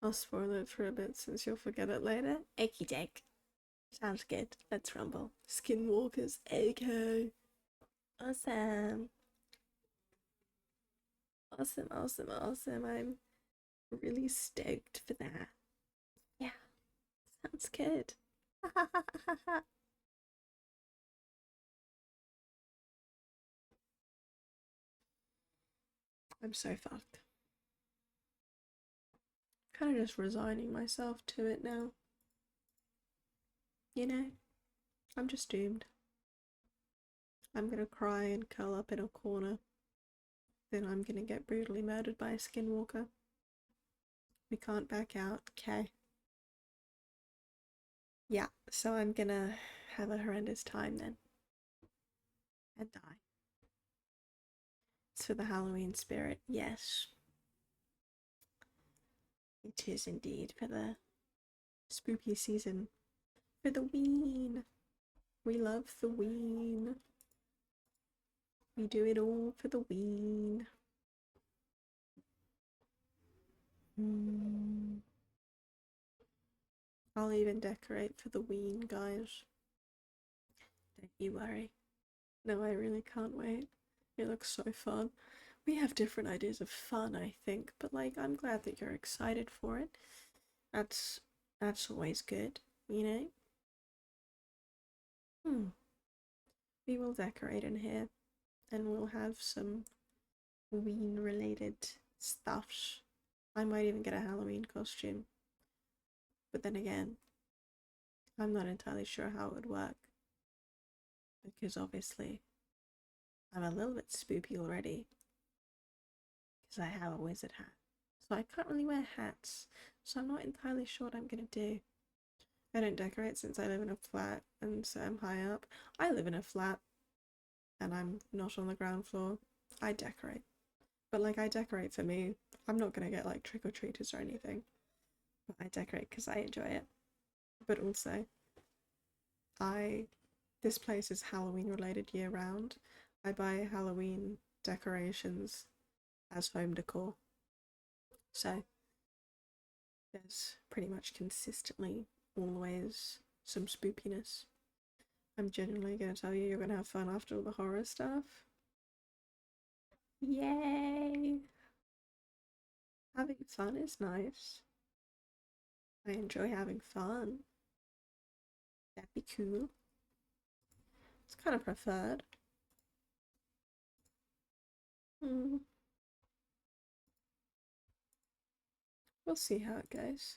I'll spoil it for a bit since you'll forget it later. Achy deck. Sounds good. Let's rumble. Skinwalkers, AK. Awesome. Awesome. I'm really stoked for that. Yeah, sounds good. I'm so fucked. Kind of just resigning myself to it now. You know, I'm just doomed. I'm gonna cry and curl up in a corner. Then I'm gonna get brutally murdered by a skinwalker. We can't back out, okay? Yeah, so I'm gonna have a horrendous time then and die. It's for the Halloween spirit, yes. It is indeed for the spooky season. For the ween. We love the ween. We do it all for the ween. Mm. I'll even decorate for the ween, guys. Don't you worry. No, I really can't wait. It looks so fun. We have different ideas of fun, I think, but like I'm glad that you're excited for it. That's that's always good, you know? Hmm. We will decorate in here and we'll have some Halloween related stuffs. I might even get a Halloween costume. But then again, I'm not entirely sure how it would work. Because obviously I'm a little bit spoopy already. Because I have a wizard hat. So I can't really wear hats. So I'm not entirely sure what I'm gonna do. I don't decorate since I live in a flat and so I'm high up. I live in a flat and I'm not on the ground floor. I decorate. But like I decorate for me. I'm not gonna get like trick-or-treaters or anything. But I decorate because I enjoy it. But also I this place is Halloween related year round. I buy Halloween decorations as home decor. So there's pretty much consistently always some spoopiness. I'm genuinely going to tell you, you're going to have fun after all the horror stuff. Yay! Having fun is nice. I enjoy having fun. That'd be cool. It's kind of preferred. Hmm. We'll see how it goes.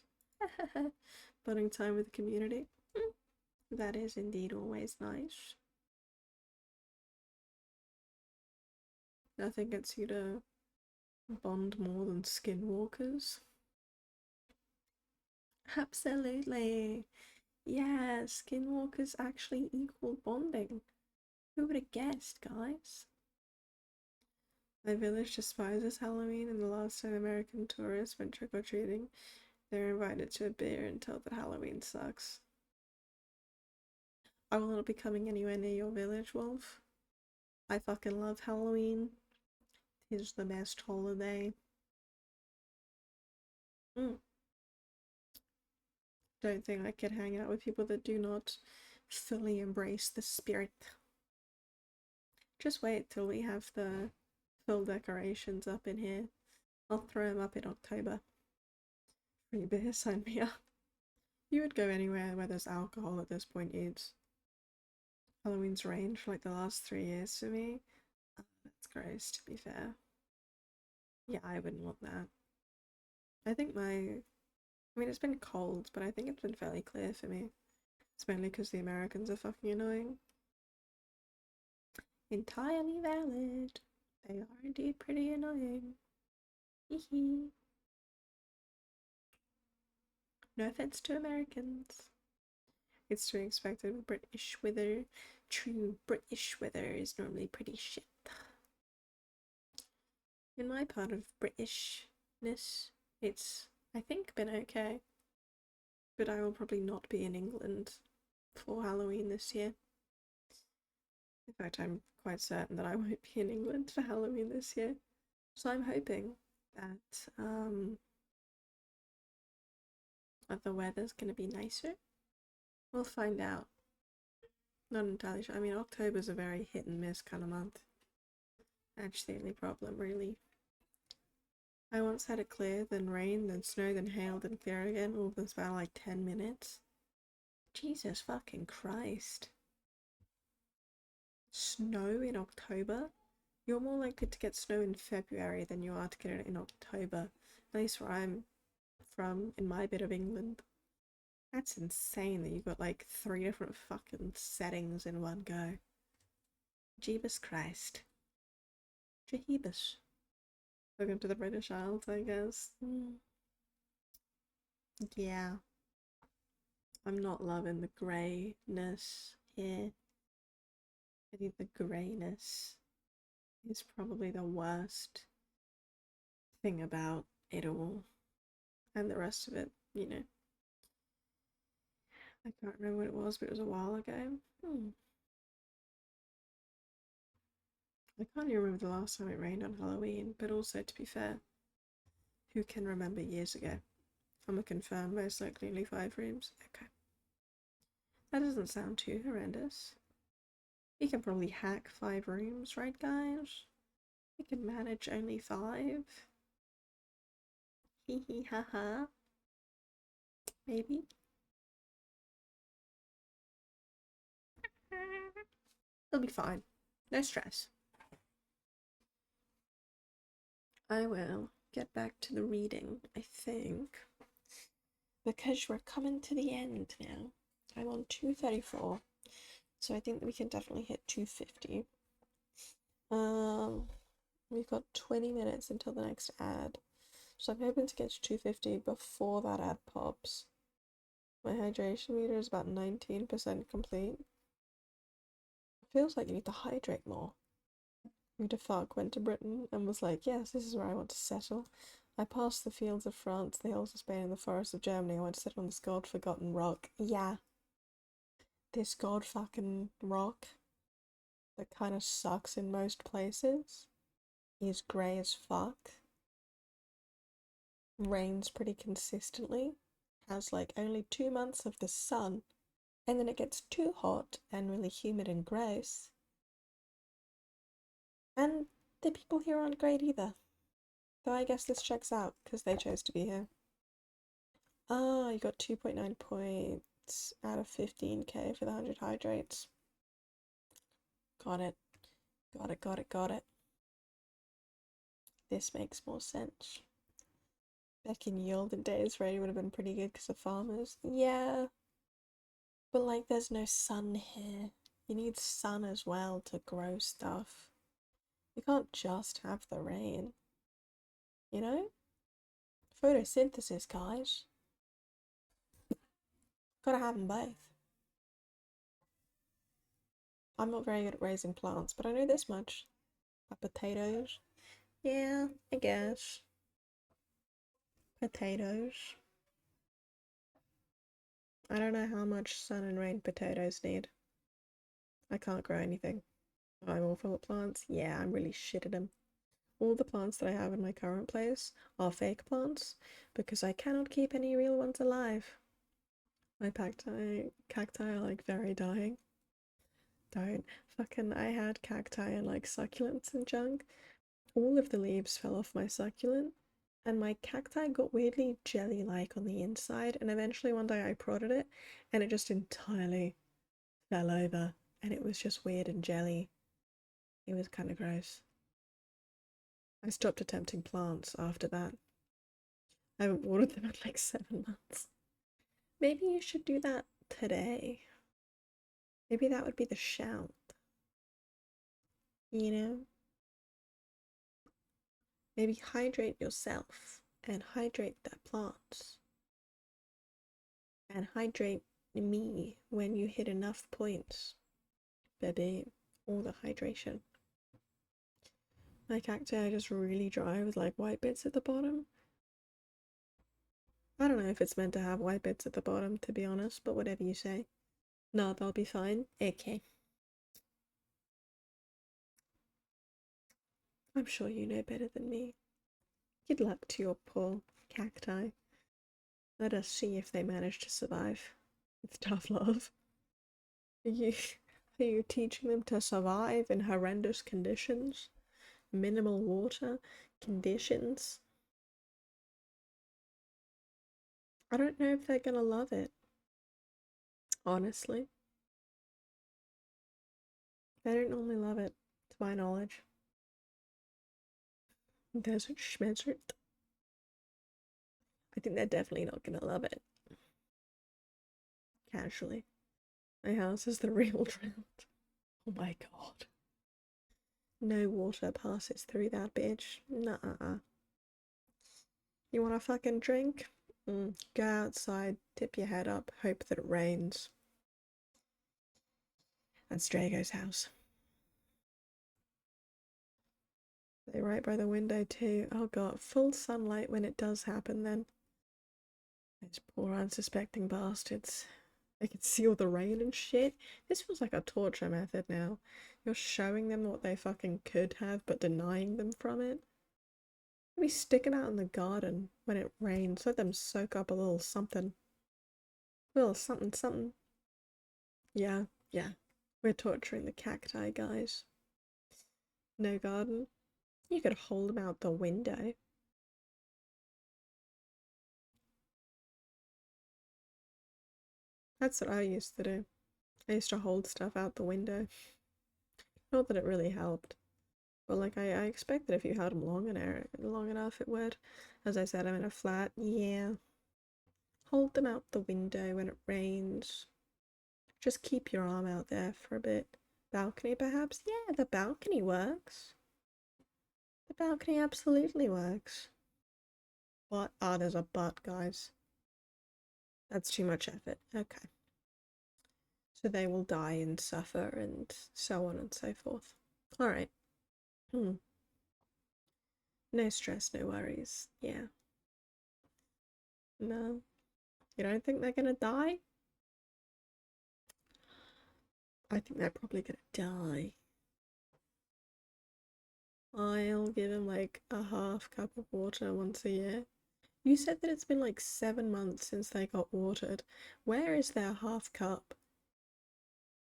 Spending time with the community. That is indeed always nice. Nothing gets you to bond more than skinwalkers. Absolutely. Yeah, skinwalkers actually equal bonding. Who would have guessed, guys? My village despises Halloween, and the last time American tourists went trick or treating, they were invited to a beer and told that Halloween sucks. I will not be coming anywhere near your village, Wolf. I fucking love Halloween. It's the best holiday. Mm. Don't think I could hang out with people that do not fully embrace the spirit. Just wait till we have the full decorations up in here. I'll throw them up in October. Free beer, sign me up. You would go anywhere where there's alcohol at this point, Eads. Halloween's reigned for like the last 3 years for me. That's gross, to be fair. Yeah, I wouldn't want that. I think I mean, it's been cold, but I think it's been fairly clear for me. It's mainly because the Americans are fucking annoying. Entirely valid. They are indeed pretty annoying. Hee. No offense to Americans. It's to be expected with British weather. True British weather is normally pretty shit. In my part of Britishness, it's, I think, been okay. But I will probably not be in England for Halloween this year. In fact, I'm quite certain that I won't be in England for Halloween this year. So I'm hoping that the weather's going to be nicer. We'll find out. Not entirely sure. I mean, October's a very hit and miss kind of month. That's the only problem, really. I once had it clear, then rain, then snow, then hail, then clear again, all in the span of like 10 minutes. Jesus fucking Christ. Snow in October? You're more likely to get snow in February than you are to get it in October. At least where I'm from, in my bit of England. That's insane that you got like 3 different fucking settings in one go. Jeebus Christ. Jehebus. Welcome to the British Isles, I guess. Yeah. I'm not loving the greyness here. I think the greyness is probably the worst thing about it all. And the rest of it, you know. I can't remember what it was, but it was a while ago. I can't even remember the last time it rained on Halloween, but also, to be fair, who can remember years ago? I'm gonna confirm, most likely only 5 rooms. Okay. That doesn't sound too horrendous. We can probably hack 5 rooms, right guys? We can manage only 5. Hee hee ha ha. Maybe. It'll be fine. No stress. I will get back to the reading, I think. Because we're coming to the end now. I'm on 234. So I think that we can definitely hit 250. We've got 20 minutes until the next ad. So I'm hoping to get to 250 before that ad pops. My hydration meter is about 19% complete. It feels like you need to hydrate more. Who the fuck went to Britain and was like, yes, this is where I want to settle. I passed the fields of France, the hills of Spain, and the forests of Germany. I want to settle on this god-forgotten rock. Yeah. This god-fucking rock that kind of sucks in most places. Is grey as fuck. Rains pretty consistently. Has like only 2 months of the sun. And then it gets too hot and really humid and gross. And the people here aren't great either. Though I guess this checks out because they chose to be here. Ah, you got 2.9 points out of 15k for the 100 hydrates. Got it. Got it. This makes more sense. Back in the olden days, rain would have been pretty good because of farmers. Yeah. But like, there's no sun here. You need sun as well to grow stuff. You can't just have the rain. You know? Photosynthesis, guys. Gotta have them both. I'm not very good at raising plants, but I know this much. Potatoes. Yeah, I guess. Potatoes. I don't know how much sun and rain potatoes need. I can't grow anything. I'm awful at plants. Yeah, I'm really shit at them. All the plants that I have in my current place are fake plants because I cannot keep any real ones alive. My cacti are like very dying. Don't. Fucking, I had cacti and like succulents and junk. All of the leaves fell off my succulent and my cacti got weirdly jelly-like on the inside, and eventually one day I prodded it and it just entirely fell over and it was just weird and jelly. It was kind of gross. I stopped attempting plants after that. I haven't watered them in like 7 months. Maybe you should do that today. Maybe that would be the shout. You know? Maybe hydrate yourself and hydrate the plants. And hydrate me when you hit enough points. Baby, all the hydration. My cacti are just really dry with like white bits at the bottom. I don't know if it's meant to have white bits at the bottom, to be honest, but whatever you say. No, they'll be fine. Okay. I'm sure you know better than me. Good luck to your poor cacti. Let us see if they manage to survive. It's tough love. Are you teaching them to survive in horrendous conditions? Minimal water conditions? I don't know if they're gonna love it. Honestly. They don't normally love it, to my knowledge. Desert schmezzert. I think they're definitely not gonna love it. Casually. My house is the real drought. Oh my god. No water passes through that bitch. Nuh-uh. You want a fucking drink? Go outside, tip your head up, hope that it rains. That's Drago's house. They're right by the window too. Oh god, full sunlight when it does happen then. Those poor unsuspecting bastards. They can see all the rain and shit. This feels like a torture method now. You're showing them what they fucking could have, but denying them from it. Maybe stick them out in the garden when it rains. Let them soak up a little something. A little something something. Yeah, yeah. We're torturing the cacti, guys. No garden. You could hold them out the window. That's what I used to do. I used to hold stuff out the window. Not that it really helped. But like I expect that if you held them long enough it would. As I said, I'm in a flat. Yeah. Hold them out the window when it rains. Just keep your arm out there for a bit. Balcony perhaps? Yeah, the balcony works. The balcony absolutely works. What? Ah, there's a but, guys. That's too much effort. Okay. So they will die and suffer and so on and so forth. Alright. No stress, no worries. Yeah. No. You don't think they're gonna die? I think they're probably gonna die. I'll give him like a half cup of water once a year. You said that it's been like 7 months since they got watered. Where is their half cup?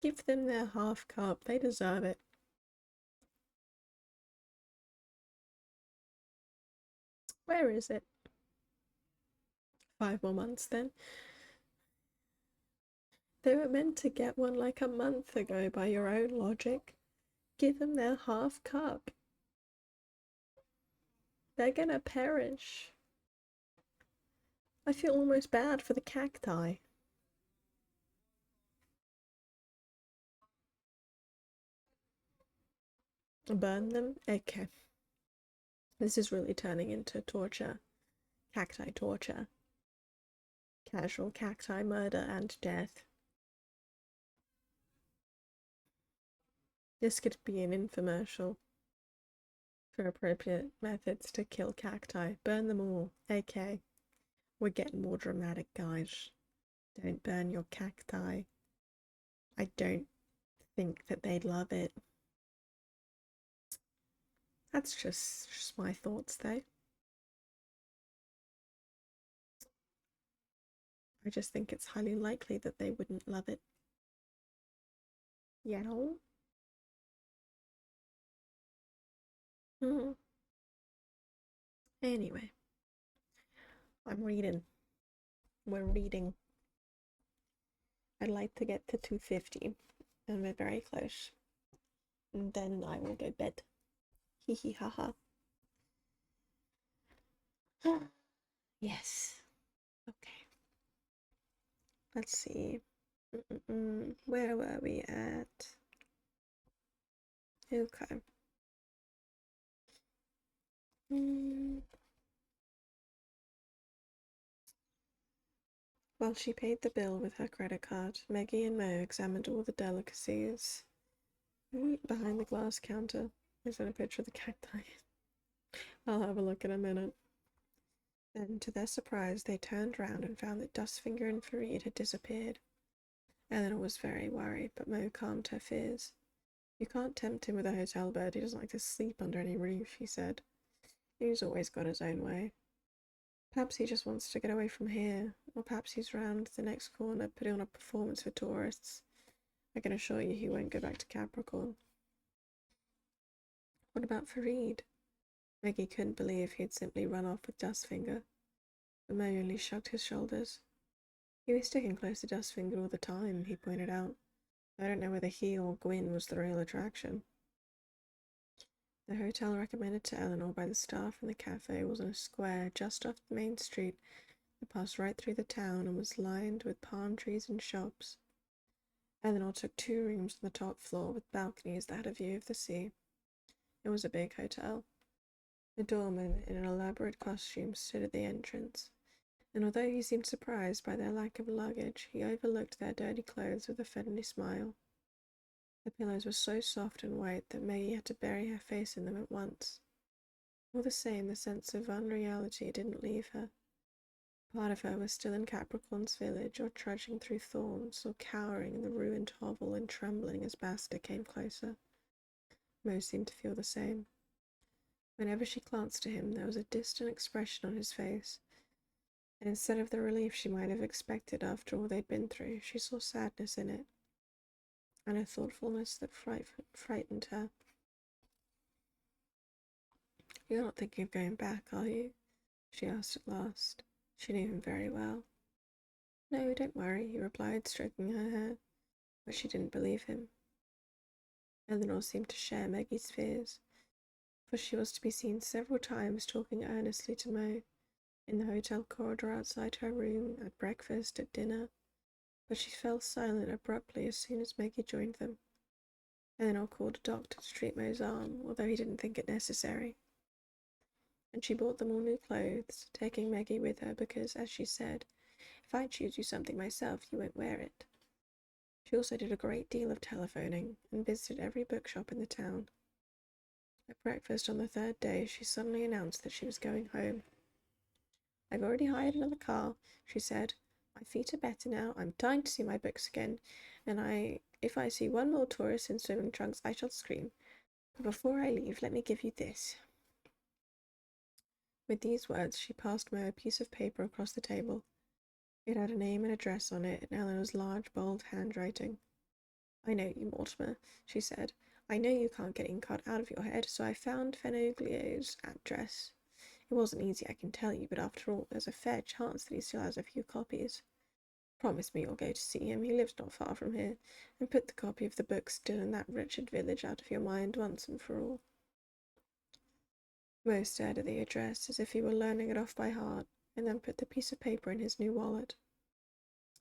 Give them their half cup. They deserve it. Where is it? 5 more months then. They were meant to get one like a month ago by your own logic. Give them their half cup. They're gonna perish. I feel almost bad for the cacti. Burn them? Okay. This is really turning into torture. Cacti torture. Casual cacti murder and death. This could be an infomercial for appropriate methods to kill cacti. Burn them all. Okay. We're getting more dramatic, guys. Don't burn your cacti. I don't think that they'd love it. That's just my thoughts, though. I just think it's highly likely that they wouldn't love it. You know? Anyway, I'm reading. We're reading. I'd like to get to 250, and we're very close. And then I will go bed. Hee hee ha ha. Yes. Okay. Let's see. Where were we at? Okay. While she paid the bill with her credit card, Maggie and Mo examined all the delicacies. Behind the glass counter, is there a picture of the cacti? I'll have a look in a minute. Then, to their surprise, they turned round and found that Dustfinger and Farid had disappeared. Eleanor was very worried, but Mo calmed her fears. You can't tempt him with a hotel bed. He doesn't like to sleep under any roof, he said. He's always got his own way. Perhaps he just wants to get away from here, or perhaps he's round the next corner putting on a performance for tourists. I can assure you he won't go back to Capricorn. What about Farid? Maggie couldn't believe he'd simply run off with Dustfinger, but Mo only shrugged his shoulders. He was sticking close to Dustfinger all the time, he pointed out. I don't know whether he or Gwyn was the real attraction. The hotel recommended to Eleanor by the staff in the cafe was in a square just off the main street that passed right through the town and was lined with palm trees and shops. Eleanor took 2 rooms on the top floor with balconies that had a view of the sea. It was a big hotel. A doorman in an elaborate costume stood at the entrance. and although he seemed surprised by their lack of luggage, he overlooked their dirty clothes with a friendly smile. The pillows were so soft and white that Maggie had to bury her face in them at once. All the same, the sense of unreality didn't leave her. Part of her was still in Capricorn's village, or trudging through thorns, or cowering in the ruined hovel and trembling as Basta came closer. Mo seemed to feel the same. Whenever she glanced at him, there was a distant expression on his face, and instead of the relief she might have expected after all they'd been through, she saw sadness in it, and a thoughtfulness that frightened her. "You're not thinking of going back, are you?" she asked at last. She knew him very well. "No, don't worry," he replied, stroking her hair, but she didn't believe him. Eleanor seemed to share Maggie's fears, for she was to be seen several times talking earnestly to Mo, in the hotel corridor outside her room, at breakfast, at dinner, but she fell silent abruptly as soon as Maggie joined them. Eleanor called a doctor to treat Mo's arm, although he didn't think it necessary. And she bought them all new clothes, taking Maggie with her because, as she said, "If I choose you something myself, you won't wear it." She also did a great deal of telephoning and visited every bookshop in the town. At breakfast on the third day, she suddenly announced that she was going home. "I've already hired another car," she said. "My feet are better now. I'm dying to see my books again, and if I see one more tourist in swimming trunks, I shall scream. But before I leave, let me give you this." With these words, she passed Mo a piece of paper across the table. It had a name and address on it in Eleanor's large, bold handwriting. "I know you, Mortimer," she said. "I know you can't get Inkheart out of your head, so I found Fenoglio's address. It wasn't easy, I can tell you, but after all, there's a fair chance that he still has a few copies. Promise me you'll go to see him, he lives not far from here, and put the copy of the book still in that wretched village out of your mind once and for all." Mo stared at the address as if he were learning it off by heart, and then put the piece of paper in his new wallet.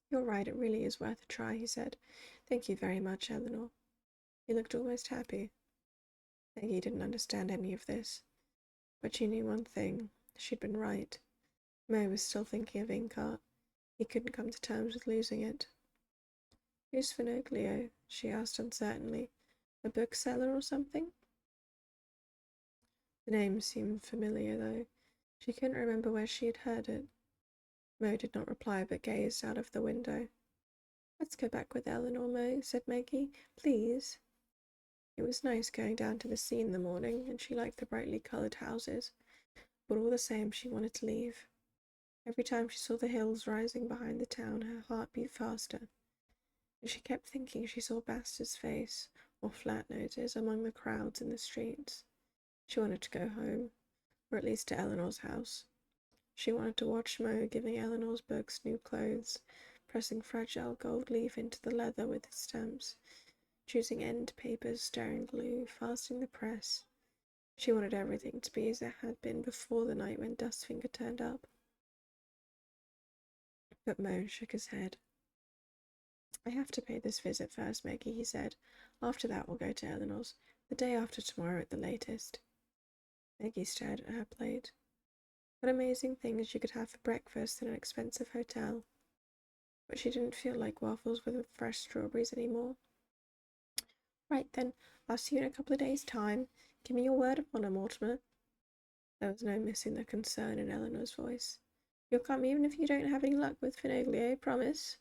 "You're right, it really is worth a try," he said. "Thank you very much, Eleanor." He looked almost happy. Maggie didn't understand any of this, but she knew one thing. She'd been right. Mo was still thinking of Inkheart. He couldn't come to terms with losing it. "Who's Finoglio?" she asked uncertainly. "A bookseller or something?" The name seemed familiar, though. She couldn't remember where she had heard it. Mo did not reply, but gazed out of the window. "Let's go back with Eleanor, Mo," said Maggie. "Please." It was nice going down to the sea in the morning, and she liked the brightly coloured houses, but all the same she wanted to leave. Every time she saw the hills rising behind the town, her heart beat faster, and she kept thinking she saw Basta's face, or Flatnose's, among the crowds in the streets. She wanted to go home, or at least to Eleanor's house. She wanted to watch Mo giving Eleanor's books new clothes, pressing fragile gold leaf into the leather with his stamps, choosing end papers, stirring glue, fastening the press. She wanted everything to be as it had been before the night when Dustfinger turned up. But Mo shook his head. "I have to pay this visit first, Maggie," he said. "After that we'll go to Eleanor's. The day after tomorrow at the latest." Maggie stared at her plate. What amazing things you could have for breakfast in an expensive hotel. But she didn't feel like waffles with fresh strawberries anymore. "Right then, I'll see you in a couple of days' time. Give me your word of honour, Mortimer." There was no missing the concern in Eleanor's voice. "You'll come even if you don't have any luck with Finoglio, promise?"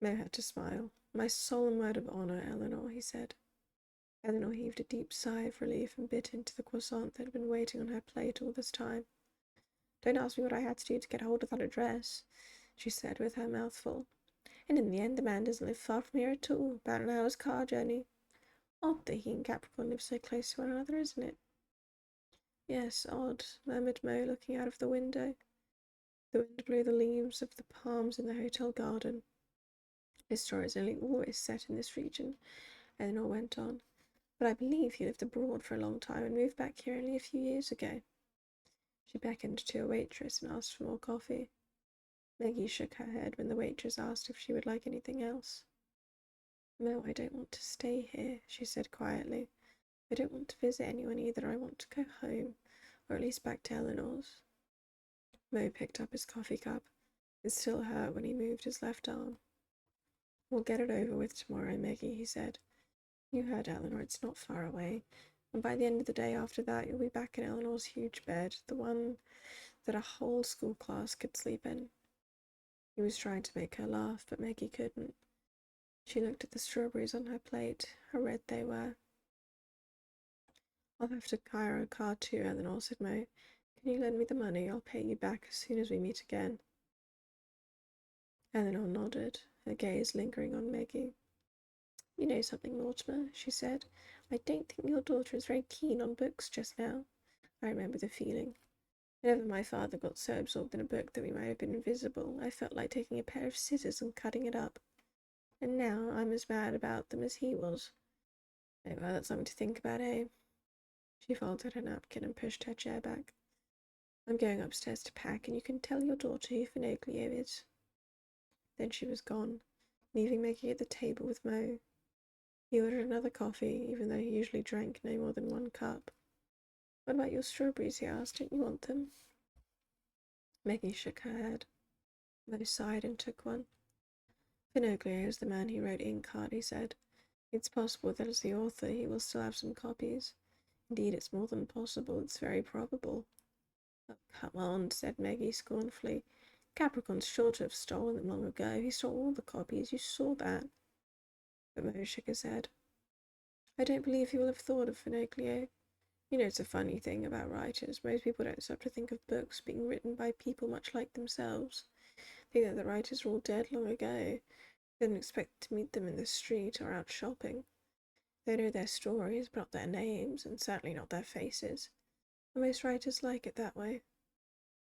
Mo had to smile. "My solemn word of honour, Eleanor," he said. Eleanor heaved a deep sigh of relief and bit into the croissant that had been waiting on her plate all this time. "Don't ask me what I had to do to get hold of that address," she said with her mouth full. "And in the end, the man doesn't live far from here at all, about an hour's car journey. Odd that he and Capricorn live so close to one another, isn't it?" "Yes, odd," murmured Mo, looking out of the window. The wind blew the leaves of the palms in the hotel garden. "His stories nearly always set in this region," Eleanor went on. "But I believe he lived abroad for a long time and moved back here only a few years ago." She beckoned to a waitress and asked for more coffee. Maggie shook her head when the waitress asked if she would like anything else. "No, I don't want to stay here," she said quietly. "I don't want to visit anyone either. I want to go home, or at least back to Eleanor's." Mo picked up his coffee cup. It still hurt when he moved his left arm. We'll get it over with tomorrow, Maggie, he said. You heard Eleanor, it's not far away. And by the end of the day after that, you'll be back in Eleanor's huge bed, the one that a whole school class could sleep in. He was trying to make her laugh, but Maggie couldn't. She looked at the strawberries on her plate, how red they were. I'll have to hire a car too, Eleanor, said Mo. Can you lend me the money? I'll pay you back as soon as we meet again. Eleanor nodded, her gaze lingering on Maggie. You know something, Mortimer, she said. I don't think your daughter is very keen on books just now. I remember the feeling. Whenever my father got so absorbed in a book that we might have been invisible, I felt like taking a pair of scissors and cutting it up. And now I'm as mad about them as he was. Oh, well, that's something to think about, eh? She folded her napkin and pushed her chair back. I'm going upstairs to pack, and you can tell your daughter who Finoglio is. Then she was gone, leaving Maggie at the table with Mo. He ordered another coffee, even though he usually drank no more than 1 cup. What about your strawberries? He asked. Don't you want them? Maggie shook her head. Mo sighed and took one. Finoglio is the man who wrote Inkheart, he said. It's possible that as the author he will still have some copies. Indeed, it's more than possible, it's very probable. Oh, come on, said Maggie scornfully. Capricorn's sure to have stolen them long ago. He stole all the copies, you saw that. But Mo shook his head. I don't believe he will have thought of Finoglio. You know, it's a funny thing about writers. Most people don't stop to think of books being written by people much like themselves. Think that the writers are all dead long ago. They don't expect to meet them in the street or out shopping. They know their stories, but not their names, and certainly not their faces. And most writers like it that way.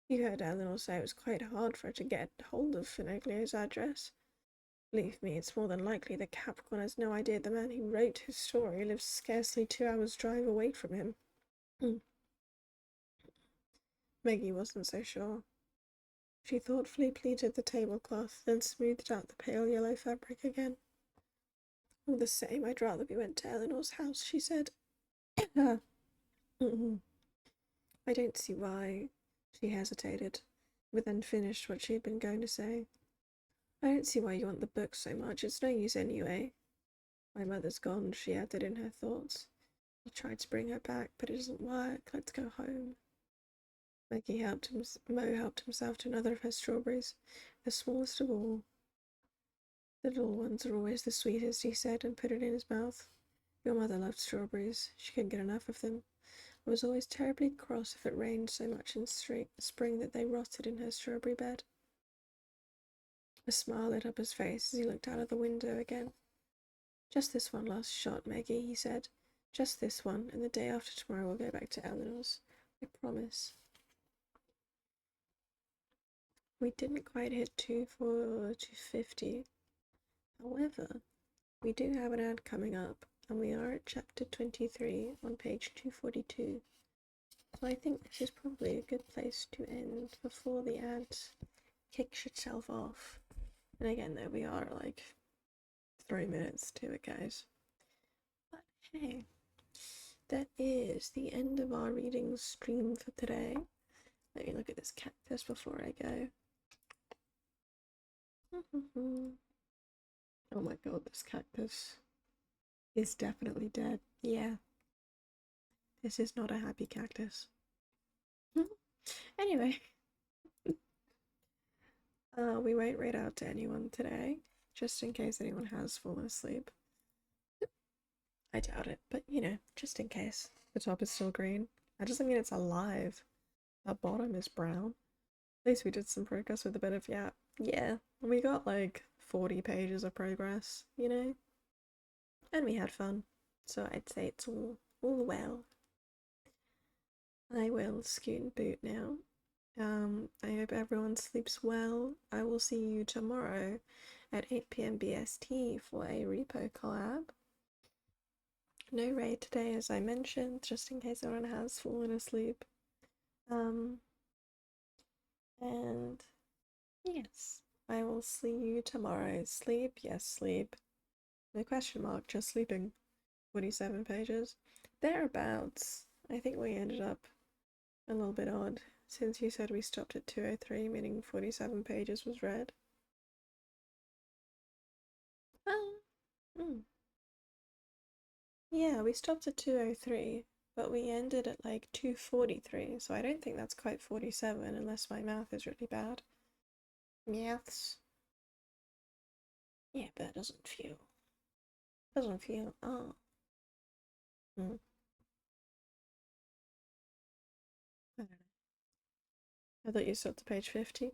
You heard Eleanor say it was quite hard for her to get hold of Finoglio's address. Believe me, it's more than likely that Capricorn has no idea the man who wrote his story lives scarcely 2 hours' drive away from him. Maggie wasn't so sure. She thoughtfully pleated the tablecloth, then smoothed out the pale yellow fabric again. All the same, I'd rather we went to Eleanor's house, she said. I don't see why. She hesitated, but then finished what she had been going to say. I don't see why you want the book so much. It's no use anyway. My mother's gone, she added in her thoughts. He tried to bring her back, but it doesn't work. Let's go home. Mo helped himself to another of her strawberries, the smallest of all. The little ones are always the sweetest, he said, and put it in his mouth. Your mother loved strawberries. She couldn't get enough of them. I was always terribly cross if it rained so much in spring that they rotted in her strawberry bed. A smile lit up his face as he looked out of the window again. Just this one last shot, Maggie, he said. Just this one, and the day after tomorrow we'll go back to Eleanor's. I promise. We didn't quite hit 250. However, we do have an ad coming up, and we are at chapter 23 on page 242. So I think this is probably a good place to end before the ad kicks itself off. And again, though, we are like 3 minutes to it, guys. But hey, that is the end of our reading stream for today. Let me look at this cactus before I go. Oh my god, this cactus is definitely dead. Yeah, this is not a happy cactus. Anyway, we won't read out to anyone today, just in case anyone has fallen asleep. I doubt it, but you know, just in case. The top is still green. That doesn't mean it's alive. That bottom is brown. At least we did some progress with a bit of, yeah, we got like 40 pages of progress, you know? And we had fun. So I'd say it's all well. I will scoot and boot now. I hope everyone sleeps well. I will see you tomorrow at 8 p.m. BST for a repo collab. No raid today, as I mentioned, just in case everyone has fallen asleep. And yes, I will see you tomorrow. Sleep? Yes, sleep. No question mark, just sleeping. 47 pages. Thereabouts. I think we ended up a little bit odd. since you said we stopped at 203, meaning 47 pages was read. Oh, mm. Yeah, we stopped at 203, but we ended at like 243, so I don't think that's quite 47 unless my math is really bad. Maths. Yeah, but it doesn't feel, oh. Mm. I don't know. I thought you stopped at page 50.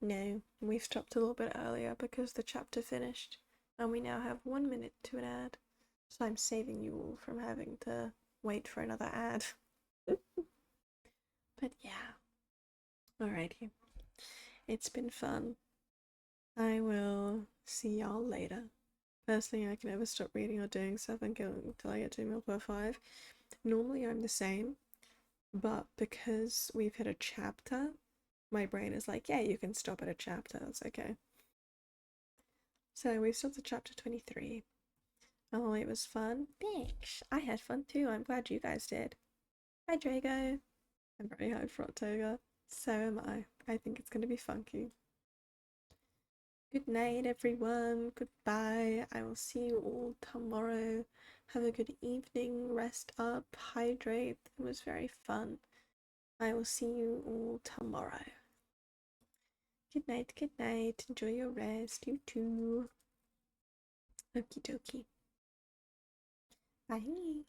No, we've stopped a little bit earlier because the chapter finished, and we now have 1 minute to an ad. So I'm saving you all from having to wait for another ad. But yeah, alrighty. It's been fun. I will see y'all later. Personally, I can never stop reading or doing stuff until I get to mil.5. Normally, I'm the same, but because we've hit a chapter, my brain is like, yeah, you can stop at a chapter, that's okay. So we stopped at chapter 23. Oh, it was fun. Thanks. I had fun too. I'm glad you guys did. Hi, Drago. I'm very hyped for October. So am I. I think it's going to be funky. Good night, everyone. Goodbye. I will see you all tomorrow. Have a good evening. Rest up. Hydrate. It was very fun. I will see you all tomorrow. Good night. Good night. Enjoy your rest. You too. Okie dokie. Bye.